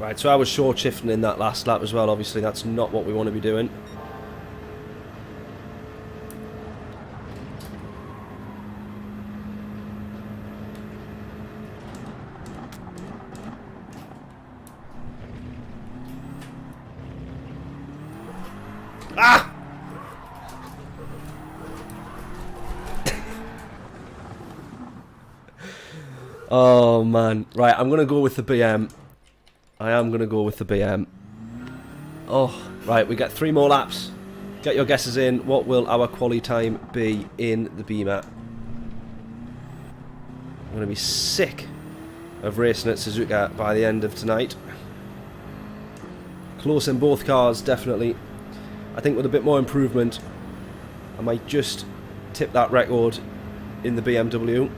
Right, so I was short shifting in that last lap as well. Obviously, that's not what we want to be doing. Ah! Oh man. Right, I'm going to go with the BM. I am going to go with the BM. Oh, right, we get 3 more laps. Get your guesses in. What will our quali time be in the Beamer? I'm going to be sick of racing at Suzuka by the end of tonight. Close in both cars, definitely. I think with a bit more improvement, I might just tip that record in the BMW.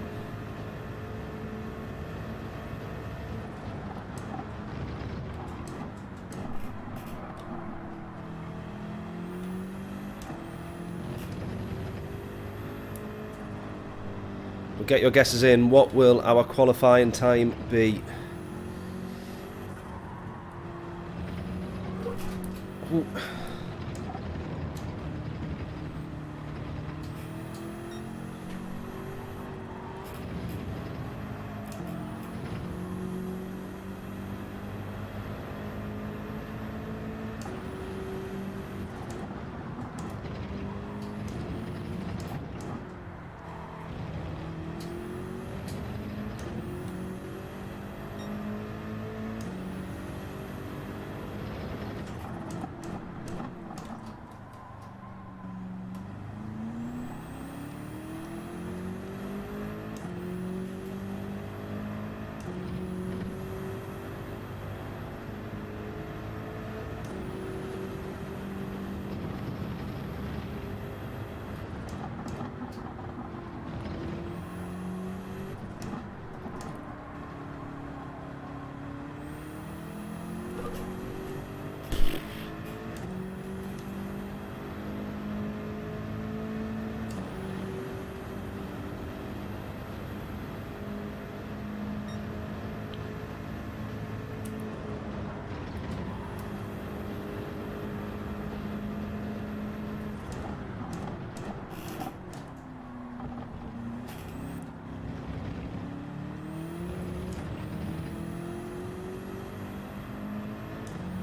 We'll get your guesses in. What will our qualifying time be? Ooh.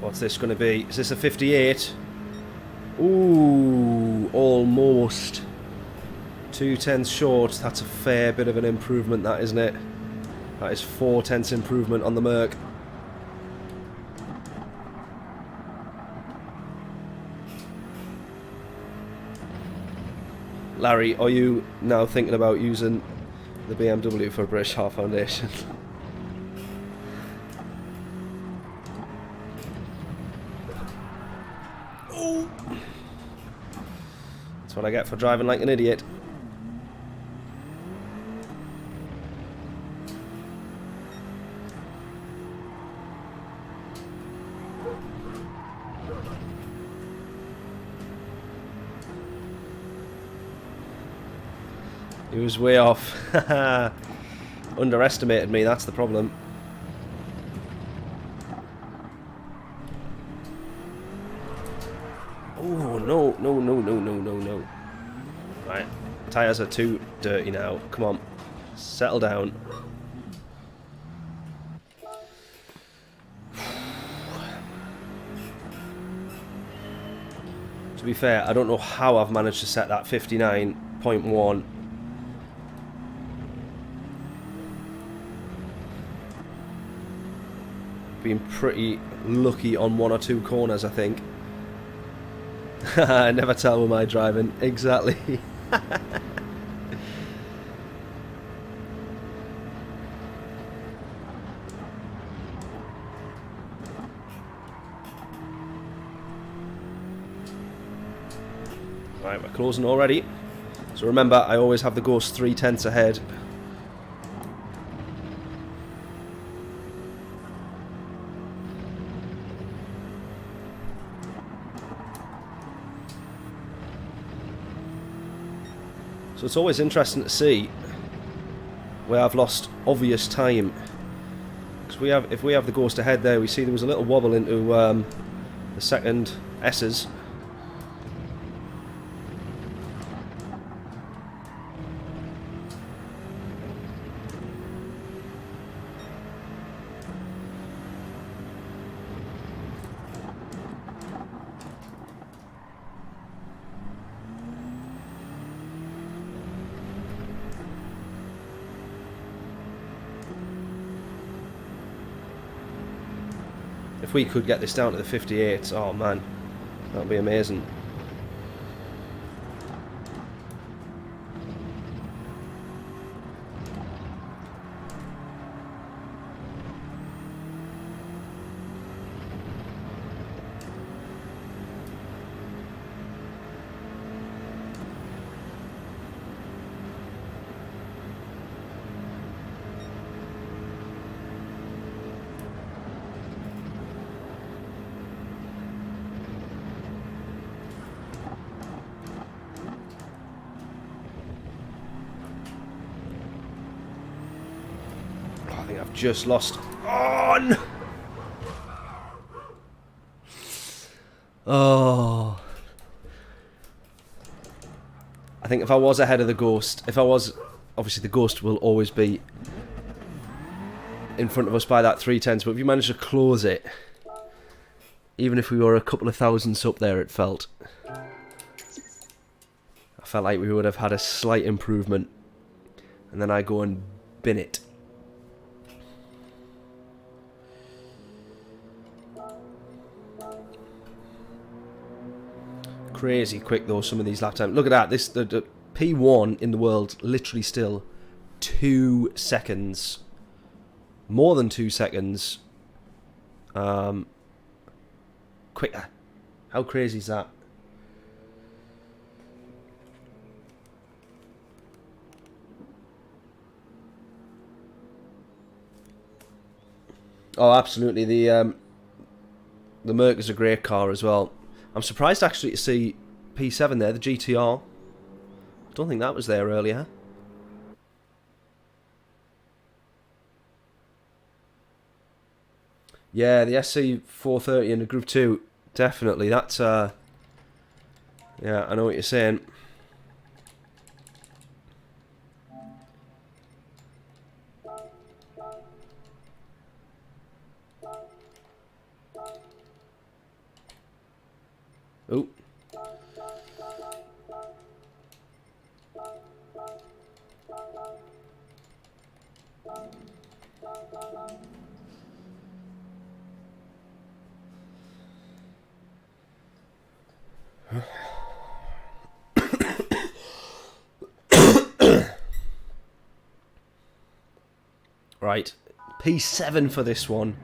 What's this going to be? Is this a 58? Ooh, almost. 2/10 short. That's a fair bit of an improvement, that, isn't it? That is 4/10 improvement on the Merc. Larry, are you now thinking about using the BMW for British Heart Foundation? That's what I get for driving like an idiot. He was way off. Underestimated me, that's the problem. Oh, no, no, no, no, no, no, no. Right, tyres are too dirty now. Come on, settle down. To be fair, I don't know how I've managed to set that 59.1. Been pretty lucky on 1 or 2 corners, I think. I never tell with my driving. Exactly. Right, we're closing already. So remember, I always have the Ghost 3/10 ahead. So it's always interesting to see where I've lost obvious time Because if we have the Ghost ahead there, we see there was a little wobble into the second S's. If we could get this down to the 58s, oh man, that would be amazing. I think I've just lost on. Oh. I think if I was ahead of the Ghost, obviously the Ghost will always be in front of us by that 310s, but if you manage to close it, even if we were a couple of thousandths up there, I felt like we would have had a slight improvement. And then I go and bin it. Crazy quick though, some of these lap times. Look at that. The P1 in the world literally still 2 seconds, more than 2 seconds quicker. How crazy is that? Oh, absolutely. The Merc is a great car as well. I'm surprised actually to see P7 there, the GTR. I don't think that was there earlier. Yeah, the SC430 in the Group 2, definitely. That's, yeah, I know what you're saying. Oh. Right, P7 for this one.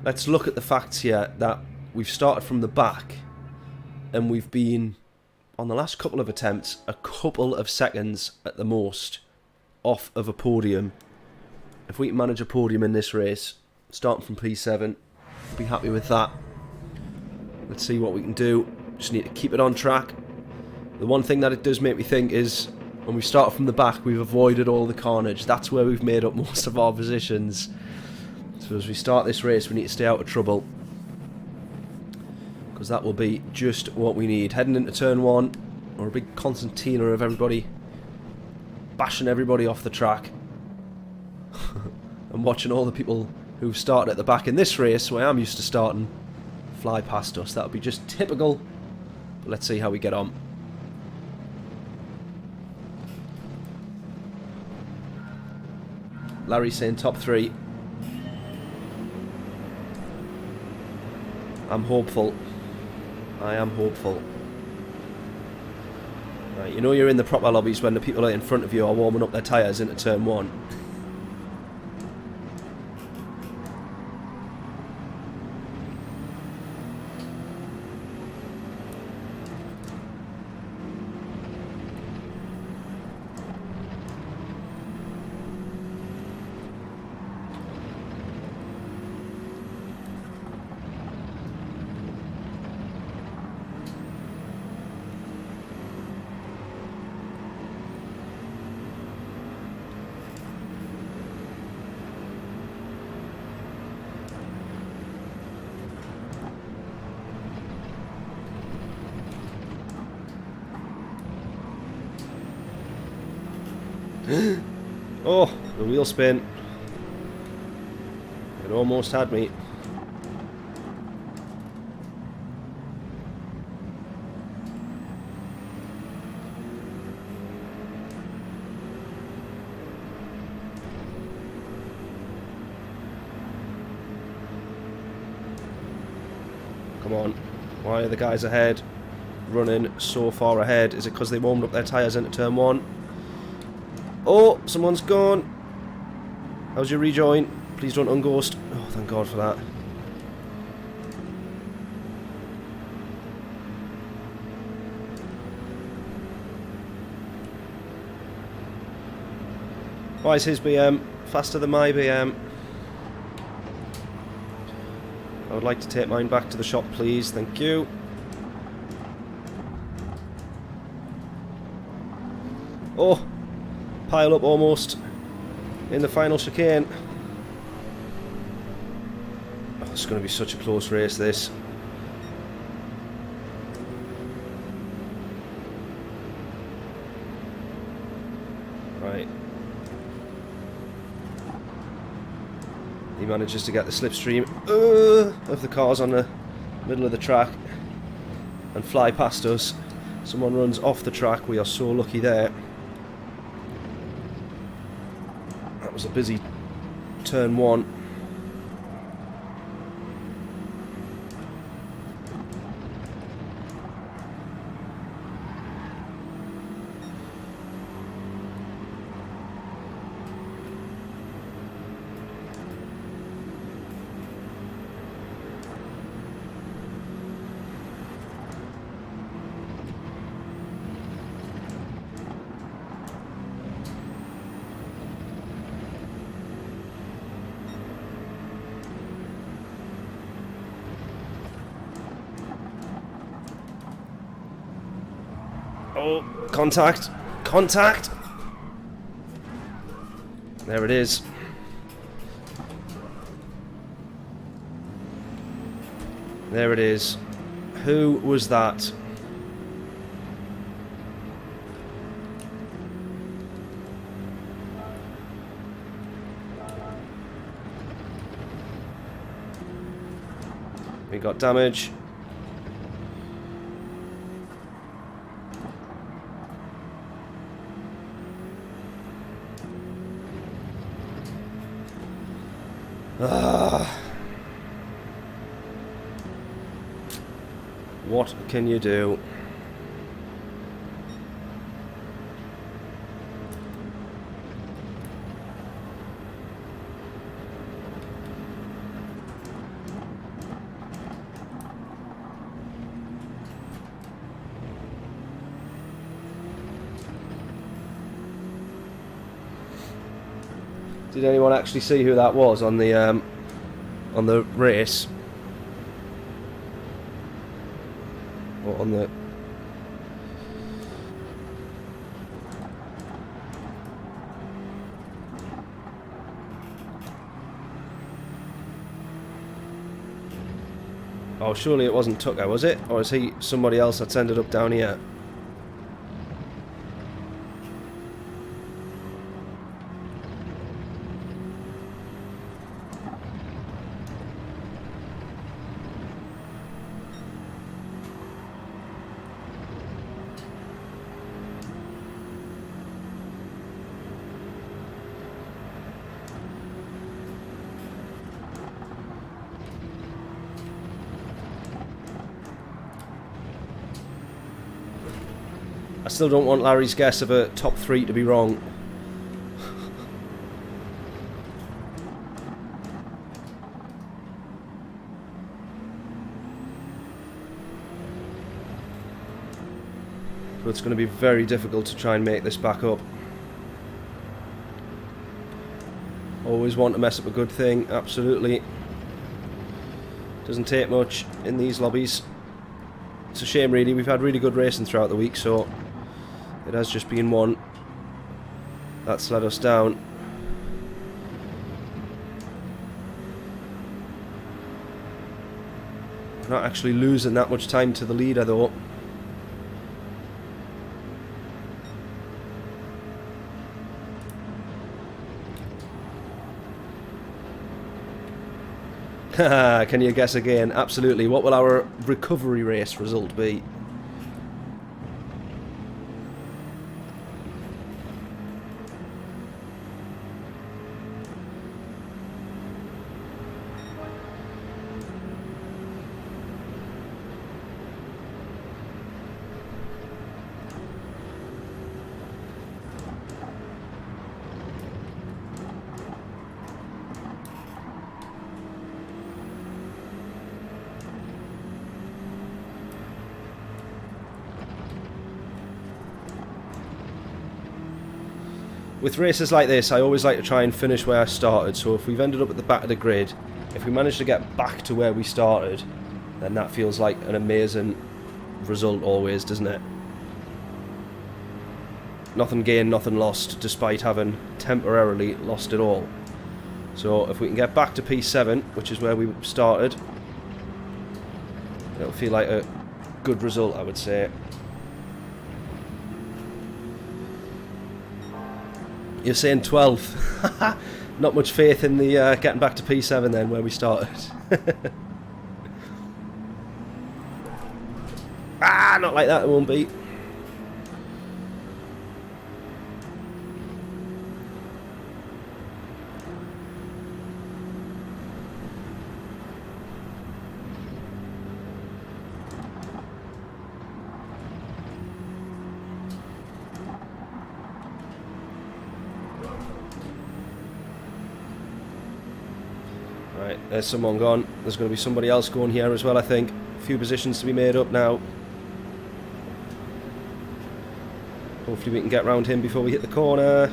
Let's look at the facts here that we've started from the back and we've been, on the last couple of attempts, a couple of seconds at the most off of a podium. If we can manage a podium in this race, starting from P7, I'll be happy with that. Let's see what we can do. Just need to keep it on track. The one thing that it does make me think is when we start from the back, we've avoided all the carnage. That's where we've made up most of our positions. So as we start this race, we need to stay out of trouble, because that will be just what we need. Heading into turn 1, or a big concertina of everybody bashing everybody off the track. And watching all the people who've started at the back in this race, where I'm used to starting, fly past us. That would be just typical. But let's see how we get on. Larry's saying top 3. I'm hopeful. I am hopeful. Right, you know you're in the proper lobbies when the people in front of you are warming up their tyres into turn 1. Oh, the wheel spin. It almost had me. Come on. Why are the guys ahead running so far ahead? Is it because they warmed up their tyres into turn 1? Oh, someone's gone. How's your rejoin? Please don't unghost. Oh, thank God for that. Why is his BM faster than my BM? I would like to take mine back to the shop, please. Thank you. Oh, pile up almost in the final chicane. Oh, it's going to be such a close race, this. Right. He manages to get the slipstream of the cars on the middle of the track and fly past us. Someone runs off the track. We are so lucky there. That was a busy turn 1. Oh, contact! Contact! There it is. There it is. Who was that? We got damage. What can you do? Did anyone actually see who that was on the race? Or on the... Oh, surely it wasn't Tucker, was it? Or is he somebody else that's ended up down here? I still don't want Larry's guess of a top 3 to be wrong. But it's going to be very difficult to try and make this back up. Always want to mess up a good thing, absolutely. Doesn't take much in these lobbies. It's a shame really, we've had really good racing throughout the week, so it has just been one that's let us down. We're not actually losing that much time to the leader though. Can you guess again? Absolutely. What will our recovery race result be? With races like this, I always like to try and finish where I started, so if we've ended up at the back of the grid, if we manage to get back to where we started, then that feels like an amazing result always, doesn't it? Nothing gained, nothing lost, despite having temporarily lost it all. So if we can get back to P7, which is where we started, it'll feel like a good result, I would say. You're saying 12th. Not much faith in the getting back to P7 then, where we started. Ah, not like that, it won't be. Right, there's someone gone. There's going to be somebody else going here as well, I think. A few positions to be made up now. Hopefully we can get round him before we hit the corner.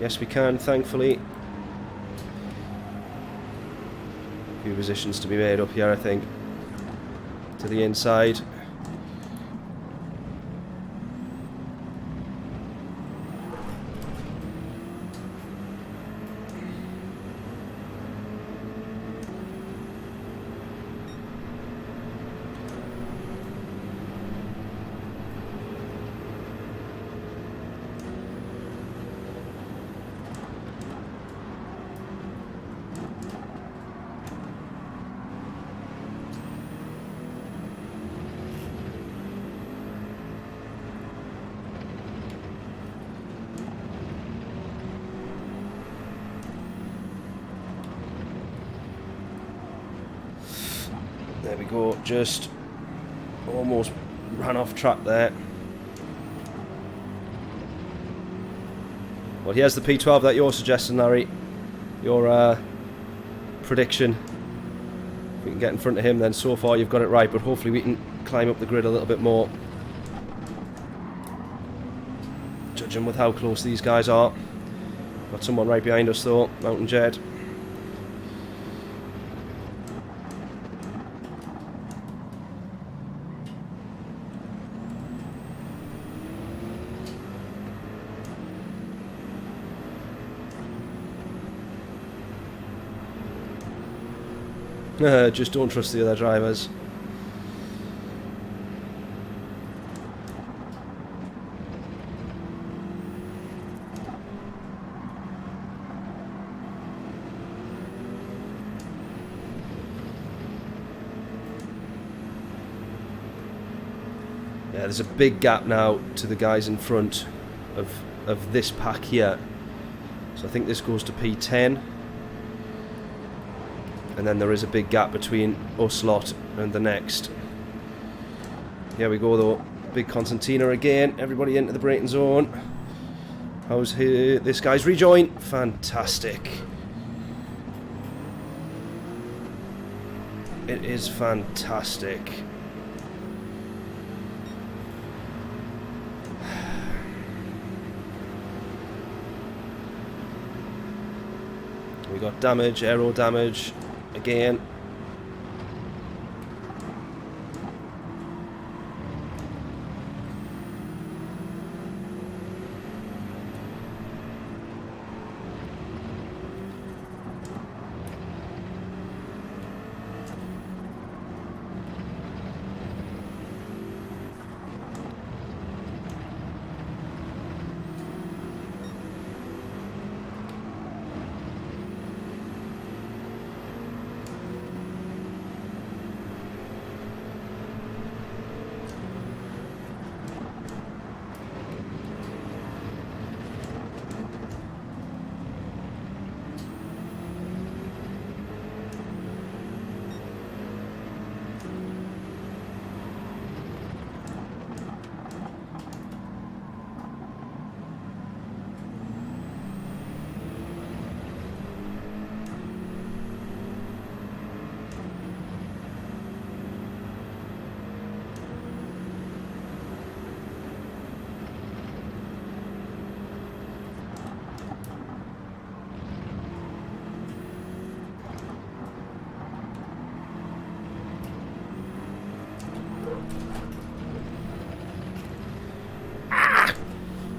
Yes, we can, thankfully. A few positions to be made up here, I think. To the inside. There we go, just almost ran off track there. Well, here's the P12 that you're suggesting, Larry. Your prediction. If we can get in front of him, then so far you've got it right, but hopefully we can climb up the grid a little bit more. Judging with how close these guys are. Got someone right behind us though, Mountain Jed. Just don't trust the other drivers. Yeah, there's a big gap now to the guys in front of this pack here. So I think this goes to P10. And then there is a big gap between us lot and the next. Here we go though. Big Constantina again. Everybody into the braking zone. How's this guy's rejoin? Fantastic. It is fantastic. We got damage, aero damage. Again.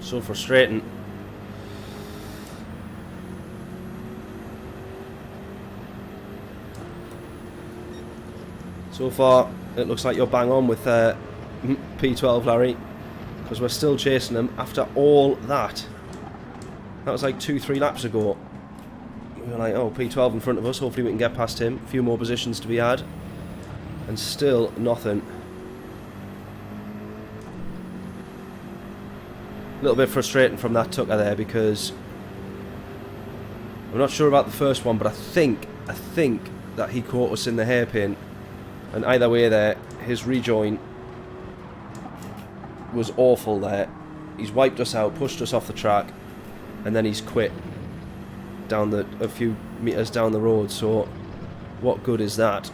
So frustrating. So far, it looks like you're bang on with P12, Larry, because we're still chasing them after all that. That was like 2-3 laps ago. We were like, oh, P12 in front of us, hopefully we can get past him. A few more positions to be had. And still nothing. A little bit frustrating from that tucker there, because I'm not sure about the first one, but I think that he caught us in the hairpin. And either way there, his rejoin was awful there. He's wiped us out, pushed us off the track, and then he's quit down a few meters down the road. So what good is that?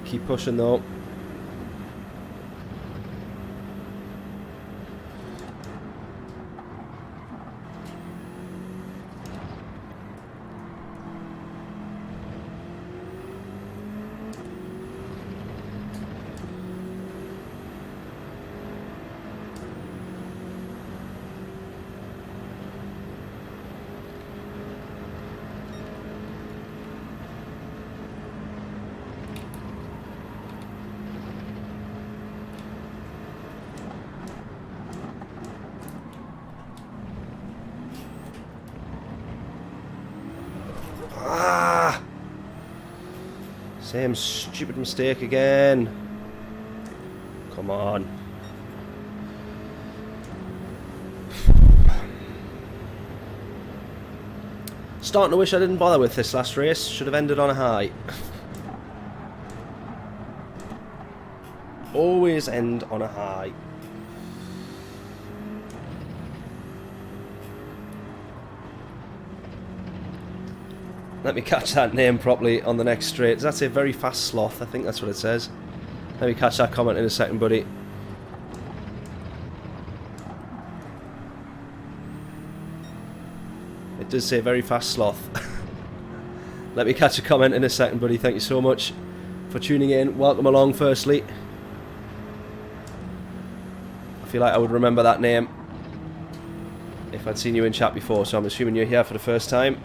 Keep pushing though. Same stupid mistake again. Come on. Starting to wish I didn't bother with this last race. Should have ended on a high. Always end on a high. Let me catch that name properly on the next straight. Does that say very fast sloth? I think that's what it says. Let me catch that comment in a second, buddy. It does say very fast sloth. Let me catch a comment in a second, buddy. Thank you so much for tuning in. Welcome along, firstly. I feel like I would remember that name if I'd seen you in chat before, so I'm assuming you're here for the first time.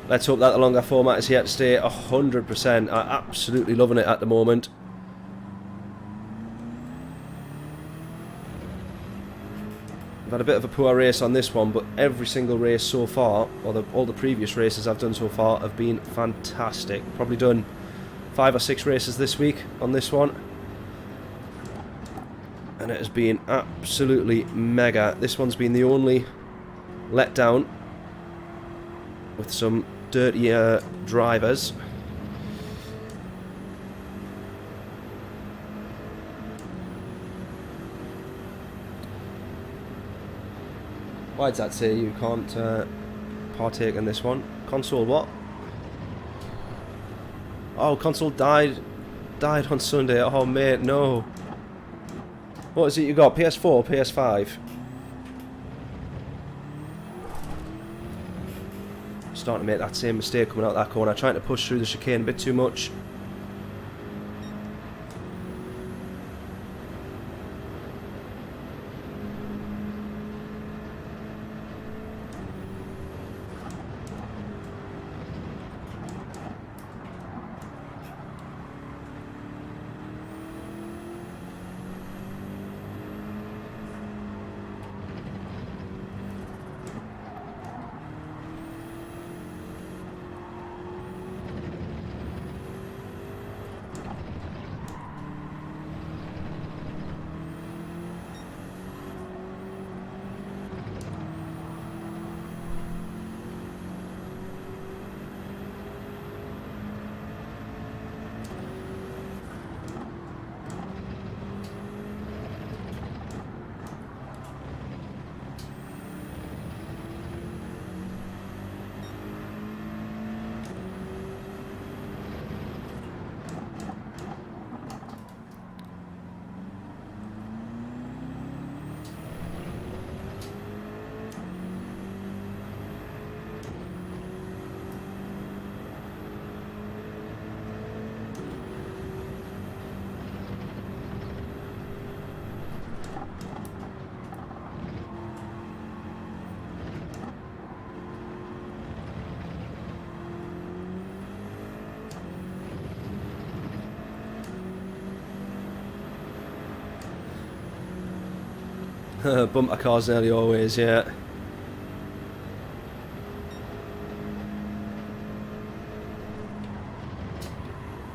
Let's hope that the longer format is here to stay 100%. I'm absolutely loving it at the moment. I've had a bit of a poor race on this one, but every single race so far, or all the previous races I've done so far, have been fantastic. Probably done 5 or 6 races this week on this one. And it has been absolutely mega. This one's been the only letdown with some dirtier drivers. Why does that say you can't partake in this one? Console what? Oh, console died on Sunday. Oh mate, no. What is it you got? PS4, PS5? Starting to make that same mistake coming out that corner, trying to push through the chicane a bit too much. Bumper cars nearly always, yeah.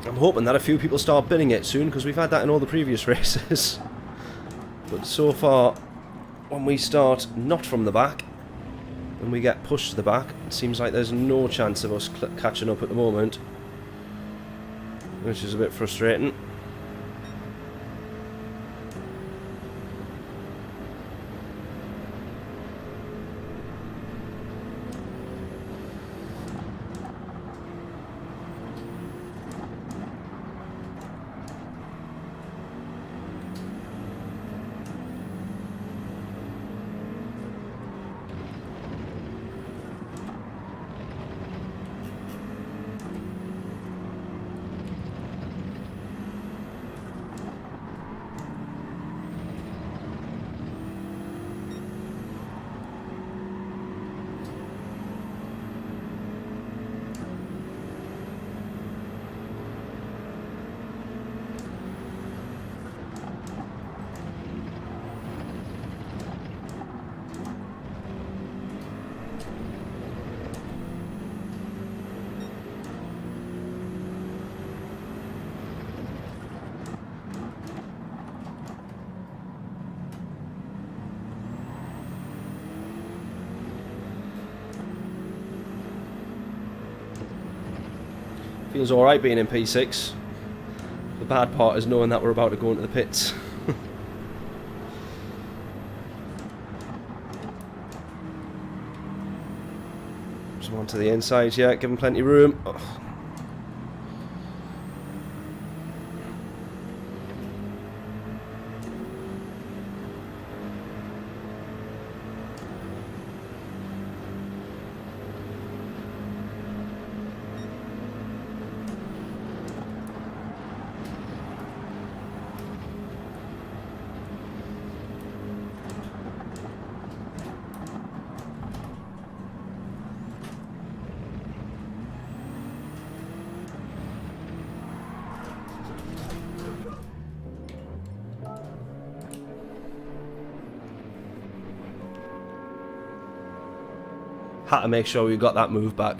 I'm hoping that a few people start binning it soon, because we've had that in all the previous races. But so far, when we start not from the back, when we get pushed to the back, it seems like there's no chance of us catching up at the moment, which is a bit frustrating. Feels alright being in P6. The bad part is knowing that we're about to go into the pits. Just one to the inside, yeah, give him plenty of room. Oh. Had to make sure we got that move back.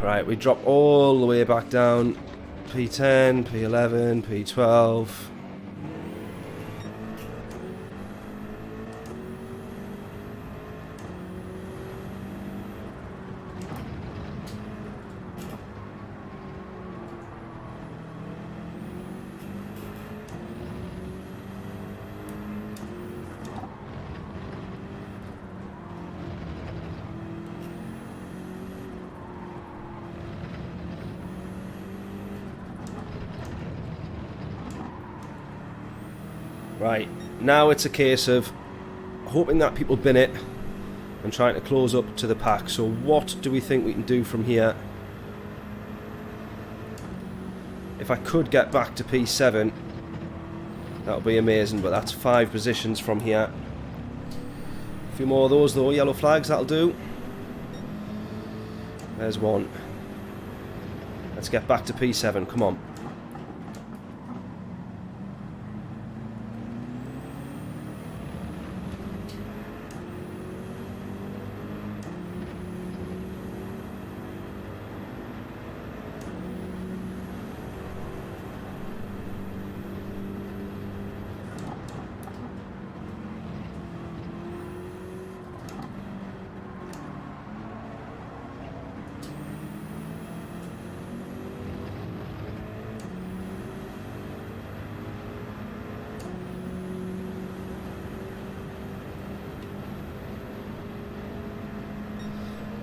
Right, we drop all the way back down. P10, P11, P12. Right, now it's a case of hoping that people bin it and trying to close up to the pack. So what do we think we can do from here? If I could get back to P7, that would be amazing, but that's 5 positions from here. A few more of those though, yellow flags, that'll do. There's one. Let's get back to P7, come on.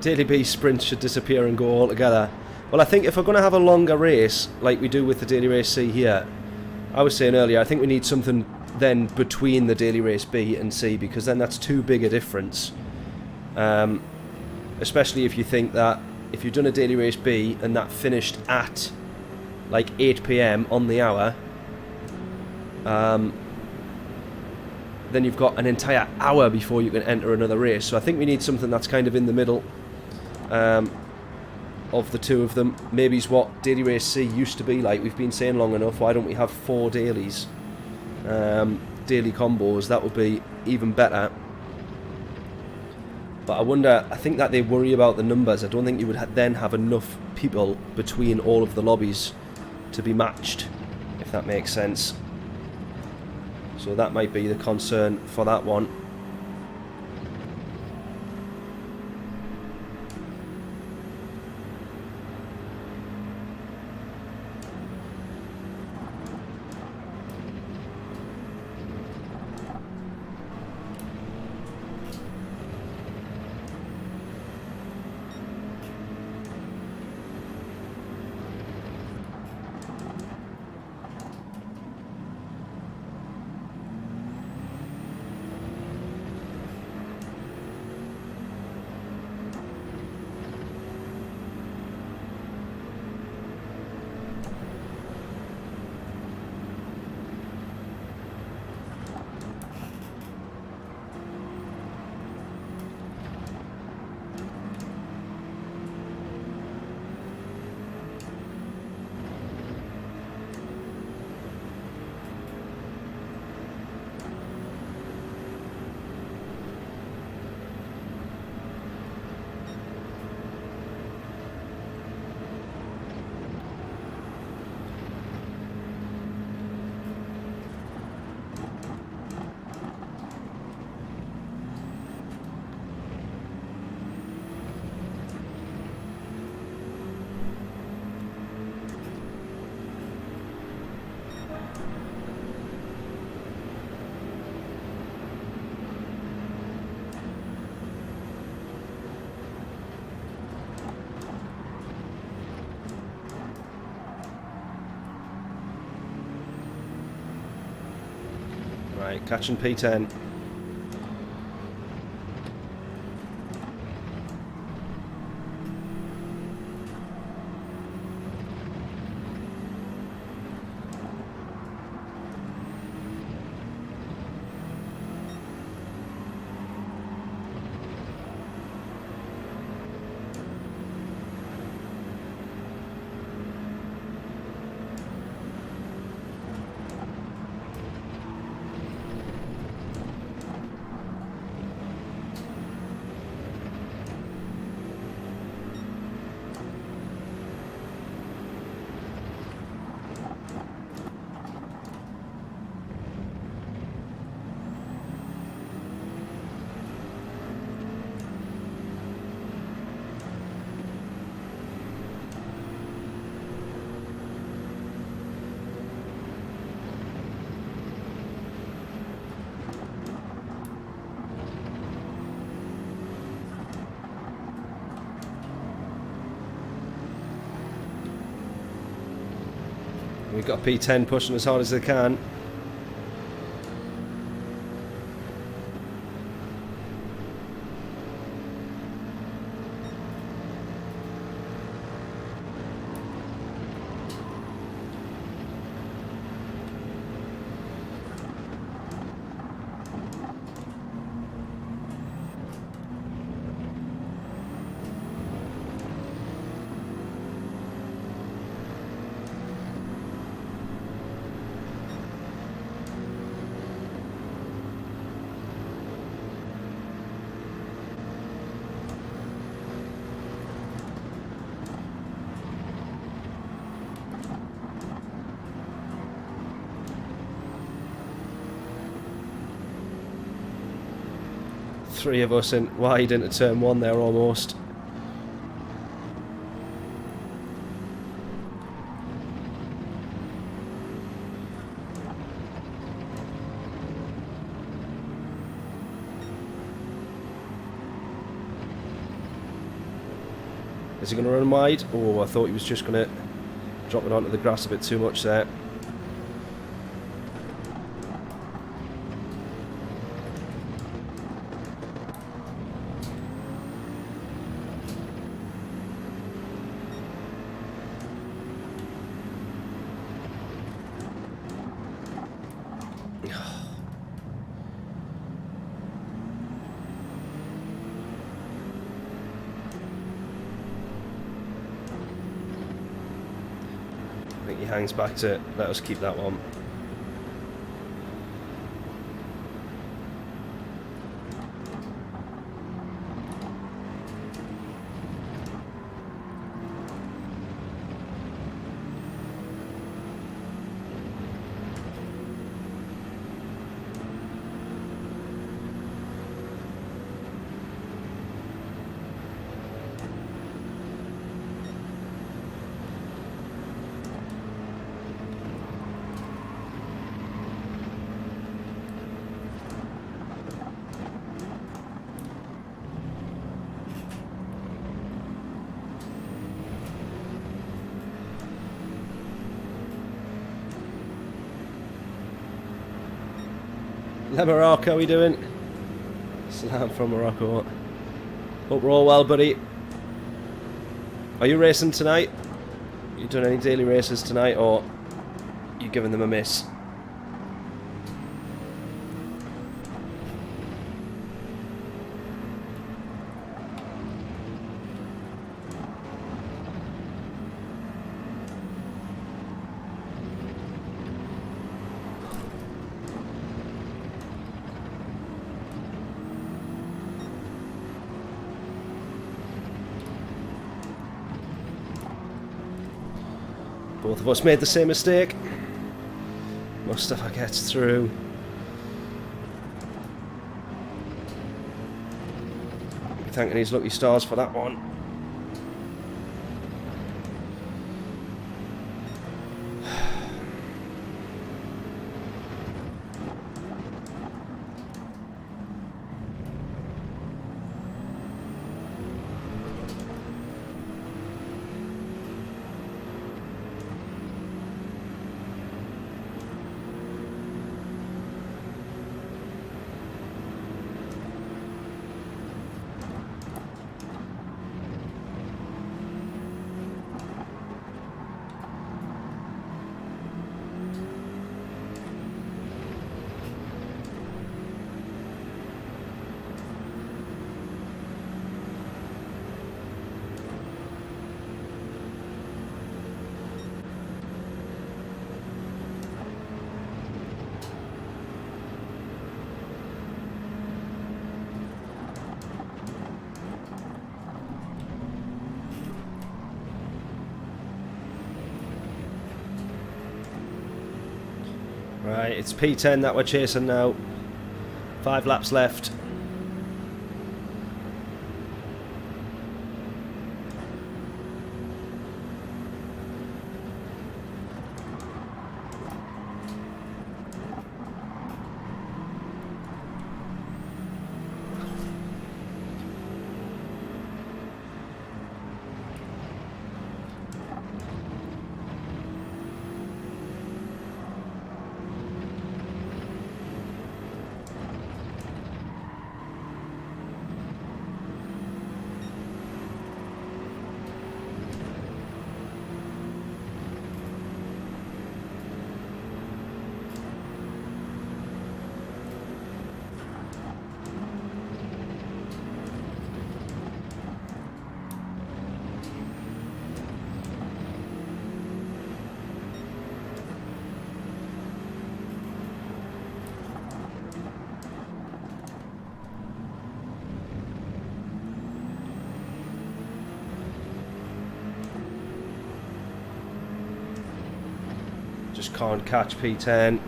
Daily B sprints should disappear and go altogether. Well, I think if we're going to have a longer race, like we do with the Daily Race C here, I was saying earlier, I think we need something then between the Daily Race B and C, because then that's too big a difference. Especially if you think that if you've done a Daily Race B and that finished at like 8 PM on the hour, then you've got an entire hour before you can enter another race. So I think we need something that's kind of in the middle. of the two of them. Maybe it's what Daily Race C used to be like. We've been saying long enough, why don't we have 4 dailies? Daily combos, that would be even better. But I wonder, I think that they worry about the numbers. I don't think you would then have enough people between all of the lobbies to be matched, if that makes sense. So that might be the concern for that one. Right, catching P10. We've got P10 pushing as hard as they can. Three of us in wide into turn one there almost. Is he going to run wide? Oh, I thought he was just going to drop it onto the grass a bit too much there. think he hangs back to let us keep that one. Morocco, how we doing? Salam from Morocco. Hope we're all well, buddy. Are you racing tonight? You doing any daily races tonight, or you giving them a miss? Both of us made the same mistake. Mustafa gets through. Thanking his lucky stars for that one. Right, it's P10 that we're chasing now. 5 laps left. Just can't catch P10.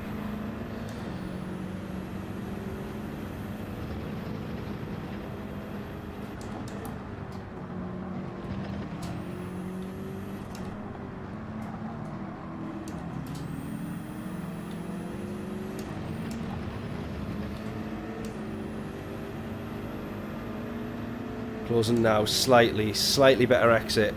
Closing now, slightly better exit.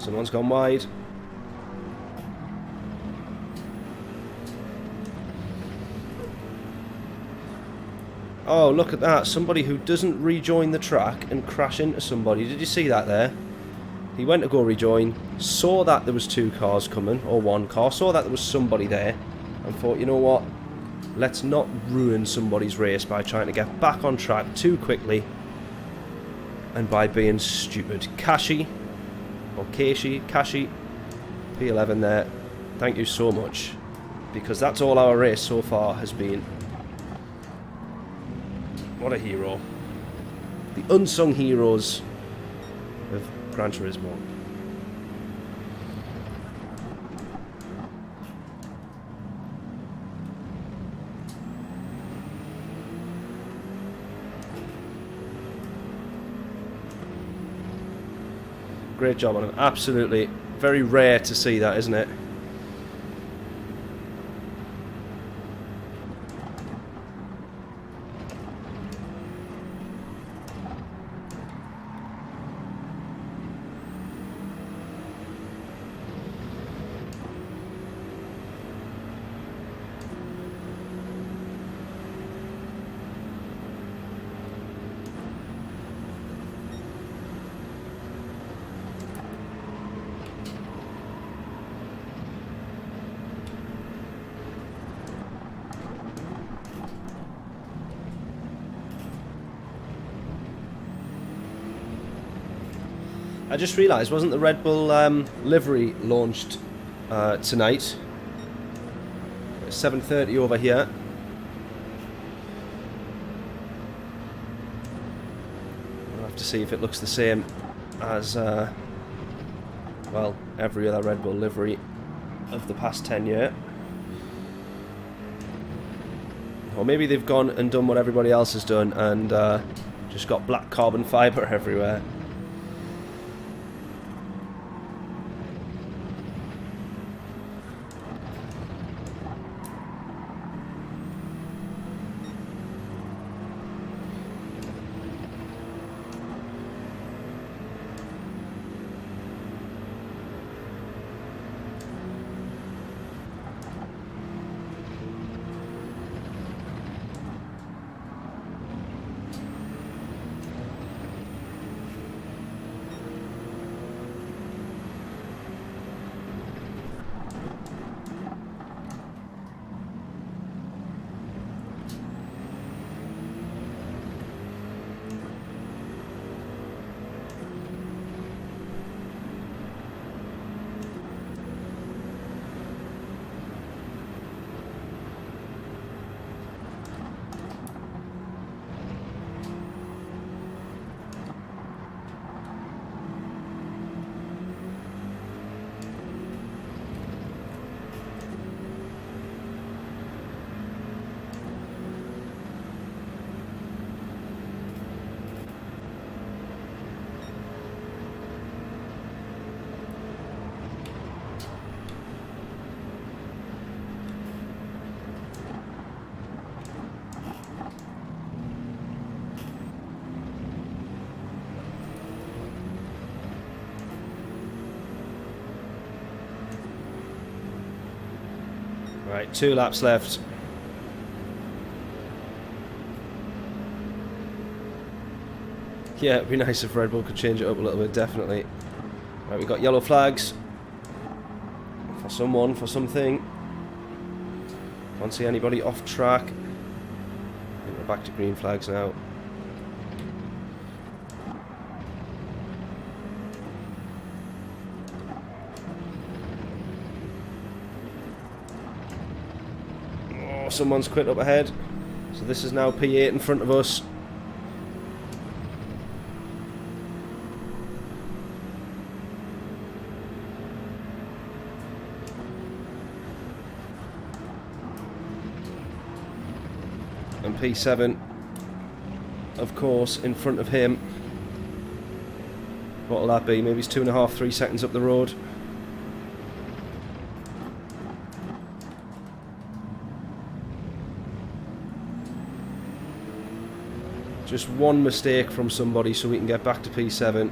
Someone's gone wide. Oh, look at that. Somebody who doesn't rejoin the track and crash into somebody. Did you see that there? He went to go rejoin, saw that there was 2 cars coming, or 1 car, saw that there was somebody there, and thought, you know what? Let's not ruin somebody's race by trying to get back on track too quickly and by being stupid. Kashi, or Kashi, P11 there. Thank you so much, because that's all our race so far has been. What a hero. The unsung heroes of Gran Turismo. Great job on him. Absolutely. Very rare to see that, isn't it? I just realised, wasn't the Red Bull livery launched tonight? It's 7:30 over here. I'll have to see if it looks the same as, well, every other Red Bull livery of the past 10 years. Or maybe they've gone and done what everybody else has done and just got black carbon fibre everywhere. Right, 2 laps left. Yeah, it'd be nice if Red Bull could change it up a little bit, definitely. Right, we've got yellow flags. For someone, for something. Can't see anybody off track. I think we're back to green flags now. Someone's quit up ahead, so this is now P8 in front of us. And P7, of course, in front of him. What'll that be? Maybe it's 2.5, 3 seconds up the road. Just one mistake from somebody so we can get back to P7.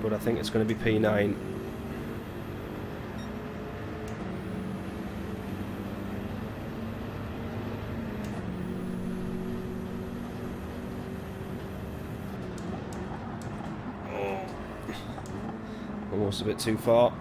but I think it's going to be P9. Almost a bit too far.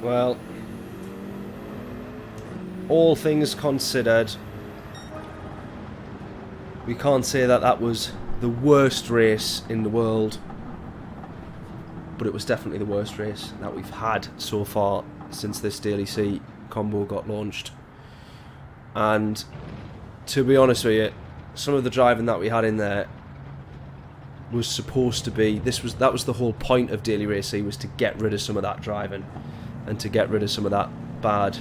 Well, all things considered, we can't say that that was the worst race in the world, but it was definitely the worst race that we've had so far since this Daily C combo got launched. And to be honest with you, some of the driving that we had in there was supposed to be, that was the whole point of Daily Race C, was to get rid of some of that driving and to get rid of some of that bad,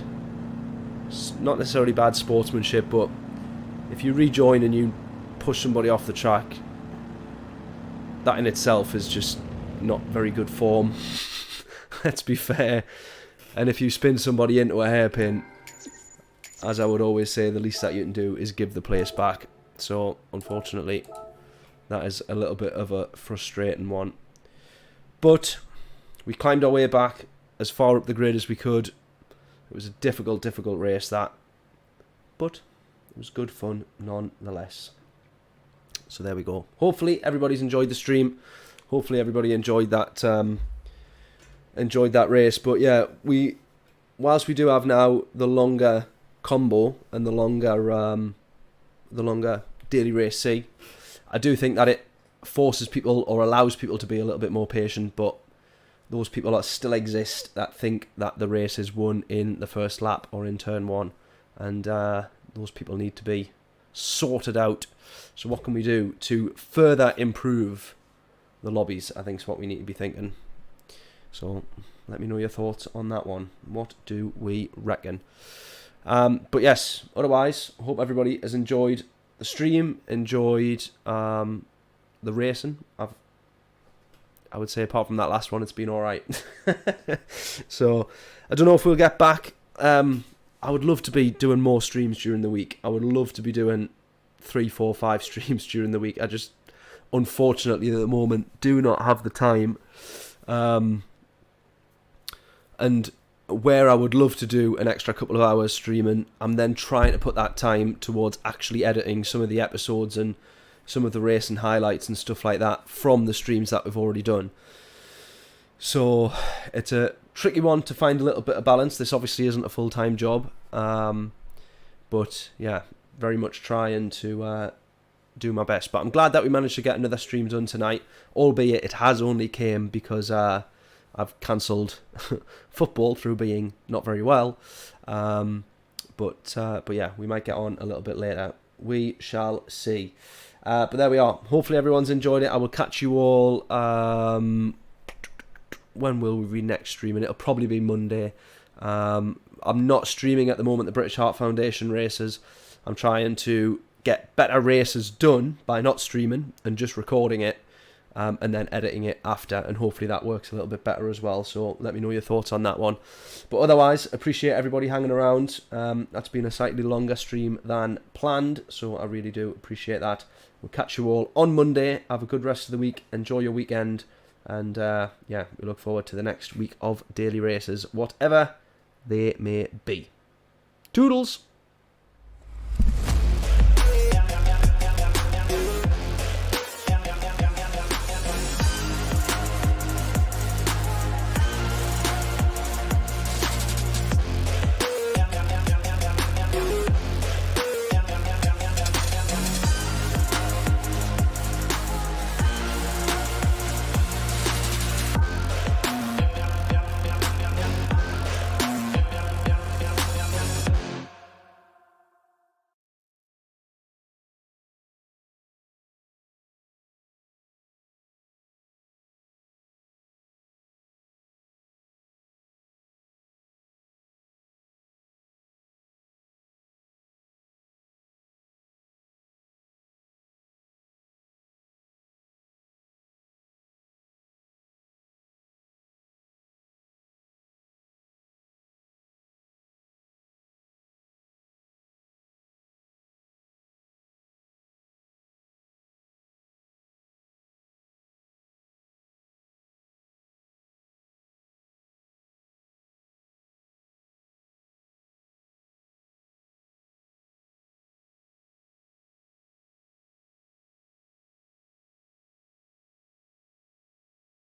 not necessarily bad sportsmanship, but if you rejoin and you push somebody off the track, that in itself is just not very good form. Let's be fair. And if you spin somebody into a hairpin, as I would always say, the least that you can do is give the place back. So unfortunately, that is a little bit of a frustrating one. But we climbed our way back as far up the grid as we could. It was a difficult race, that, but it was good fun nonetheless. So there we go. Hopefully everybody's enjoyed the stream. Hopefully everybody enjoyed that race. But yeah, whilst we do have now the longer combo and the longer Daily Race C, I do think that it forces people or allows people to be a little bit more patient, but those people that still exist that think that the race is won in the first lap or in turn one, and those people need to be sorted out. So what can we do to further improve the lobbies, I think is what we need to be thinking. So let me know your thoughts on that one. What do we reckon? But yes, otherwise, I hope everybody has enjoyed the stream, enjoyed the racing. I would say apart from that last one, it's been alright. So I don't know if we'll get back. I would love to be doing more streams during the week. I would love to be doing 3, 4, 5 streams during the week. I just, unfortunately, at the moment, do not have the time. And where I would love to do an extra couple of hours streaming, I'm then trying to put that time towards actually editing some of the episodes and some of the racing highlights and stuff like that from the streams that we've already done. So it's a tricky one to find a little bit of balance. This obviously isn't a full-time job, but yeah, very much trying to do my best. But I'm glad that we managed to get another stream done tonight, albeit it has only came because I've cancelled football through being not very well. But yeah, we might get on a little bit later. We shall see. But there we are. Hopefully everyone's enjoyed it. I will catch you all. When will we be next streaming? It'll probably be Monday. I'm not streaming at the moment the British Heart Foundation races. I'm trying to get better races done by not streaming and just recording it, and then editing it after, and hopefully that works a little bit better as well. So let me know your thoughts on that one. But otherwise, appreciate everybody hanging around. That's been a slightly longer stream than planned, so I really do appreciate that. We'll catch you all on Monday. Have a good rest of the week. Enjoy your weekend. And yeah, we look forward to the next week of daily races, whatever they may be. Toodles!